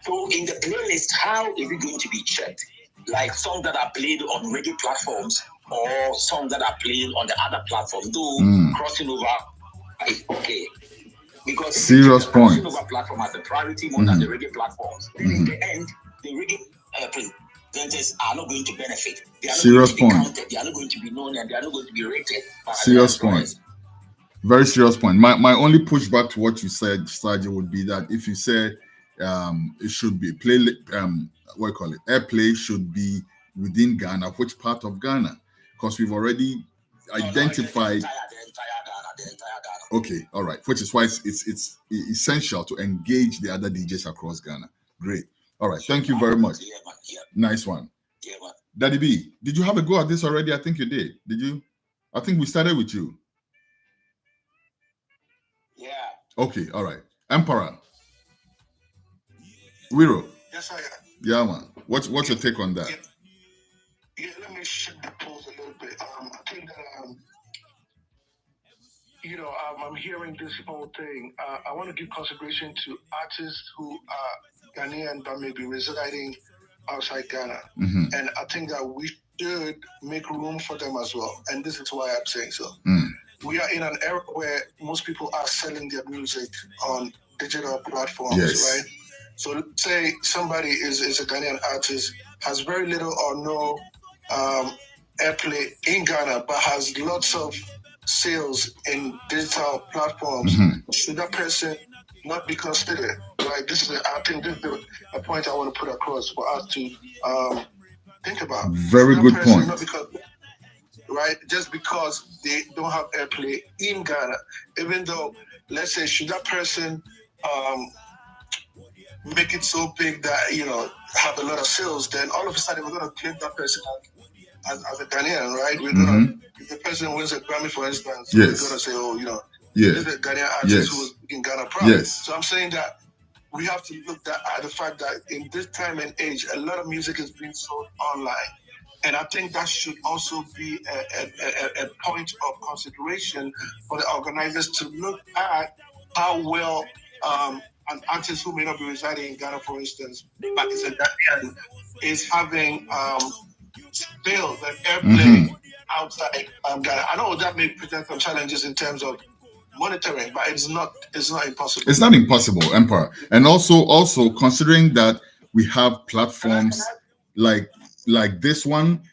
H: So in the playlist, how is it going to be checked? Like songs that are played on reggae platforms or songs that are played on the other platform, though crossing over is okay. Because
C: serious point.
H: Crossing over platform as a priority more than the reggae platforms. Then in the end, the reggae presenters are not going to benefit. They are not going to be counted. They are not going to be known, and they are not going to be rated.
C: Serious point. Very serious point. My only pushback to what you said, Saji, would be that if you said it should be airplay should be within Ghana, which part of Ghana? Because we've already identified.
H: The entire Ghana.
C: Okay, all right. Which is why it's essential to engage the other DJs across Ghana. Great. All right. Thank you very much.
H: Yeah, man. Yeah.
C: Nice one.
H: Yeah, man.
C: Daddy B, did you have a go at this already? I think you did. Did you? I think we started with you.
H: Yeah.
C: Okay. All right. Emperor. Wiro.
D: Yes, I am.
C: Yeah, man. What's your take on that?
D: Yeah, let me shift the pose a little bit. I think that, I'm hearing this whole thing. I want to give consideration to artists who are Ghanaian but maybe residing outside Ghana. And I think that we should make room for them as well. And this is why I'm saying so. We are in an era where most people are selling their music on digital platforms, right? So let's say somebody is a Ghanaian artist, has very little or no airplay in Ghana, but has lots of sales in digital platforms. Should that person not be considered? Right? I think this is a point I want to put across for us to think about.
C: Very good point.
D: Right? Just because they don't have airplay in Ghana, even though, let's say, should that person make it so big that, have a lot of sales, then all of a sudden we're going to claim that person as a Ghanaian, right? We're going to, if the person wins a Grammy, for instance, we're going to say, this is a Ghanaian artist who was in Ghana proud. So I'm saying that we have to look at the fact that in this time and age, a lot of music is being sold online. And I think that should also be a point of consideration for the organizers to look at how well an artist who may not be residing in Ghana, for instance, but is a Ghanaian, is having sales and airplay outside Ghana. I know that may present some challenges in terms of monitoring, but it's not impossible.
C: It's not impossible, Emperor. And also considering that we have platforms like this one,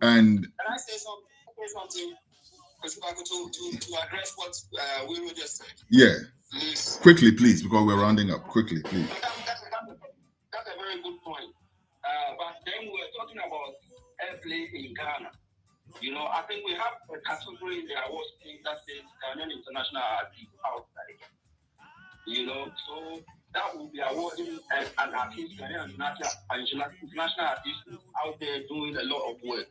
C: and
I: can I say something to address what we just said?
C: Yeah.
I: Please.
C: Quickly, please, because we're rounding up. Quickly, please.
J: talking about airplay in Ghana. You know, I think we have a category in the awards thing that says Ghanaian international artists outside. You know, so that will be awarding an artist, Ghanaian international artist out there doing a lot of work,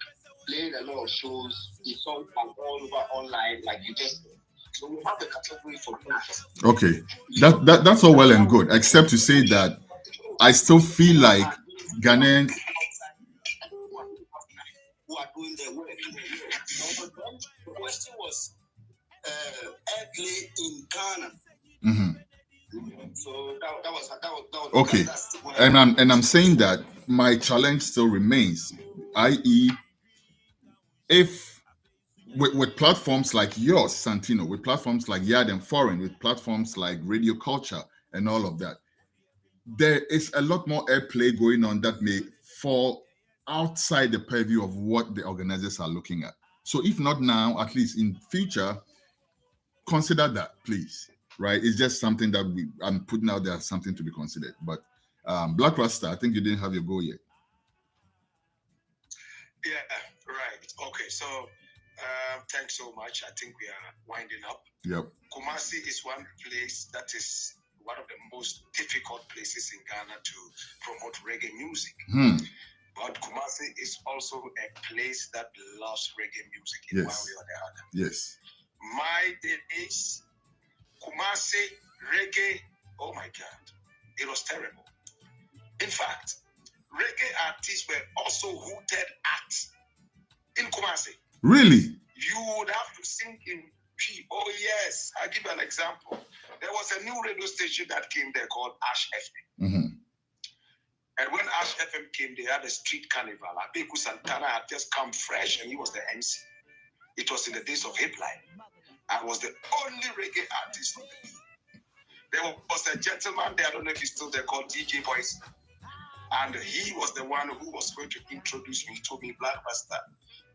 J: playing a lot of shows, his songs are all over online, like you just said. So we have a category for that.
C: Okay, that's all well and good, except to say that I still feel like Ghanaians
H: who are doing their work. The question was airplay in Ghana. So that was
C: okay, and I'm saying that my challenge still remains, i.e., if with platforms like yours, Santino, with platforms like Yard and Foreign, with platforms like Radio Culture and all of that, there is a lot more airplay going on that may fall outside the purview of what the organizers are looking at. So if not now, at least in future, consider that, please. Right? It's just something that I'm putting out there, something to be considered. But Black Rasta, I think you didn't have your go yet.
F: Yeah, right. Okay, so thanks so much. I think we are winding up.
C: Yep.
F: Kumasi is one place that is one of the most difficult places in Ghana to promote reggae music. But Kumasi is also a place that loves reggae music in one way or the other.
C: Yes.
F: My days, Kumasi, reggae, oh my God, it was terrible. In fact, reggae artists were also hooted at in Kumasi.
C: Really?
F: You would have to sing in P. Oh yes, I'll give you an example. There was a new radio station that came there called Ash FM. And when Ash FM came, they had a street carnival. Abeku Santana had just come fresh and he was the MC. It was in the days of hip life. I was the only reggae artist on the beat. There was a gentleman there, I don't know if he's still there, called DJ Boys. And he was the one who was going to introduce me to me, Black Rasta.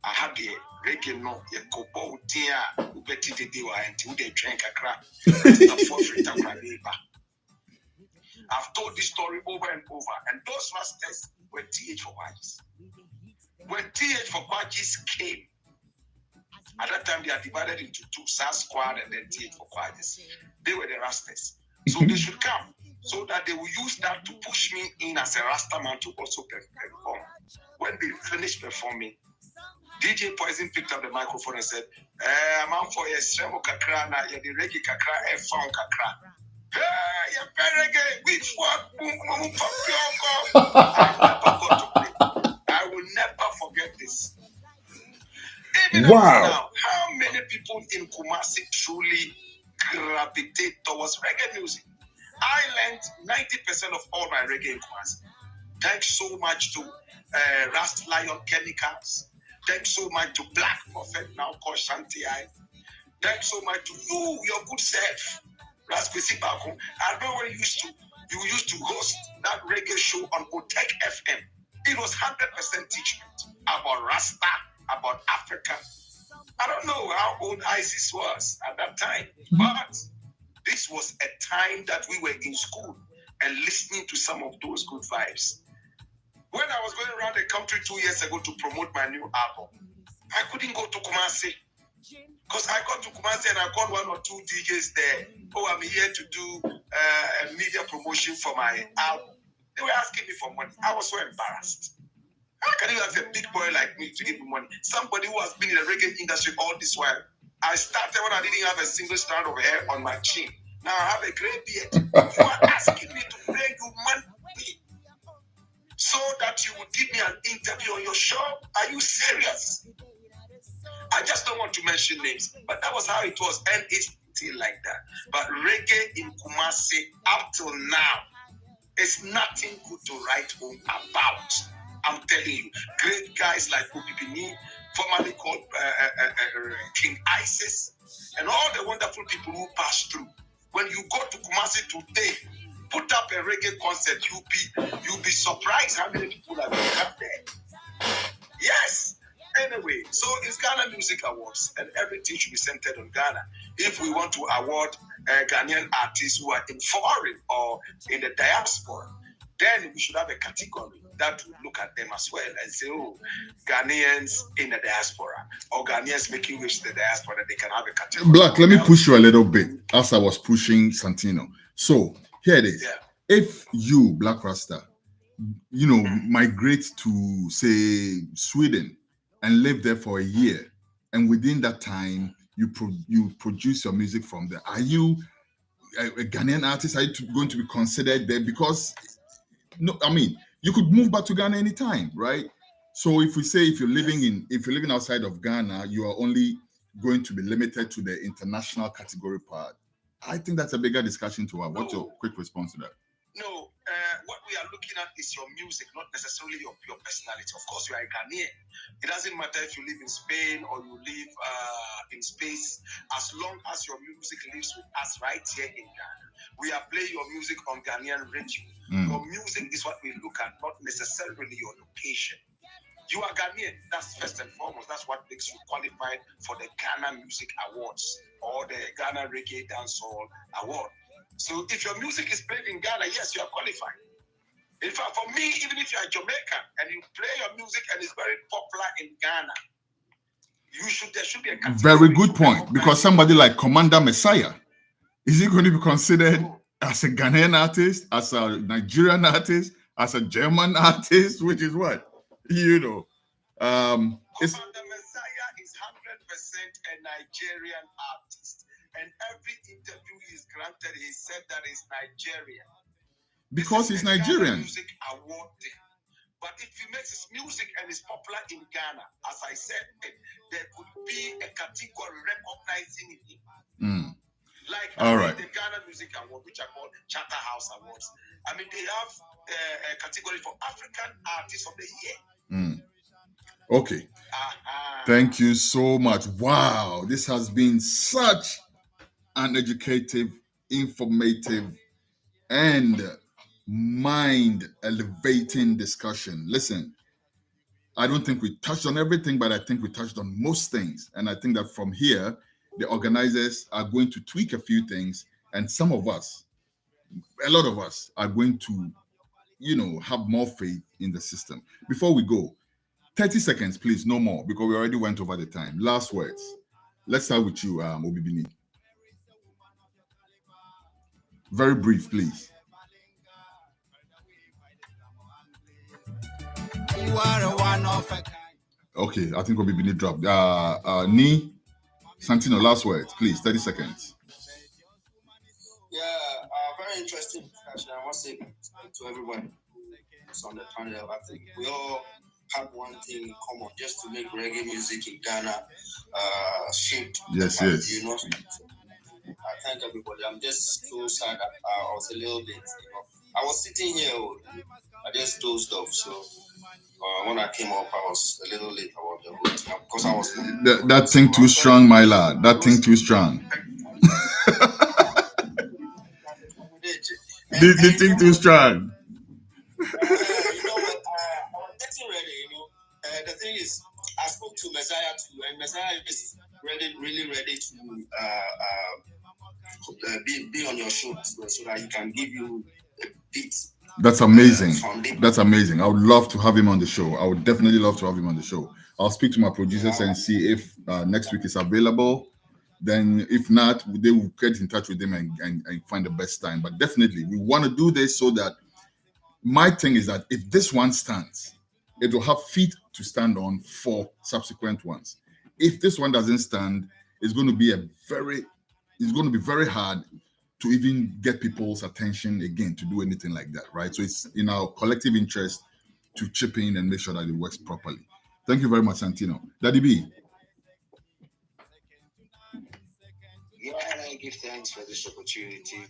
F: I had the reggae no, the kobo tia, ubeti de dewa, and they drank a crap. I've told this story over and over, and those Rastas were TH for Kwajis. When TH for Kwajis came, at that time they are divided into two, SAS Squad and then TH for Kwajis. They were the Rastas. So they should come, so that they will use that to push me in as a Rasta man to also perform. When they finished performing, DJ Poison picked up the microphone and said, I'm out for a Sremo Kakra, na the reggae Kakra, found Kakra. Hey, you're reggae, which one? I will never forget this. Even now, how many people in Kumasi truly gravitate towards reggae music? I learned 90% of all my reggae in Kumasi. Thanks so much to Rast Lion Chemicals. Thanks so much to Black Prophet, now called Shanti I. Thanks so much to you, your good self. I remember when you used to host that reggae show on Otek FM. It was 100% teachment about Rasta, about Africa. I don't know how old ISIS was at that time, but this was a time that we were in school and listening to some of those good vibes. When I was going around the country 2 years ago to promote my new album, I couldn't go to Kumasi. Because I got to Kumasi and I got one or two DJs there. Oh, I'm here to do a media promotion for my album. They were asking me for money. I was so embarrassed. How can you ask a big boy like me to give me money? Somebody who has been in the reggae industry all this while. I started when I didn't have a single strand of hair on my chin. Now I have a gray beard. You are asking me to pay you money so that you would give me an interview on your show? Are you serious? I just don't want to mention names, but that was how it was, and it's still like that. But reggae in Kumasi, up till now, is nothing good to write home about. I'm telling you, great guys like Ubibini, formerly called King Isis, and all the wonderful people who passed through. When you go to Kumasi today, put up a reggae concert, you'll be surprised how many people are going to come there. Yes. Anyway, so it's Ghana Music Awards, and everything should be centered on Ghana. If we want to award Ghanaian artists who are in foreign or in the diaspora, then we should have a category that would look at them as well and say, oh, Ghanaians in the diaspora or Ghanaians making waves to the diaspora, they can have a category.
C: Black, let me push you a little bit as I was pushing Santino. So here it is.
F: Yeah.
C: If you, Black Rasta, migrate to, say, Sweden and live there for a year, and within that time, you produce your music from there, are you a Ghanaian artist? Are you going to be considered there? Because, no, I mean, you could move back to Ghana anytime, right? So if you're living outside of Ghana, you are only going to be limited to the international category part. I think that's a bigger discussion to have. What's your quick response to that?
F: No, what we are looking at is your music, not necessarily your personality. Of course, you are a Ghanaian. It doesn't matter if you live in Spain or you live in space, as long as your music lives with us right here in Ghana. We are playing your music on Ghanaian radio. Your music is what we look at, not necessarily your location. You are Ghanaian, that's first and foremost. That's what makes you qualified for the Ghana Music Awards or the Ghana Reggae Dancehall Award. So if your music is played in Ghana, yes, you are qualified. In fact, for me, even if you are Jamaican and you play your music and it's very popular in Ghana, there should be a category.
C: Very good point, because somebody like Commander Messiah, is he going to be considered as a Ghanaian artist, as a Nigerian artist, as a German artist, which is what?
F: Commander Messiah is 100% a Nigerian artist. And every interview he's granted, he said that he's Nigerian.
C: Because he's Nigerian.
F: Music award thing. But if he makes his music and is popular in Ghana, as I said, there could be a category recognizing him. Like the Ghana Music Award, which are called Charterhouse Awards. I mean, they have a category for African Artist of the Year.
C: Okay. Thank you so much. Wow, this has been such an educative, informative, and mind-elevating discussion. Listen, I don't think we touched on everything, but I think we touched on most things. And I think that from here, the organizers are going to tweak a few things, and some of us, a lot of us, are going to, have more faith in the system. Before we go, 30 seconds, please, no more, because we already went over the time. Last words. Let's start with you, Obibini. Very brief, please.
B: You are a one of a kind.
C: Okay, I think Obibini dropped. Ni, Santino, last words, please, 30 seconds.
I: Yeah, very interesting discussion. I must say to everyone who's on the panel, I think we all have one thing in common, just to make reggae music in Ghana shift.
C: Yes.
I: I thank everybody. I'm just so sad that I was a little bit, I was sitting here, I just dozed off. So when I came up, I was a little late about the whole time because I was.
C: That thing too strong, my lad. That thing too strong. The thing too strong.
I: I was getting ready, The thing is, I spoke to Messiah too, and Messiah is really ready to be on your show so that he can give you a beat.
C: That's amazing. That's amazing. I would love to have him on the show. I would definitely love to have him on the show. I'll speak to my producers and see if next week is available. Then if not, they will get in touch with him and find the best time. But definitely, we want to do this so that my thing is that if this one stands, it will have feet to stand on for subsequent ones. If this one doesn't stand, it's going to be very hard to even get people's attention again to do anything like that, right? So it's in our collective interest to chip in and make sure that it works properly. Thank you very much, Santino. Daddy B.
K: Yeah, I give thanks for this opportunity.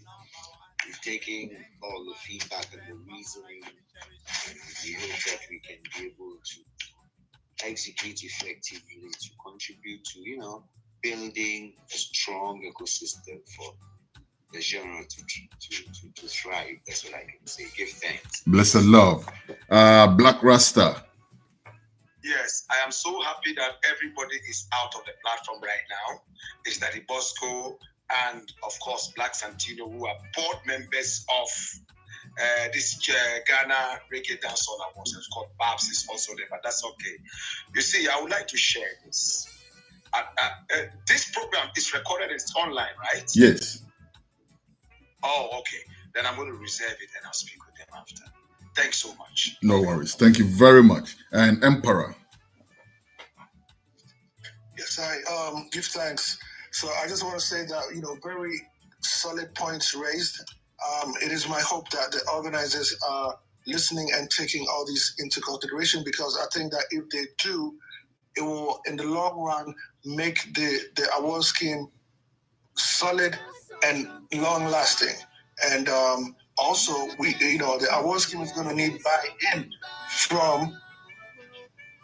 K: We've taken all the feedback and the reasoning. We hope that we can be able to execute effectively to contribute to, building a strong ecosystem for the genre to thrive. That's what I can say. Give thanks.
C: Blessed love. Black Rasta.
F: Yes, I am so happy that everybody is out of the platform right now. It's Daddy Bosco and, of course, Black Santino, who are board members of This Ghana Reggae Dancehall Awards. It's called Babs is also there, but that's okay. You see, I would like to share this. This program is recorded. It's online, right?
C: Yes.
F: Oh, okay. Then I'm going to reserve it and I'll speak with them after. Thanks so much.
C: No worries. Thank you very much. And Emperor.
D: Yes, I give thanks. So I just want to say that, very solid points raised. It is my hope that the organizers are listening and taking all these into consideration, because I think that if they do, it will, in the long run, make the award scheme solid and long-lasting. And also, the award scheme is going to need buy-in from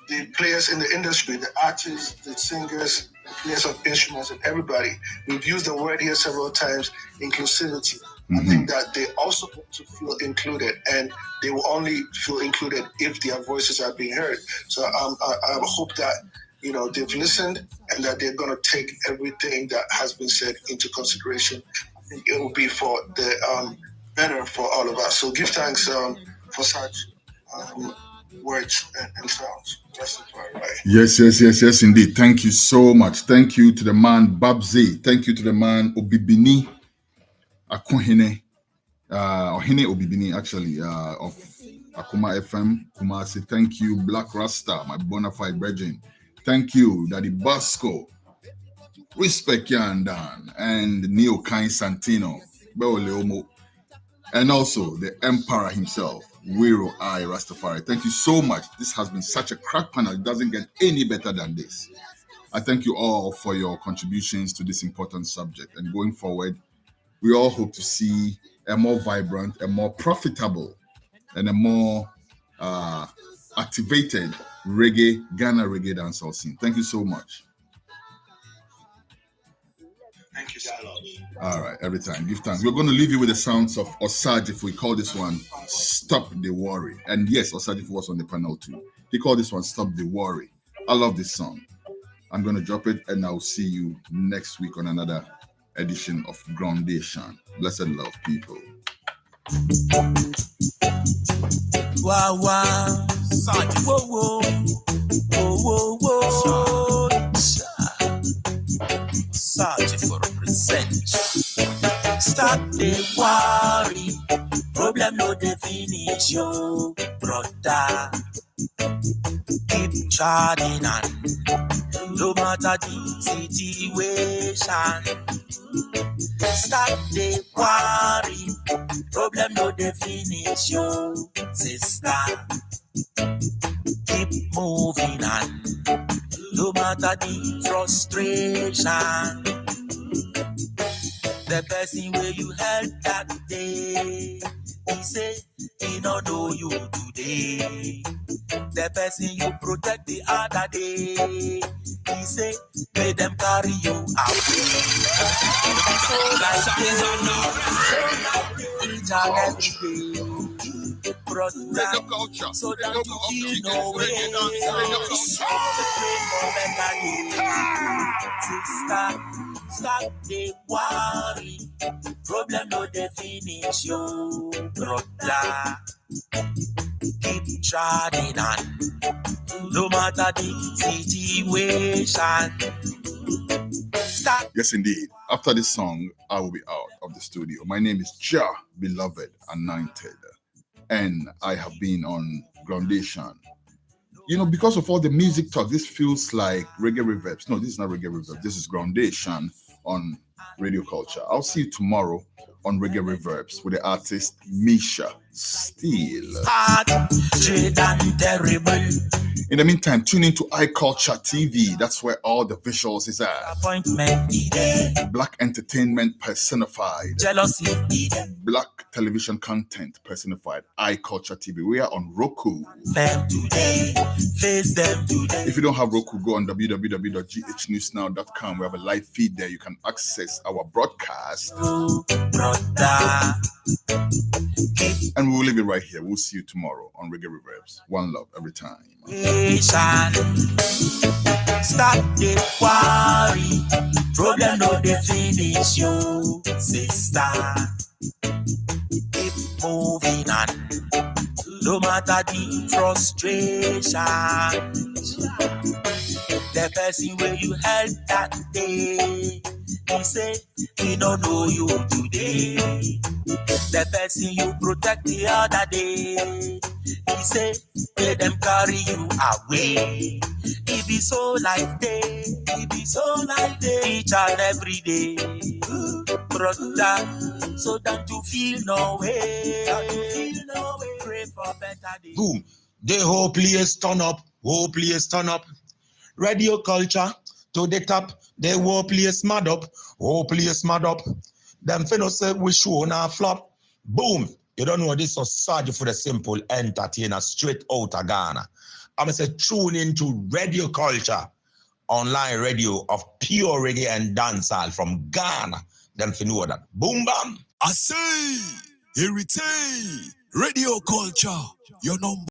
D: the players in the industry, the artists, the singers, the players of instruments, and everybody. We've used the word here several times, inclusivity. I think that they also want to feel included, and they will only feel included if their voices are being heard. So I hope that they've listened and that they're going to take everything that has been said into consideration. I think it will be for the better for all of us. So give thanks for such words and sounds.
C: Yes, indeed. Thank you so much. Thank you to the man Babzi. Thank you to the man Obibini Akohene. Ohene Obibini, actually, of Akuma FM, Kumasi. Thank you, Black Rasta, my bona fide virgin. Thank you, Daddy Basco, Respect Yandan, and Neo Kain Santino, Beoleomo, and also the Emperor himself, Wiro I Rastafari. Thank you so much. This has been such a crack panel. It doesn't get any better than this. I thank you all for your contributions to this important subject. And going forward, we all hope to see a more vibrant, a more profitable, and a more activated Ghana Reggae Dancehall Scene. Thank you so much.
F: Thank you so much.
C: All right, every time. Give thanks. We're going to leave you with the sounds of Osajif. We call this one Stop the Worry. And yes, Osajif was on the panel too. He called this one Stop the Worry. I love this song. I'm going to drop it and I'll see you next week on another edition of Groundation. Blessed love, people.
B: Wow, wow. Sergeant. Whoa, whoa. Whoa, whoa, whoa. Sergeant for represent. Stop the worry. Problem no definition, brother. Keep charging on. No matter the situation. Stop the worry. Problem no definition, sister. Keep moving on. No matter the frustration. The person where you help that day, he say he don't know you today. The person you protect the other day, he say may them carry you away. So like each and every day, brother, so that you feel no way. Pray for better days. Sister, stop the worry. Problem no definition, brother. Keep trying on. No matter the situation. Stop.
C: Yes, indeed. After this song, I will be out of the studio. My name is Jah, beloved, anointed. And I have been on Groundation. Because of all the music talk, this feels like Reggae Reverbs. No, this is not Reggae Reverbs. This is Groundation on Radio Culture. I'll see you tomorrow on Reggae Reverbs with the artist Misha Steele. In the meantime, tune into iCulture TV. That's where all the visuals is at. Black entertainment personified.
B: Jealousy.
C: Black television content personified. iCulture TV. We are on Roku.
B: Face them today.
C: If you don't have Roku, go on www.ghnewsnow.com. We have a live feed there. You can access our broadcast. And we will leave it right here. We'll see you tomorrow on Reggae Reverbs. One love every time.
B: Stop the worry. Problem no definition, sister. Keep moving matter the frustration, the person where you help that day, he say he don't know you today. The person you protect the other day, he say let them carry you away. It be so like day, it be so like day, each and every day, brother. So that you feel no way, pray for better days.
L: Boom, the whole place turn up, Radio culture to the top, the whole place mad up, Them finna say we show now flop. Boom, you don't know this is Sergeant for the simple entertainer straight out of Ghana. I'm gonna say tune into Radio Culture, online radio of pure reggae and dancehall from Ghana. Them finna know that. Boom bam.
A: I say, irritate, Radio Culture, your number.